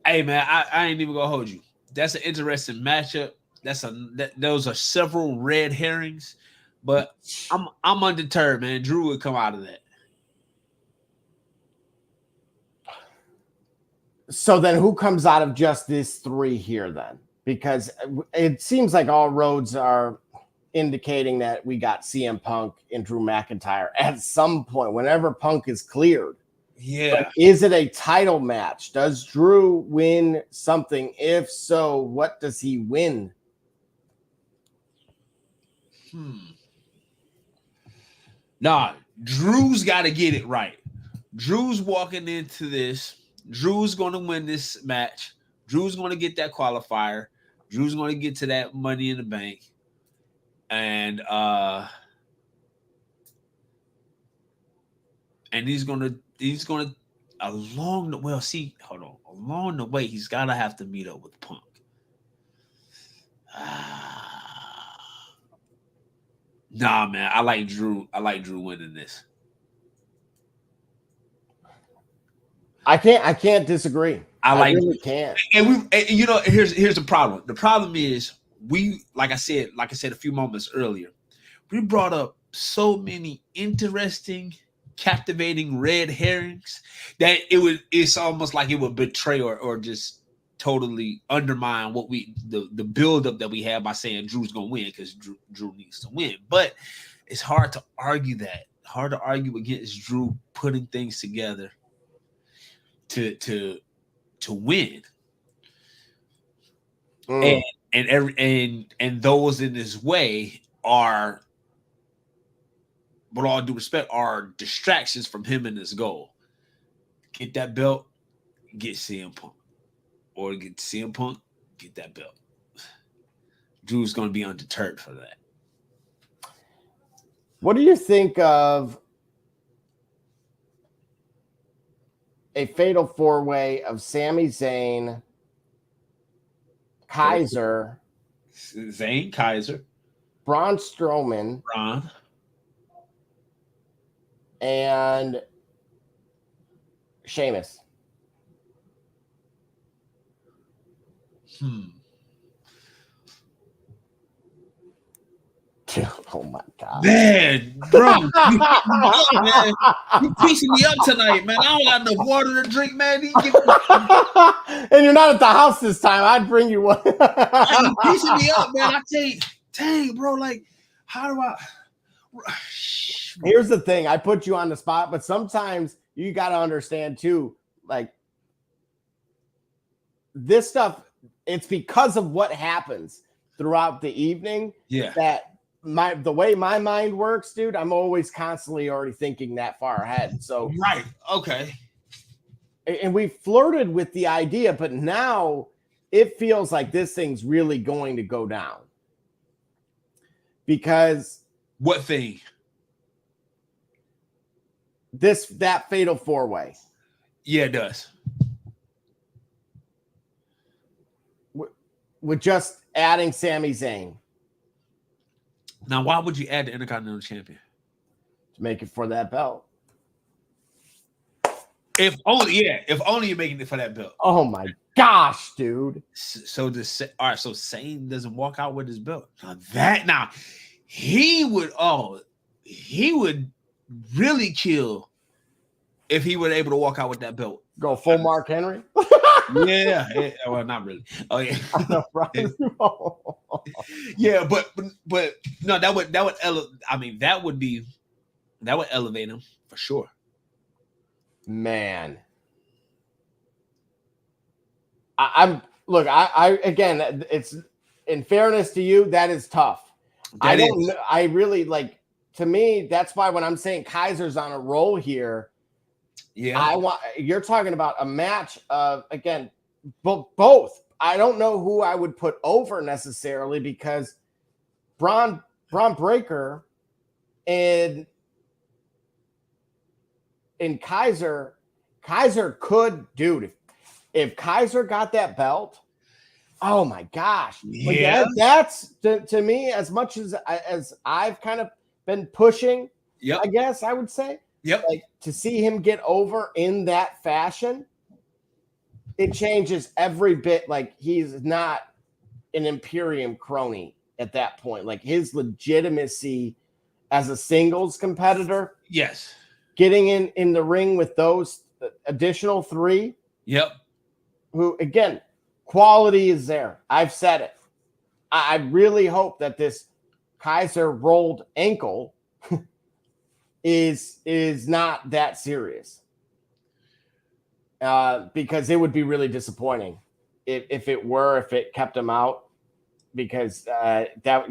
Hey man, I ain't even gonna hold you. That's an interesting matchup. Those are several red herrings, but I'm undeterred, man. Drew would come out of that. So then who comes out of just this three here then? Because it seems like all roads are indicating that we got CM Punk and Drew McIntyre at some point, whenever Punk is cleared. Yeah. But is it a title match? Does Drew win something? If so, what does he win? Nah, Drew's got to get it right. Drew's walking into this. Drew's going to win this match. Drew's going to get that qualifier. Drew's going to get to that Money in the Bank. And he's gonna along the way he's gotta have to meet up with Punk. Nah, man, I like Drew winning this. I can't disagree. I really can't. And here's the problem. The problem is like I said a few moments earlier, we brought up so many interesting, captivating red herrings that it's almost like it would betray or just totally undermine what the buildup that we have by saying Drew's gonna win because Drew needs to win. But it's hard to argue against Drew putting things together to win. And those in his way are, with all due respect, are distractions from him and his goal. Get that belt, get CM Punk. Or get CM Punk, get that belt. Drew's going to be undeterred for that. What do you think of a fatal four-way of Sami Zayn, Kaiser, Braun Strowman, and Sheamus? Oh my God, man, bro, you piecing me up tonight, man. I don't got enough water to drink, man. And you're not at the house this time. I'd bring you one. You piecing me up, man. I tell you, dang, bro, like, how do I? Here's the thing: I put you on the spot, but sometimes you got to understand too, like this stuff. It's because of what happens throughout the evening. Yeah. That the way my mind works, dude, I'm always constantly already thinking that far ahead. So right. Okay. And we flirted with the idea, but now it feels like this thing's really going to go down. Because what thing? That fatal four-way. Yeah, it does. With just adding Sami Zayn. Now, why would you add the Intercontinental Champion? To make it for that belt. If only you're making it for that belt. Oh my gosh, dude. So Zayn doesn't walk out with his belt. Now he would really kill if he were able to walk out with that belt. Go full Mark Henry. Yeah. Well, not really. Oh yeah. Yeah, but no, that would elevate him for sure. Man, I again, it's in fairness to you, that is tough. I really like, to me, that's why when I'm saying Kaiser's on a roll here. Yeah, you're talking about a match of, again, both. I don't know who I would put over necessarily, because Braun Breaker and Kaiser could, dude, if Kaiser got that belt, oh my gosh. Yeah. Like that's to me, as much as I've kind of been pushing, I guess I would say. Yep. Like, to see him get over in that fashion, it changes every bit. Like, he's not an Imperium crony at that point. Like, his legitimacy as a singles competitor. Yes. Getting in the ring with those additional three. Yep. Who, again, quality is there. I've said it. I really hope that this Kaiser rolled ankle is not that serious. Because it would be really disappointing if it kept him out, because that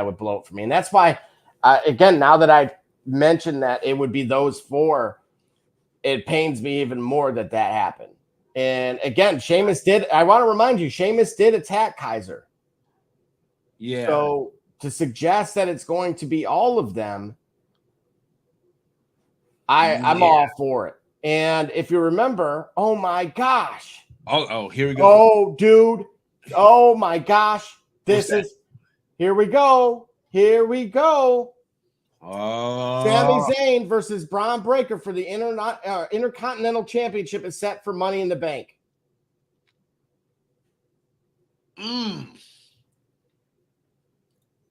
would blow it for me. And that's why, again, now that I mentioned that it would be those four, it pains me even more that happened. And again, I want to remind you, Sheamus did attack Kaiser. Yeah. So to suggest that it's going to be all of them, I'm all for it. And if you remember, oh my gosh. Oh, here we go. Oh, dude. Oh my gosh. Here we go. Here we go. Oh. Sami Zayn versus Braun Breaker for the Intercontinental Championship is set for Money in the Bank.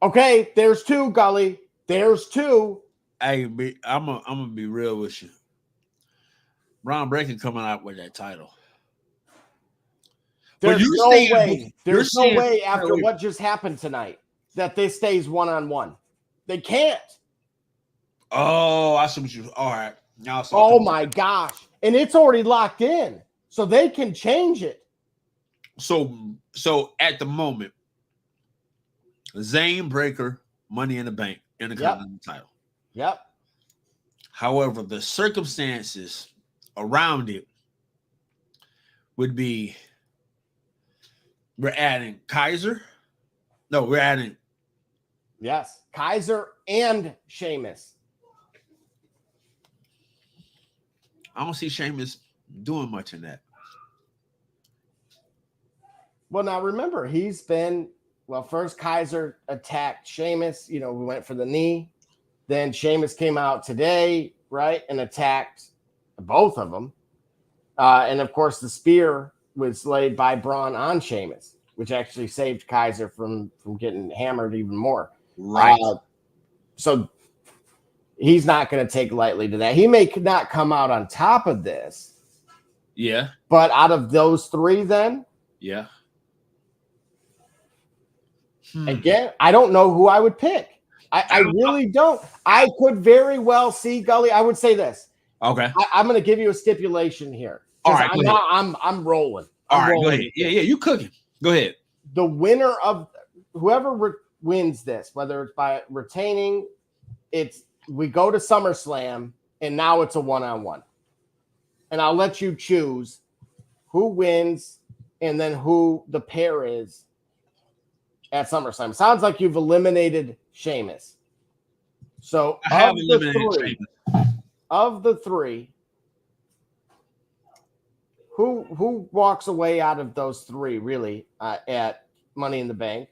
Okay, there's two, Gully. There's two. Hey, I'm gonna be real with you. Braun Breaker coming out with that title. There's no way. There's no way after what just happened tonight that this stays one-on-one. They can't. Oh, I see what you. All right. Now, oh my gosh. And it's already locked in. So they can change it. So at the moment, Zayn Breaker, Money in the Bank, Intercontinental title. Yep. However, the circumstances around it would be we're adding Kaiser. No, we're adding. Yes. Kaiser and Sheamus. I don't see Sheamus doing much in that. Well, now remember, first Kaiser attacked Sheamus. We went for the knee. Then Sheamus came out today, right, and attacked both of them. And, of course, the spear was laid by Braun on Sheamus, which actually saved Kaiser from getting hammered even more. Right. So he's not going to take lightly to that. He may not come out on top of this. Yeah. But out of those three then? Yeah. Again, I don't know who I would pick. I really don't. I could very well see, Gully. I would say this. Okay. I'm going to give you a stipulation here. All right. I'm rolling. All right. Go ahead. Yeah. You cooking. Go ahead. The winner of whoever wins this, whether it's by retaining, we go to SummerSlam, and now it's a one-on-one. And I'll let you choose who wins and then who the pair is at SummerSlam. Sounds like you've eliminated Sheamus. So I have eliminated Sheamus. Of the three, who walks away out of those three really at Money in the Bank?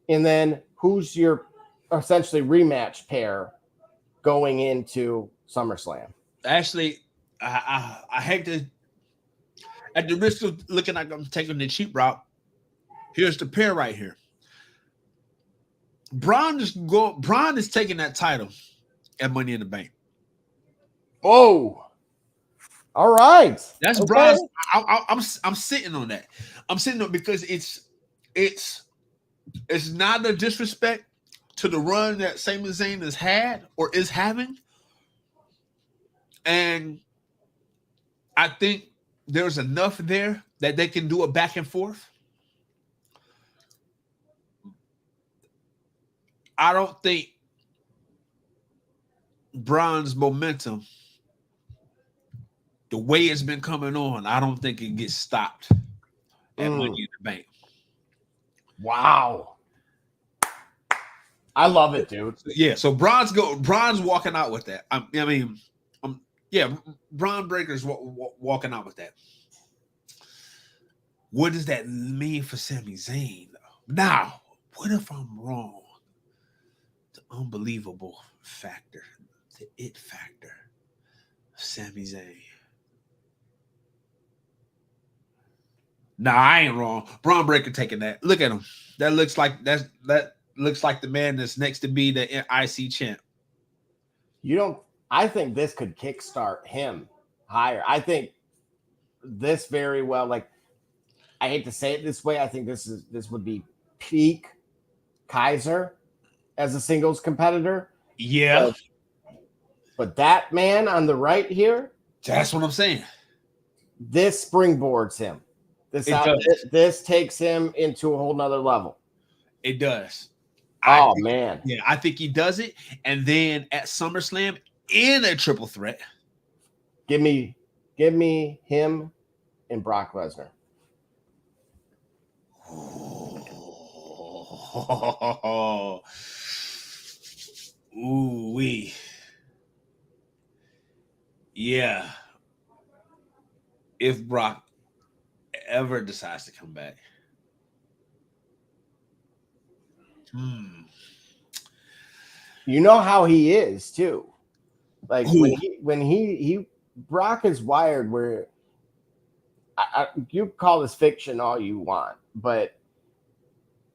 And then who's your essentially rematch pair going into SummerSlam? Actually, I hate to, at the risk of looking like I'm taking the cheap route, here's the pair right here. Braun is taking that title at Money in the Bank. Oh, all right. That's okay. Braun's. I'm sitting on that. I'm sitting on because it's not a disrespect to the run that Sami Zayn has had or is having, and I think there's enough there that they can do a back and forth. I don't think Braun's momentum, the way it's been coming on, I don't think it gets stopped at Money in the Bank. Wow. I love it, dude. Yeah, so Braun's walking out with that. Braun Breaker's walking out with that. What does that mean for Sami Zayn, though? Now, what if I'm wrong? The unbelievable factor, the it factor of Sami Zayn. Nah, I ain't wrong. Braun Breaker taking that. Look at him. That looks like the man that's next to be the IC champ. I think this could kickstart him higher. I think this very well, I hate to say it this way, I think this would be peak Kaiser. as a singles competitor. Yeah. But that man on the right here, that's what I'm saying. This springboards him. This takes him into a whole nother level. It does. Man. Yeah, I think he does it. And then at SummerSlam in a triple threat. Give me him and Brock Lesnar. Ooh wee. Yeah. If Brock ever decides to come back. You know how he is too. Like when he Brock is wired where you call this fiction all you want, but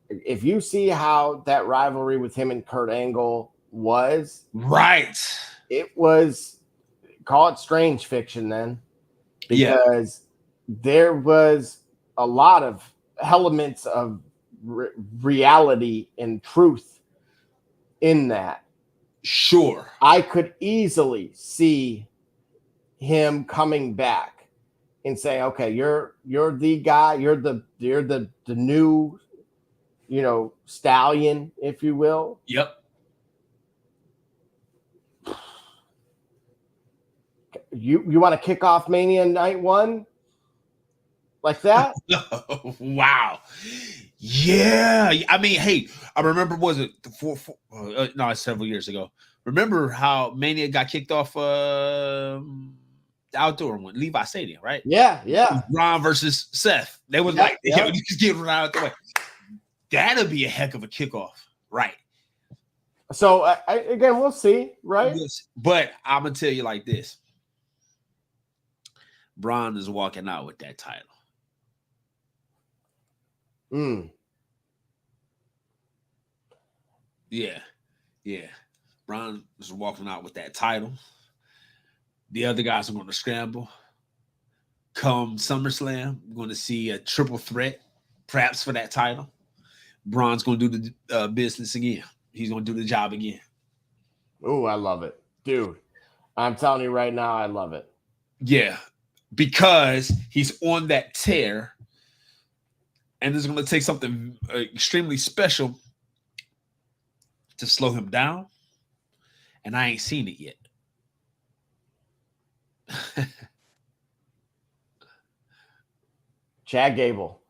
if you see how that rivalry with him and Kurt Angle was, right, it was, call it strange fiction then, because there was a lot of elements of reality and truth in that. Sure, I could easily see him coming back and saying, "Okay, you're the guy, you're the new, stallion, if you will." Yep. You want to kick off Mania Night 1 like that? Wow. Yeah. I mean, hey, I remember, was it no, several years ago. Remember how Mania got kicked off the outdoor one, Levi Stadium, right? Yeah. Ron versus Seth. They was just get Ron out the way. That'll be a heck of a kickoff, right? So again, we'll see, right? Yes. But I'm gonna tell you like this: Braun is walking out with that title. Yeah. Braun is walking out with that title. The other guys are going to scramble. Come SummerSlam, we're going to see a triple threat, perhaps for that title. Braun's going to do the business again. He's going to do the job again. Oh, I love it. Dude, I'm telling you right now, I love it. Yeah, because he's on that tear, and it's going to take something extremely special to slow him down, and I ain't seen it yet. Chad Gable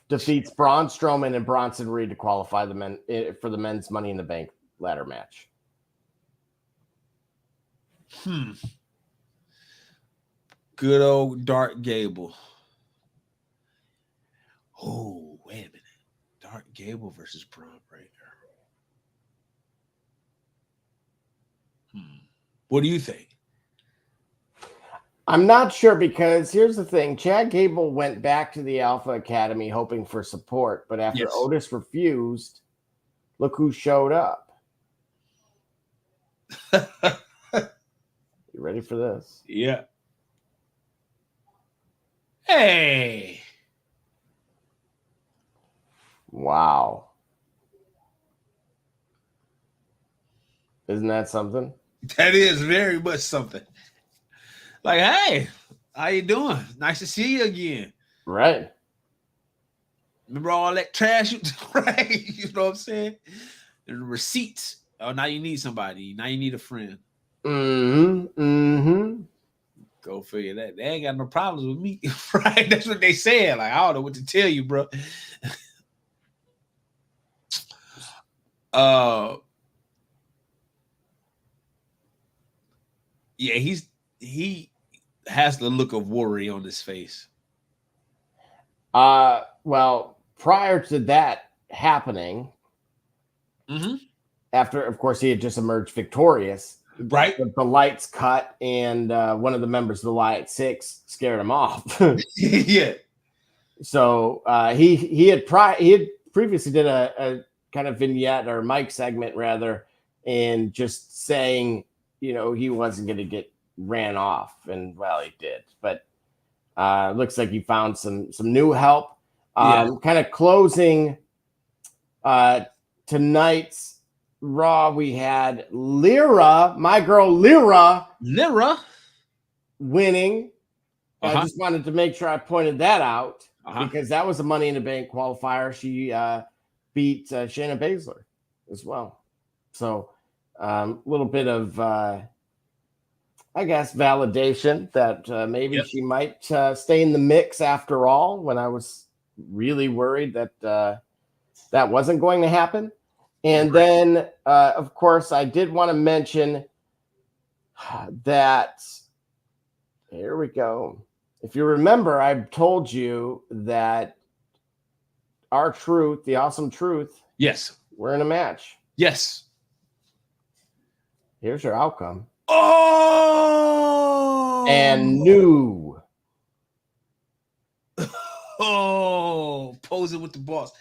defeats Braun Strowman and Bronson Reed to qualify the men for the men's Money in the Bank ladder match. Good old Dark Gable. Oh, wait a minute. Dark Gable versus Braun Breaker. What do you think? I'm not sure, because here's the thing. Chad Gable went back to the Alpha Academy hoping for support, but after Otis refused, look who showed up. You ready for this? Yeah. Hey. Wow. Isn't that something? That is very much something. Like, hey, how you doing? Nice to see you again. Right. Remember all that trash? Right? You know what I'm saying? And the receipts. Oh, now you need somebody. Now you need a friend. Go figure that. They ain't got no problems with me. Right? That's what they said. Like, I don't know what to tell you, bro. Yeah, he has the look of worry on his face. Well, prior to that happening, after, of course, he had just emerged victorious, right? The lights cut, and one of the members of the Light Six scared him off. Yeah. So he had previously did a kind of vignette or mic segment rather, and just saying, he wasn't going to get ran off, and well, he did. But looks like he found some new help. Kind of closing tonight's Raw, we had Lyra, my girl Lyra, winning. I just wanted to make sure I pointed that out because that was a Money in the Bank qualifier. She beat Shayna Baszler as well. So a little bit of, I guess, validation that maybe she might stay in the mix after all, when I was really worried that that wasn't going to happen. And then, of course, I did want to mention that, here we go. If you remember, I told you that our Truth, the Awesome Truth, yes, we're in a match. Yes. Here's your outcome. Oh! And new. Oh, posing with the boss.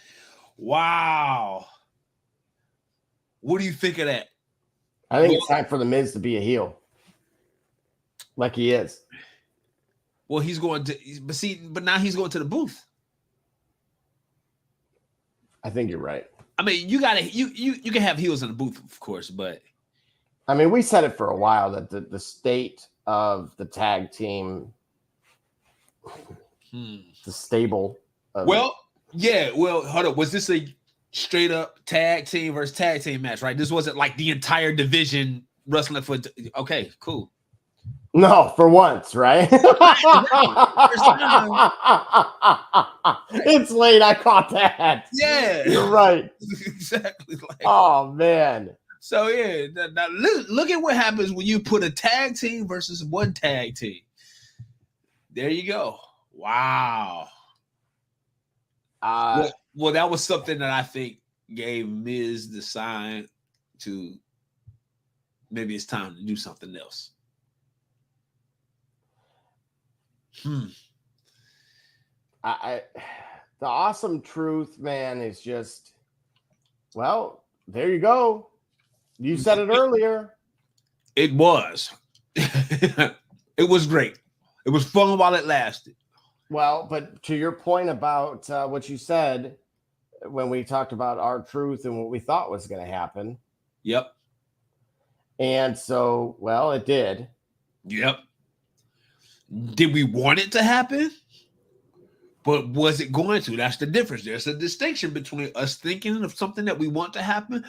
Wow. What do you think of that? I think it's time for The Miz to be a heel. Like he is. Well, he's going to, but now he's going to the booth. I think you're right. I mean, you can have heels in the booth, of course, but I mean, we said it for a while that the state of the tag team, the stable. Hold up. Was this a straight up tag team versus tag team match, right? This wasn't like the entire division wrestling for. Okay, cool. No, for once, right? It's late. I caught that. Yeah, you're right. Exactly. Oh man. So yeah, now look at what happens when you put a tag team versus one tag team. There you go. Wow. Well, that was something that I think gave Miz the sign to maybe it's time to do something else. The Awesome Truth, man, is just, well, there you go. You said it earlier. It was. It was great. It was fun while it lasted. Well, but to your point about what you said when we talked about our truth and what we thought was going to happen. Yep. And so, well, it did. Yep. Did we want it to happen? But was it going to? That's the difference. There's a distinction between us thinking of something that we want to happen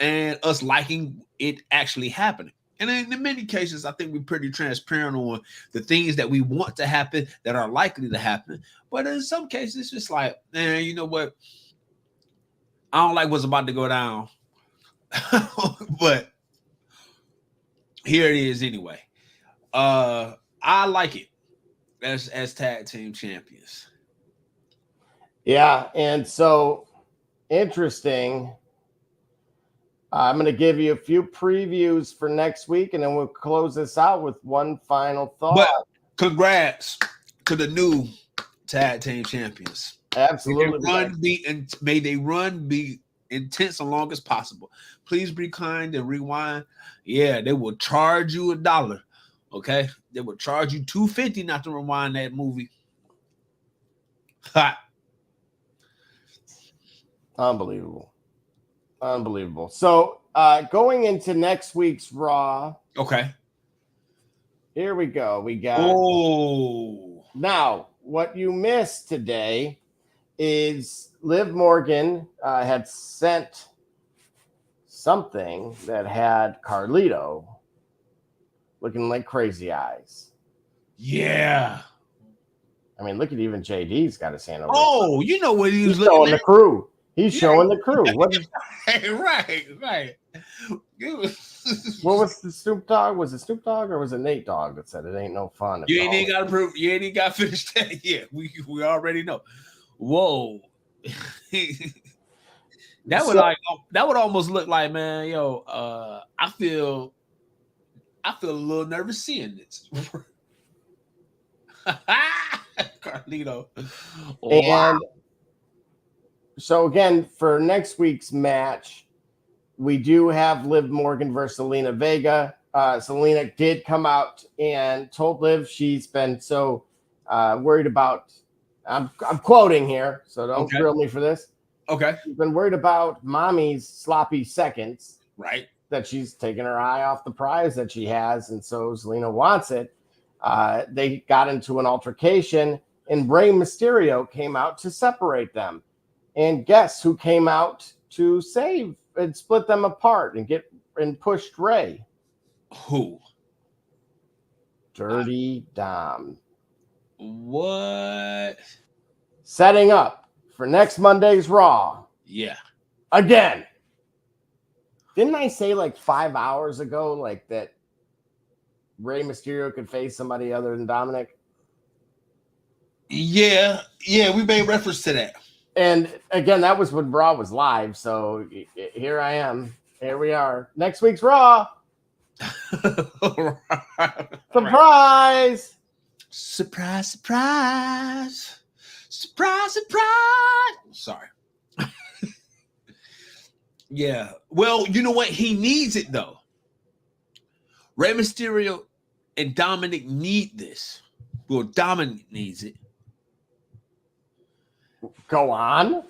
and us liking it actually happening. And in many cases, I think we're pretty transparent on the things that we want to happen that are likely to happen. But in some cases, it's just like, man, you know what? I don't like what's about to go down. But here it is anyway. I like it as tag team champions. Yeah, and so interesting. I'm going to give you a few previews for next week, and then we'll close this out with one final thought. But congrats to the new tag team champions. Absolutely. May they run be intense and long as possible. Please be kind and rewind. Yeah, they will charge you $1. Okay, they will charge you $2.50 not to rewind that movie. Hot. Unbelievable. So going into next week's Raw. Okay. Here we go. We got. Now, what you missed today is Liv Morgan had sent something that had Carlito looking like crazy eyes. Yeah. I mean, look at even JD's got his hand over. Oh, you know what he was looking showing at? The crew. He's showing the crew. What is... right. What was the Snoop Dogg? Was it Snoop Dogg or was it Nate Dogg that said it ain't no fun? You ain't got to prove. You ain't got to finish that yet. We already know. Whoa. That would almost look like, man, I feel a little nervous seeing this. Carlito. Wow. And so again, for next week's match, we do have Liv Morgan versus Selena Vega. Selena did come out and told Liv she's been so worried about, I'm quoting here, so don't grill me for this. Okay. She's been worried about mommy's sloppy seconds. Right. That she's taken her eye off the prize that she has, and so Zelina wants it. They got into an altercation, and Rey Mysterio came out to separate them. And guess who came out to save and split them apart and pushed Rey? Who? Dirty Dom. What? Setting up for next Monday's Raw. Yeah. Again. Didn't I say like 5 hours ago, like that Rey Mysterio could face somebody other than Dominic? Yeah, we made reference to that. And again, that was when Raw was live. So here I am. Here we are. Next week's Raw. Surprise! Surprise, surprise. Surprise, surprise. Sorry. Yeah. Well, you know what? He needs it, though. Rey Mysterio and Dominic need this. Well, Dominic needs it. Go on.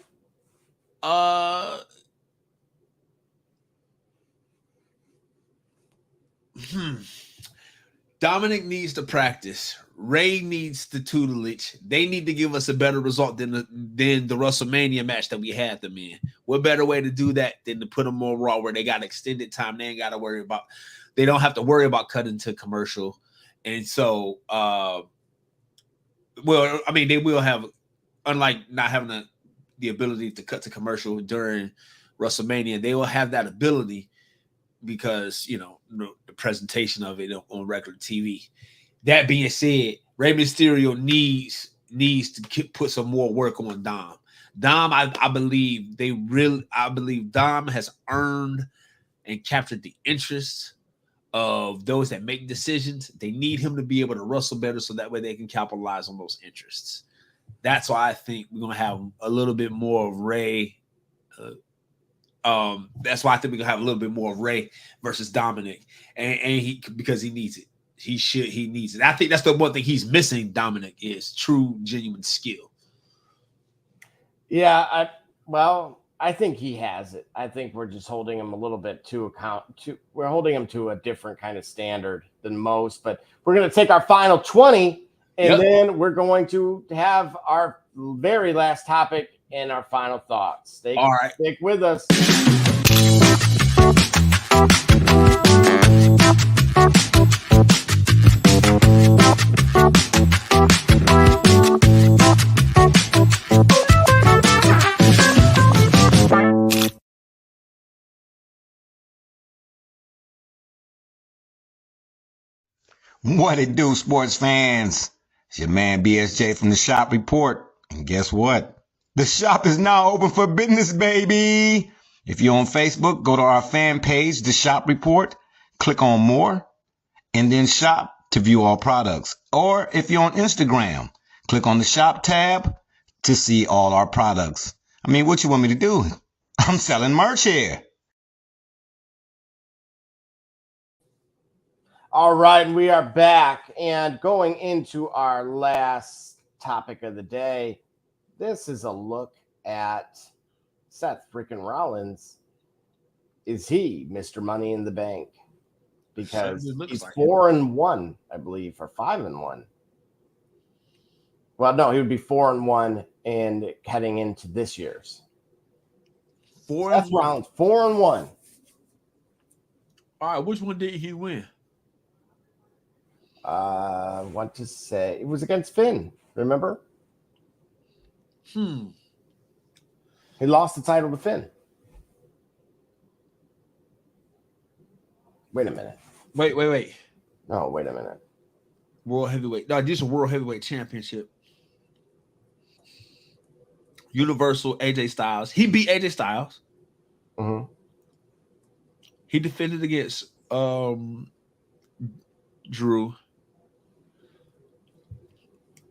Dominic needs to practice. Rey needs the tutelage. They need to give us a better result than the WrestleMania match that we had them in. What better way to do that than to put them on Raw where they got extended time? They don't have to worry about cutting to commercial. And so, they will have, unlike not having the ability to cut to commercial during WrestleMania, they will have that ability because, the presentation of it on regular TV. That being said, Rey Mysterio needs to put some more work on Dom. I believe Dom has earned and captured the interest of those that make decisions. They need him to be able to wrestle better so that way they can capitalize on those interests. That's why I think we're gonna have a little bit more of Rey. That's why I think we're gonna have a little bit more of Rey versus Dominic, and because he needs it. He needs it. I think that's the one thing he's missing. Dominic is true, genuine skill. Yeah, I think he has it. I think we're just holding him a little bit we're holding him to a different kind of standard than most. But we're going to take our final 20, and then we're going to have our very last topic and our final thoughts. Stick with us. What it do, sports fans? It's your man BSJ from the Shop Report. And guess what? The shop is now open for business, baby. If you're on Facebook, go to our fan page, The Shop Report, click on more, and then shop to view all products. Or if you're on Instagram, click on the shop tab to see all our products. I mean, what you want me to do? I'm selling merch here. All right, we are back and going into our last topic of the day. This is a look at Seth freaking Rollins. Is he Mr. Money in the Bank? Because he's 4-1, I believe, or 5-1. Well, no, he would be 4-1 and heading into this year's. Seth Rollins, 4-1. All right, which one did he win? I want to say it was against Finn. Remember? He lost the title to Finn. Wait a minute. Wait. No, wait a minute. World Heavyweight. No, this is a World Heavyweight Championship. Universal AJ Styles. He beat AJ Styles. Mm-hmm. He defended against Drew.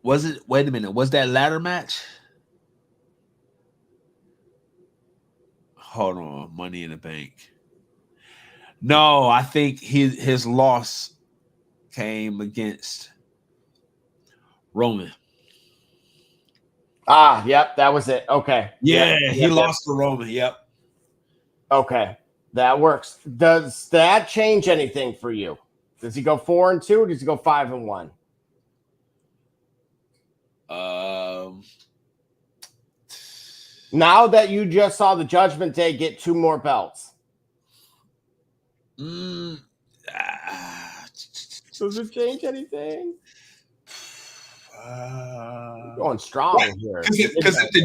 Wait a minute, was that ladder match? Hold on, Money in the Bank. No, I think his loss came against Roman. Yep, that was it. Okay. Yeah, Yep, he lost to Roman. Yep. Okay, that works. Does that change anything for you? Does he go 4-2 or does he go 5-1? Now that you just saw the Judgment Day get 2 more belts. Does it change anything? Going strong here. Because if the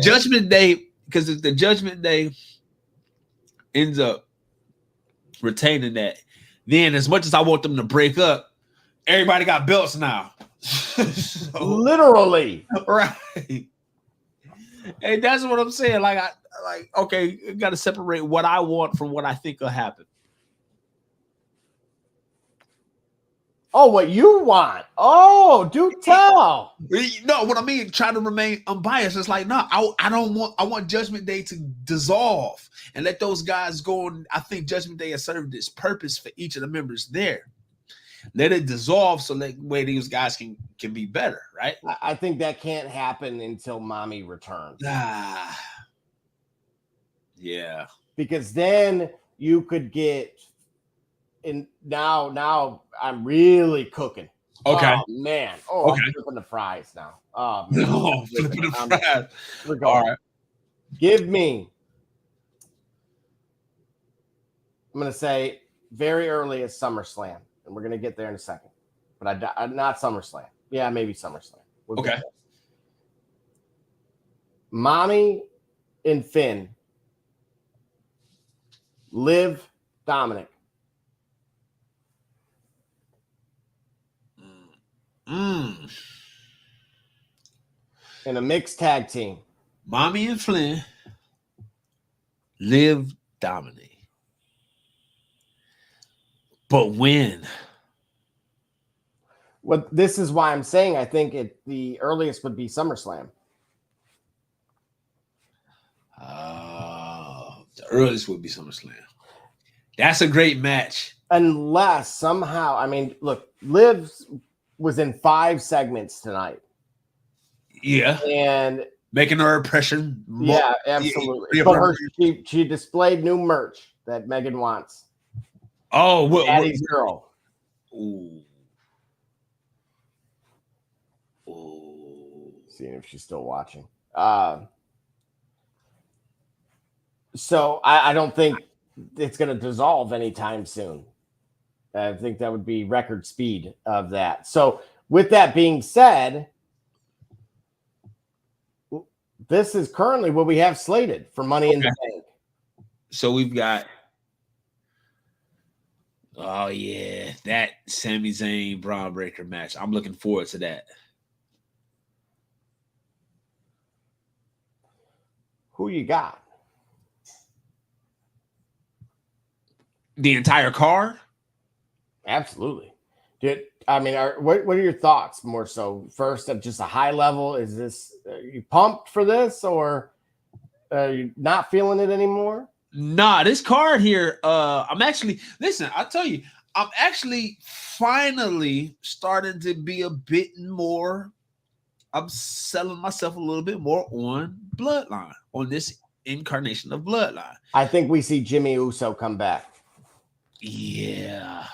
Judgment Day ends up retaining that, then as much as I want them to break up, everybody got belts now. So, literally, right? And that's what I'm saying. Like, okay, got to separate what I want from what I think will happen. Oh, what you want? Oh, do tell. No, what I mean, try to remain unbiased. It's like, no, I don't want. I want Judgment Day to dissolve and let those guys go. And I think Judgment Day has served its purpose for each of the members there. Let it dissolve so that way these guys can be better, right? I think that can't happen until Mommy returns. Yeah, because then you could get. And now I'm really cooking. Okay. Oh, man. Okay. I'm flipping the fries now. Oh, man. No, flipping the fries. We're going. All right. Give me. I'm going to say very early is SummerSlam, and we're going to get there in a second. But not SummerSlam. Yeah, maybe SummerSlam. We'll okay. Mommy and Finn. Liv, Dominic. In a mixed tag team. Mommy and Flynn, Liv, Dominic. But when? Well, this is why I'm saying I think the earliest would be SummerSlam. The earliest would be SummerSlam. That's a great match. Unless somehow, I mean, look, Liv was in 5 segments tonight. Yeah. And making her impression. Yeah, absolutely. But she displayed new merch that Megan wants. Oh, what? Daddy's girl. Ooh. Seeing if she's still watching. So I don't think it's going to dissolve anytime soon. I think that would be record speed of that. So with that being said, this is currently what we have slated for Money in the Bank. So we've got, oh yeah, that Sami Zayn Braun Breaker match. I'm looking forward to that. Who you got? The entire card? Absolutely. Dude, I mean, what are your thoughts more so? First, at just a high level, is this, are you pumped for this or are you not feeling it anymore? Nah, this card here, I'm actually, listen, I'll tell you, I'm actually finally starting to be a bit more, I'm selling myself a little bit more on Bloodline, on this incarnation of Bloodline. I think we see Jimmy Uso come back. Yeah.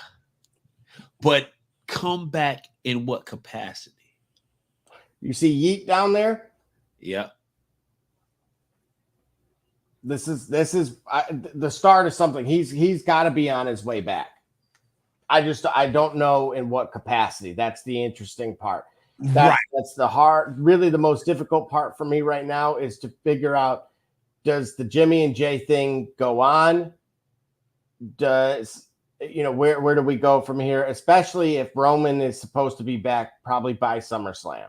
But come back in what capacity? You see Yeet down there? Yeah. This is the start of something. He's got to be on his way back. I don't know in what capacity. That's the interesting part. That's the hard, really the most difficult part for me right now is to figure out, does the Jimmy and Jay thing go on? Does, where do we go from here? Especially if Roman is supposed to be back probably by SummerSlam.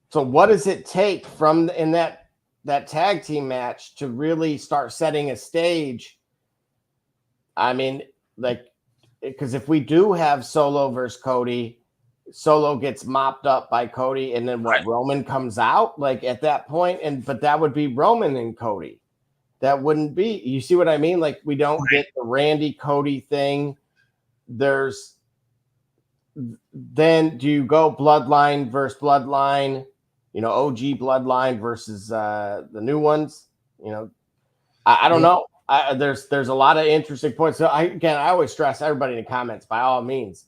So what does it take from in that tag team match to really start setting a stage? I mean, because if we do have Solo versus Cody, Solo gets mopped up by Cody, and then Roman comes out at that point, but that would be Roman and Cody. That wouldn't be, you see what I mean? We don't get the Randy Cody thing. There's then do you go bloodline versus bloodline? OG bloodline versus the new ones. I don't know. There's a lot of interesting points. So I always stress everybody in the comments, by all means,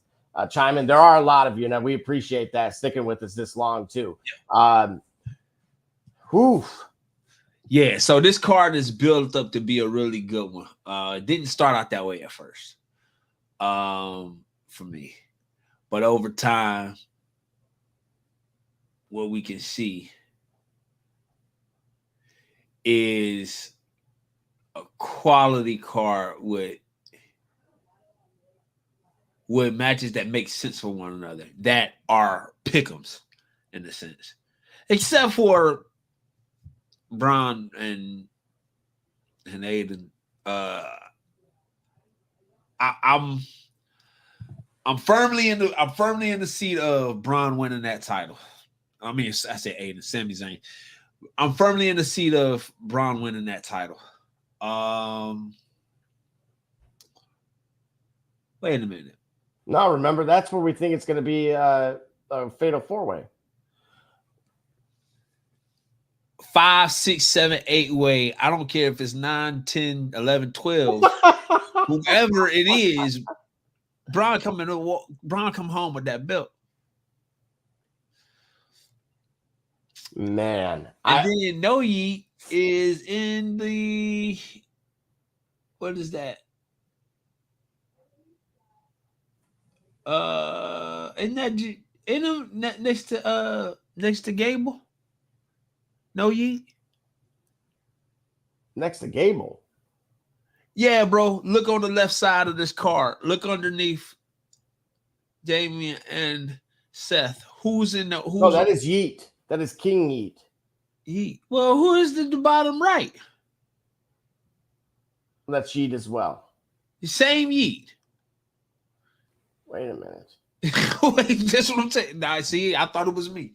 chime in. There are a lot of you, and we appreciate that sticking with us this long too. Yeah, so this card is built up to be a really good one. It didn't start out that way at first, for me, but over time, what we can see is a quality card with matches that make sense for one another, that are pick'ems in a sense, except for Braun and Aiden. I'm firmly in the seat of Braun winning that title. I mean, I said Aiden, Sami Zayn. I'm firmly in the seat of Braun winning that title. Wait a minute. No, remember, that's where we think it's going to be a fatal 4-way. 5, 6, 7, 8 way. I don't care if it's 9, 10, 11, 12. Whoever it is, Braun come home with that belt. Man. And then No Yeet is in the, what is that? Isn't that next to Gable? No Yeet? Next to Gable. Yeah, bro. Look on the left side of this card. Look underneath Damian and Seth. Who's in the No, that is Yeet. That is King Yeet. Yeet. Well, who is the bottom right? That's Yeet as well. The same Yeet. Wait a minute. Wait, that's what I'm saying. Nah, see, I thought it was me.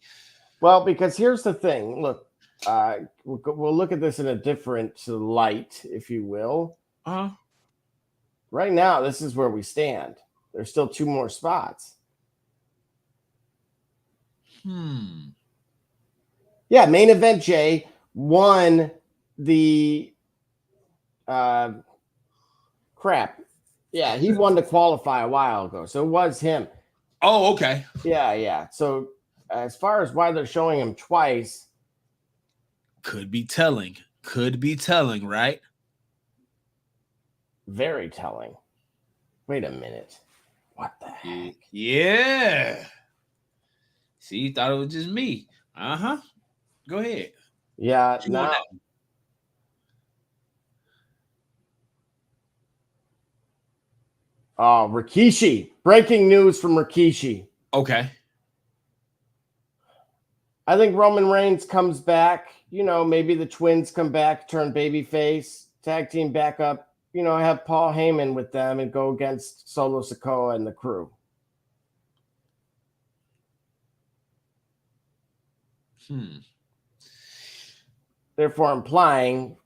Well, because here's the thing. Look, we'll look at this in a different light, if you will. Right now, this is where we stand. There's still 2 more spots. Yeah, main event Jay won the crap. Yeah, he won to qualify a while ago. So it was him. Oh, okay. Yeah. So as far as why they're showing him twice, could be telling, right? Very telling. Wait a minute. What the heck? Yeah. See, you thought it was just me. Go ahead. Yeah. Now, Rikishi. Breaking news from Rikishi. Okay. I think Roman Reigns comes back. Maybe the twins come back, turn babyface, tag team back up. Have Paul Heyman with them and go against Solo Sikoa and the crew. Therefore, implying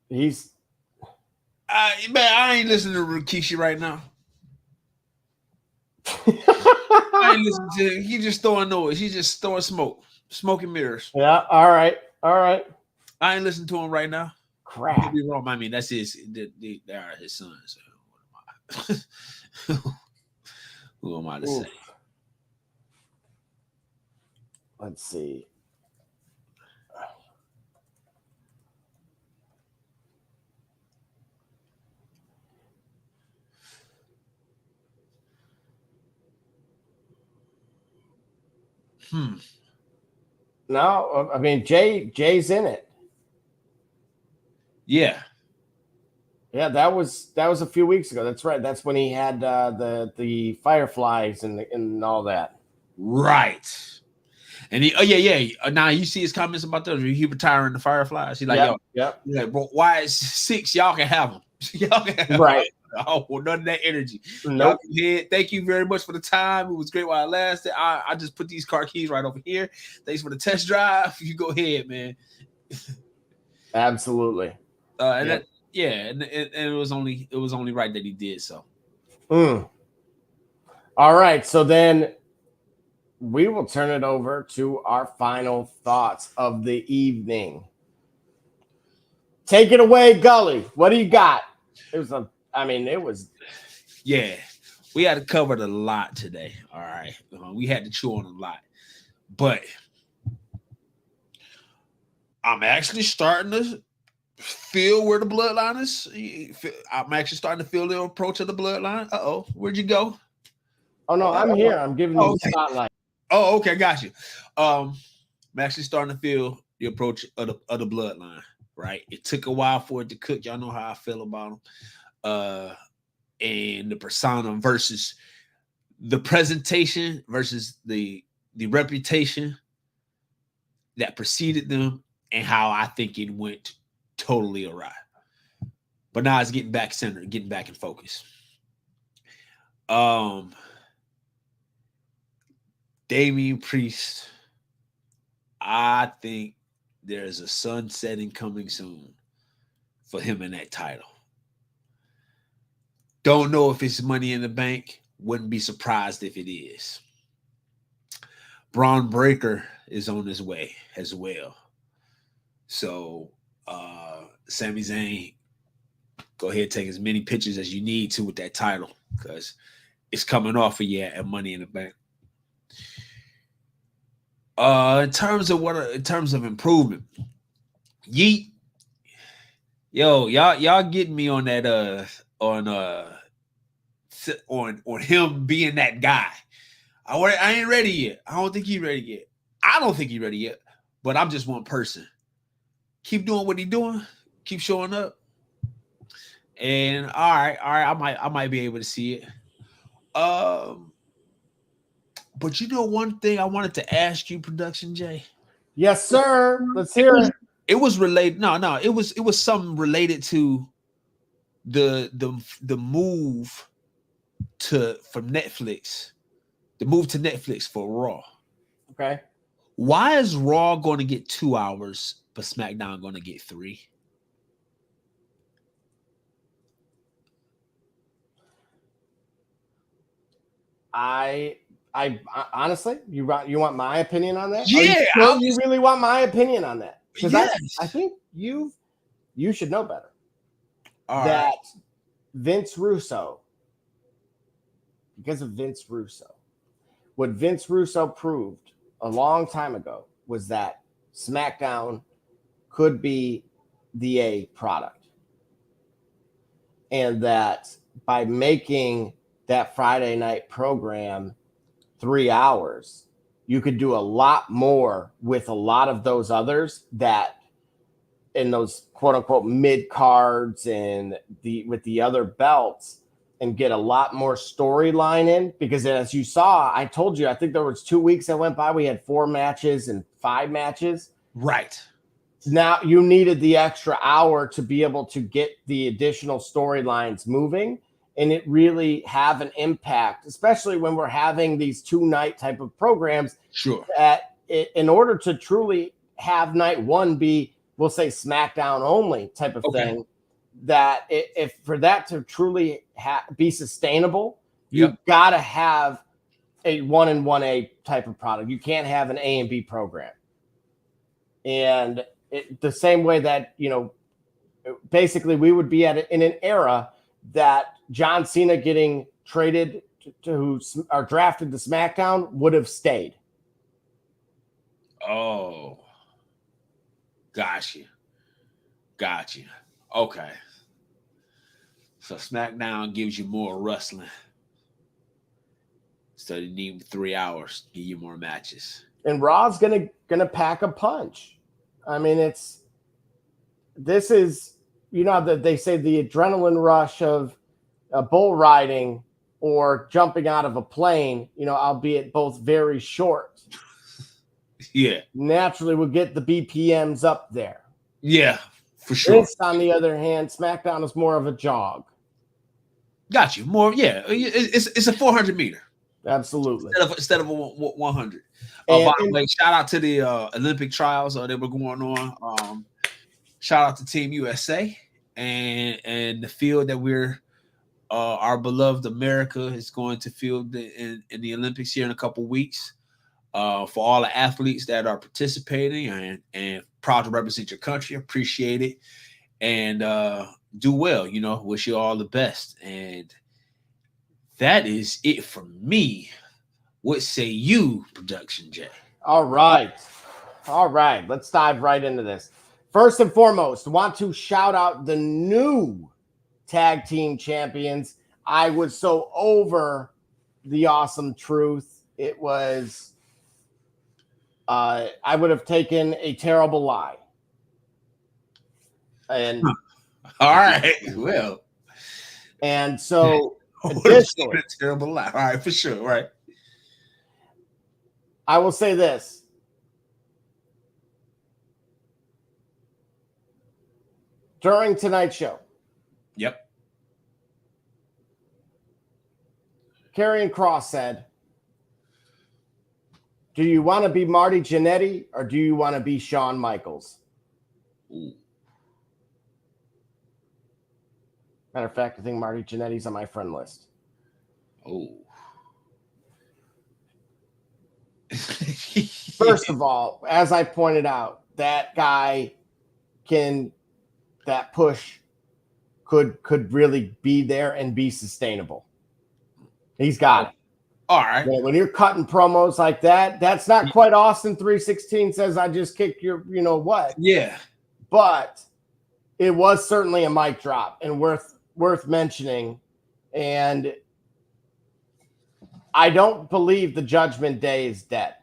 he's. Man, I ain't listening to Rikishi right now. I ain't listening to him. He's just throwing noise. He's just throwing smoke and mirrors. Yeah. All right. I ain't listening to him right now. Crap. Could be wrong. I mean, that's his. They are his sons. Who am I to say? Let's see. No, I mean Jay's in it. Yeah. Yeah, that was a few weeks ago. That's right. That's when he had the Fireflies and all that. Right. And he now you see his comments about those. He retiring the Fireflies. He's like, yep. He's like, bro, why is 6? Y'all can have them. Y'all can have right. Oh, well, none of that energy. Nope. Thank you very much for the time. It was great while it lasted. I just put these car keys right over here. Thanks for the test drive. You go ahead, man. Absolutely. And it was only right that he did so. All right, so then we will turn it over to our final thoughts of the evening. Take it away, Gully. What do you got? It was. Yeah, we had to cover a lot today. All right, we had to chew on a lot, but I'm actually starting to feel where the bloodline is. I'm actually starting to feel the approach of the bloodline. Where'd you go? Oh no, I'm here. I'm giving you the spotlight. Oh, okay, got you. I'm actually starting to feel the approach of the bloodline. Right, it took a while for it to cook. Y'all know how I feel about them. And the persona versus the presentation versus the reputation that preceded them, and how I think it went totally awry. But now it's getting back centered, getting back in focus. Damian Priest, I think there's a sun setting coming soon for him in that title. Don't know if it's Money in the Bank. Wouldn't be surprised if it is. Braun Breaker is on his way as well. So, Sami Zayn, go ahead and take as many pictures as you need to with that title, because it's coming off of you at Money in the Bank. In terms of improvement, Yeet, y'all getting me on that on him being that guy. I ain't ready yet. I don't think he's ready yet. I don't think he's ready yet. But I'm just one person. Keep doing what he's doing. Keep showing up. And all right, I might be able to see it. But you know one thing I wanted to ask you, Production Jay? Yes, sir. Let's hear it. It was related. No, it was something related to the move from Netflix. The move to Netflix for Raw. Okay. Why is Raw going to get 2 hours, but SmackDown going to get 3? I honestly, you want my opinion on that? Yeah, you really want my opinion on that? Because yes. I think you should know better. All that right. Vince Russo, because of Vince Russo, what Vince Russo proved a long time ago was that SmackDown could be the A product. And that by making that Friday night program 3 hours, you could do a lot more with a lot of those others that in those quote unquote mid cards and with the other belts, and get a lot more storyline in. Because as you saw, I told you, I think there was 2 weeks that went by. We had 4 matches and 5 matches. Right. Now you needed the extra hour to be able to get the additional storylines moving and it really have an impact, especially when we're having these 2-night type of programs. Sure. In order to truly have night one be, we'll say SmackDown only type of thing, that if for that to truly be sustainable, you've got to have a 1 and 1A type of product. You can't have an A and B program. And the same way that, basically we would be in an era that John Cena getting traded to or drafted to SmackDown would have stayed. Oh, gotcha. Okay. So SmackDown gives you more wrestling. So you need 3 hours, give you more matches. And Raw's gonna pack a punch. I mean, this is, that they say the adrenaline rush of bull riding or jumping out of a plane, albeit both very short. Yeah. Naturally will get the BPMs up there. Yeah, for sure. This, on the other hand, SmackDown is more of a jog. Got you. More, yeah. It's a 400 meter. Absolutely. Instead of a 100. By the way, shout out to the Olympic trials that were going on. Shout out to Team USA and the field that we're our beloved America is going to field in the Olympics here in a couple weeks. For all the athletes that are participating and proud to represent your country, appreciate it, and do well. Wish you all the best. And that is it for me. What say you, Production Jay? All right. Let's dive right into this. First and foremost, want to shout out the new tag team champions. I was so over the Awesome Truth. It was, I would have taken a terrible lie. And all right, well, and so additionally, a terrible lie. All right, for sure, right. I will say this. During tonight's show. Yep. Karrion Kross said, do you want to be Marty Jannetty or do you want to be Shawn Michaels? Ooh. Matter of fact, I think Marty Jannetty's on my friend list. Oh. First of all, as I pointed out, that guy that push could really be there and be sustainable. He's got it. All right. When you're cutting promos like that, that's not quite Austin 316 says I just kicked your, you know what? Yeah. But it was certainly a mic drop and worth mentioning. And I don't believe the Judgment Day is dead.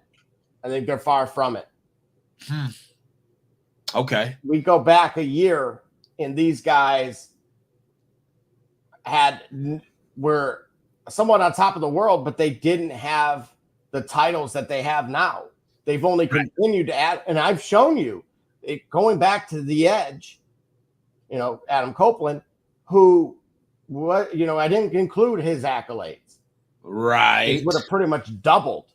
I think they're far from it. Okay. We go back a year and these guys were somewhat on top of the world, but they didn't have the titles that they have now. They've only continued to add, and I've shown you going back to the Edge, Adam Copeland, who I didn't include his accolades. Right. It would have pretty much doubled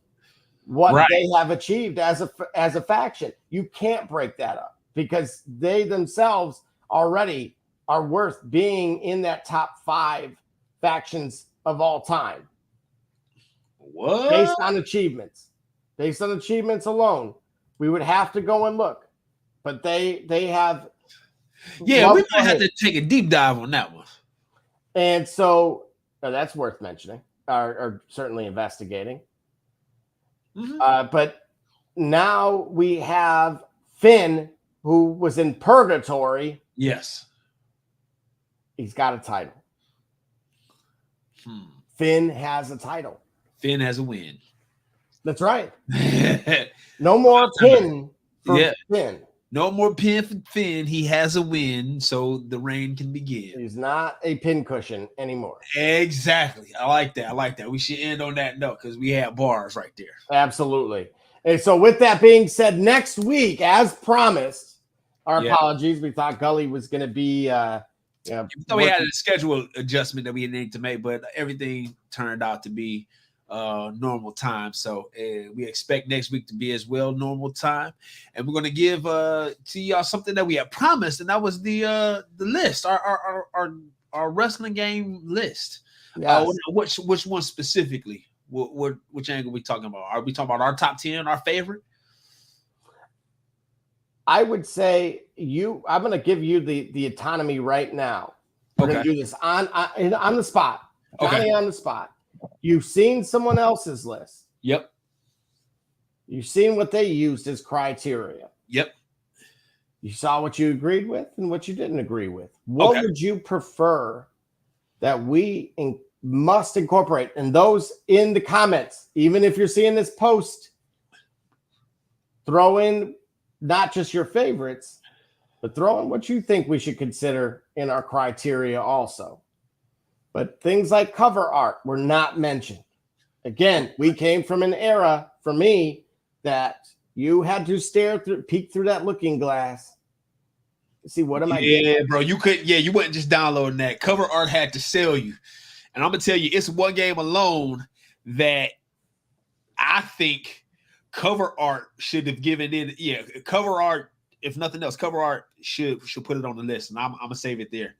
what they have achieved as a faction. You can't break that up because they themselves already are worth being in that top 5 factions of all time. What? Based on achievements alone, we would have to go and look. But they have. Yeah, we might have to take a deep dive on that one. And so that's worth mentioning or certainly investigating. Mm-hmm. But now we have Finn, who was in purgatory. Yes. He's got a title. Finn has a title. Finn has a win. That's right. No more pin for Finn. No more pin for Finn. He has a win, so the reign can begin. He's not a pin cushion anymore. Exactly. I like that. We should end on that note because we have bars right there. Absolutely. And so with that being said, next week, as promised, our apologies. We thought Gully was going to be we had a schedule adjustment that we needed to make, but everything turned out to be normal time. So we expect next week to be as well normal time, and we're going to give to y'all something that we had promised, and that was the list, our wrestling game list. Yes. Which one specifically? Which angle are we talking about? Are we talking about our top 10, our favorite? I would say I'm going to give you the autonomy right now. We're going to do this on the spot. Johnny on the spot. You've seen someone else's list. Yep. You've seen what they used as criteria. Yep. You saw what you agreed with and what you didn't agree with. What would you prefer that we must incorporate? And those in the comments, even if you're seeing this post, throw in not just your favorites, but throw in what you think we should consider in our criteria also. But things like cover art were not mentioned. Again, we came from an era, for me, that you had to peek through that looking glass. See, what am I getting? Yeah, bro, you wasn't just downloading that. Cover art had to sell you. And I'm going to tell you, it's one game alone that I think cover art should have given in. Yeah, cover art, if nothing else, cover art should put it on the list. And I'm going to save it there.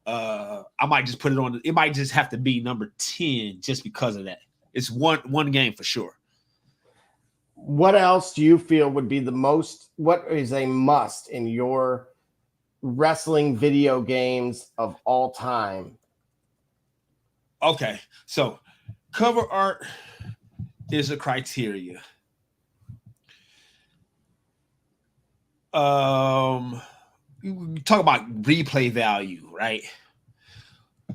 I might just put it on. It might just have to be number 10 just because of that. It's one game for sure. What else do you feel would be what is a must in your wrestling video games of all time? Okay, so cover art is a criteria. You talk about replay value, right?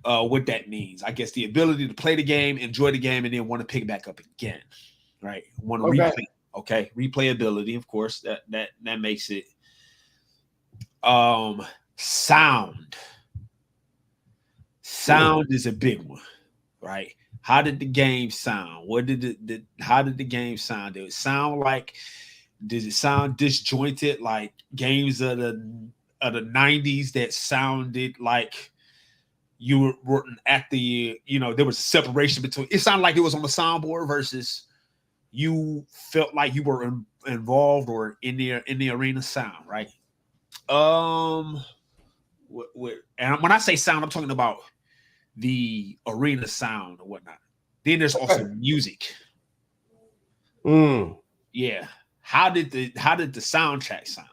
What that means, I guess, the ability to play the game, enjoy the game, and then want to pick it back up again, right? Want to replay. Okay, replayability, of course, that makes it. Sound is a big one, right? How did the game sound? How did the game sound? Did it sound like? Did it sound disjointed like games of the 90s that sounded like you were at the, there was a separation between, it sounded like it was on the soundboard versus you felt like you were involved or in the arena sound, right? And when I say sound, I'm talking about the arena sound or whatnot. Then there's also music. Yeah. How did the soundtrack sound?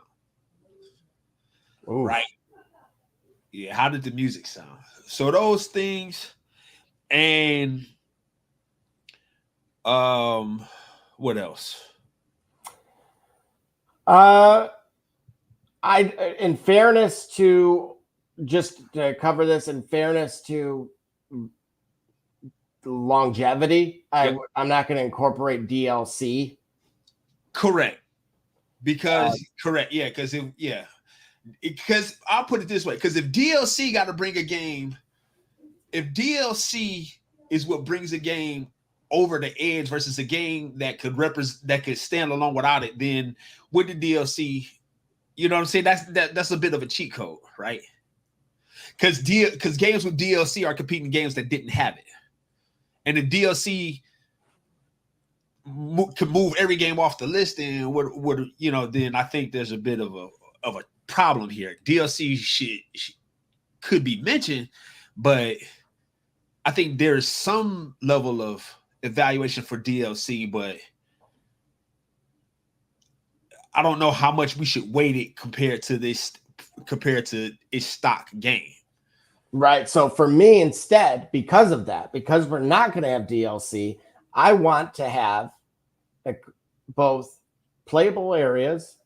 Ooh. Right. Yeah. How did the music sound? So those things, and what else? In fairness to, just to cover this, in fairness to longevity, I'm not going to incorporate DLC. Correct. Because because I'll put it this way, because if DLC got to bring a game, if DLC is what brings a game over the edge versus a game that could stand alone without it, then with the DLC, you know what I'm saying? That's a bit of a cheat code, right? Because games with DLC are competing games that didn't have it, and if DLC could move every game off the list, and would then I think there's a bit of a problem here. DLC could be mentioned, but I think there's some level of evaluation for DLC, but I don't know how much we should weight it compared to its stock game. Right. So for me, instead, because of that, because we're not going to have DLC, I want to have both playable areas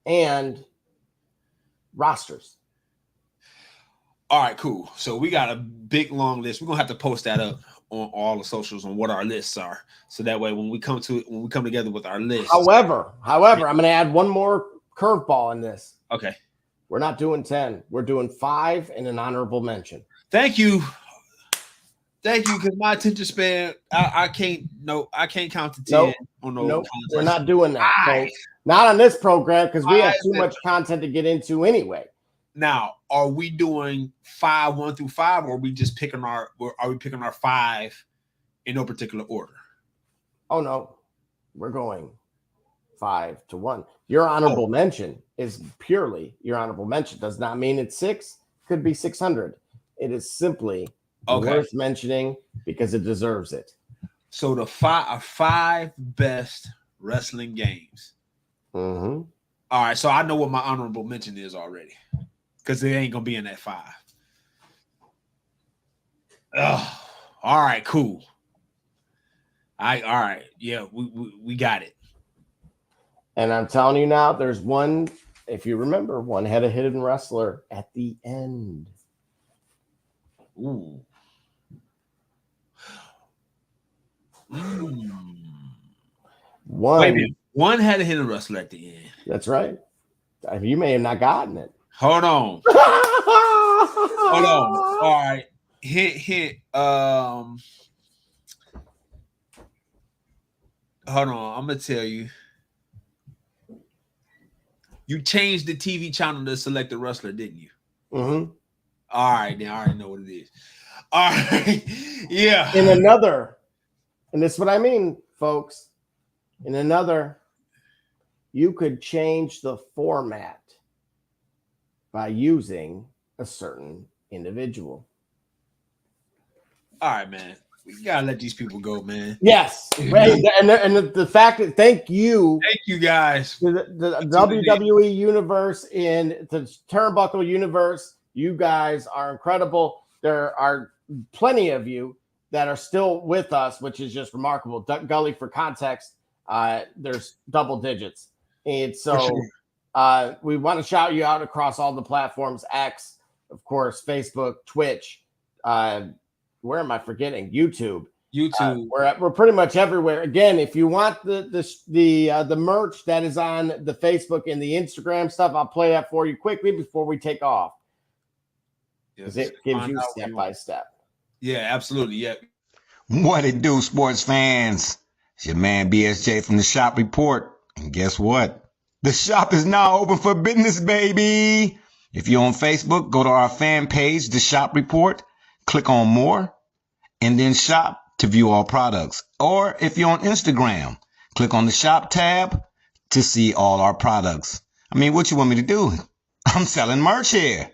and rosters. All right, cool. So we got a big long list. We're gonna have to post that up on all the socials on what our lists are, so that way when we come together with our list. However, I'm going to add one more curveball in this. Okay, we're not doing 10. We're doing 5 and an honorable mention. Thank you, because my attention span, I can't count to 10. Nope, we're not doing that. Folks. Not on this program, because we have too much content to get into anyway. Now, are we doing 5, 1 through 5, or are we just picking our 5 in no particular order? Oh no, we're going 5 to 1. Your honorable mention is purely your honorable mention. Does not mean it's 6. Could be 600. It is simply worth mentioning because it deserves it. So the 5 best wrestling games. Mm-hmm. All right, so I know what my honorable mention is already, because it ain't gonna be in that 5. All right, cool. All right, yeah, we got it. And I'm telling you now, there's one. If you remember, one had a hidden wrestler at the end. Ooh. One had a hidden wrestler at the end. That's right. You may have not gotten it. Hold on. Hold on. All right. Hint. Hold on. I'm gonna tell you. You changed the TV channel to select the wrestler, didn't you? Mm-hmm. All right, now I already know what it is. All right. Yeah. And this is what I mean, folks. In another, you could change the format by using a certain individual. All right, man. We gotta let these people go, man. Yes, right. and the fact that thank you guys, the WWE universe in the Turnbuckle universe. You guys are incredible. There are plenty of you that are still with us, which is just remarkable. Gully, for context, there's double digits, and so we want to shout you out across all the platforms: X, of course, Facebook, Twitch. Where am I forgetting? YouTube. We're pretty much everywhere. Again, if you want the merch that is on the Facebook and the Instagram stuff, I'll play that for you quickly before we take off, because it gives you step by step. Yeah, absolutely. Yeah. What it do, sports fans? It's your man BSJ from the Shop Report, and guess what? The shop is now open for business, baby. If you're on Facebook, go to our fan page, The Shop Report. Click on more and then shop to view all products. Or if you're on Instagram, click on the shop tab to see all our products. I mean, what you want me to do? I'm selling merch here.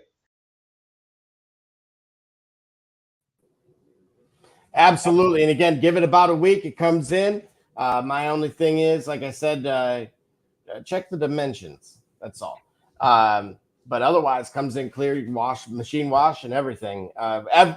Absolutely. And again, give it about a week. It comes in. My only thing is, like I said, check the dimensions. That's all. But otherwise, comes in clear. You can wash, machine wash, and everything.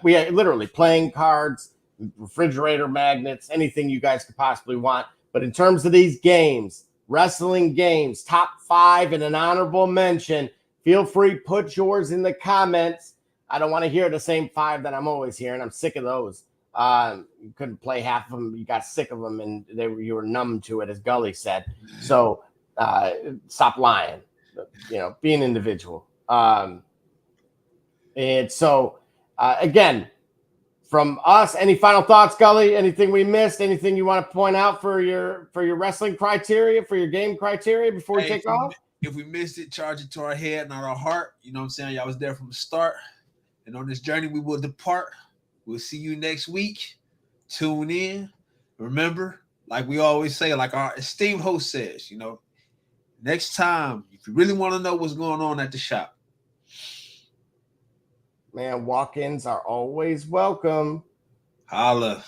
We are literally playing cards, refrigerator magnets, anything you guys could possibly want. But in terms of these games, wrestling games, top 5 and an honorable mention, feel free, put yours in the comments. I don't want to hear the same 5 that I'm always hearing. I'm sick of those. You couldn't play half of them. You got sick of them, and you were numb to it, as Gully said. So stop lying. Be an individual. And so, again, from us, any final thoughts, Gully? Anything we missed? Anything you want to point out for your wrestling criteria, for your game criteria before we take off? If we missed it, charge it to our head, not our heart. You know what I'm saying? Y'all was there from the start. And on this journey, we will depart. We'll see you next week. Tune in. Remember, like we always say, like our esteemed host says, next time, if you really want to know what's going on at the shop, man, walk-ins are always welcome. Holla.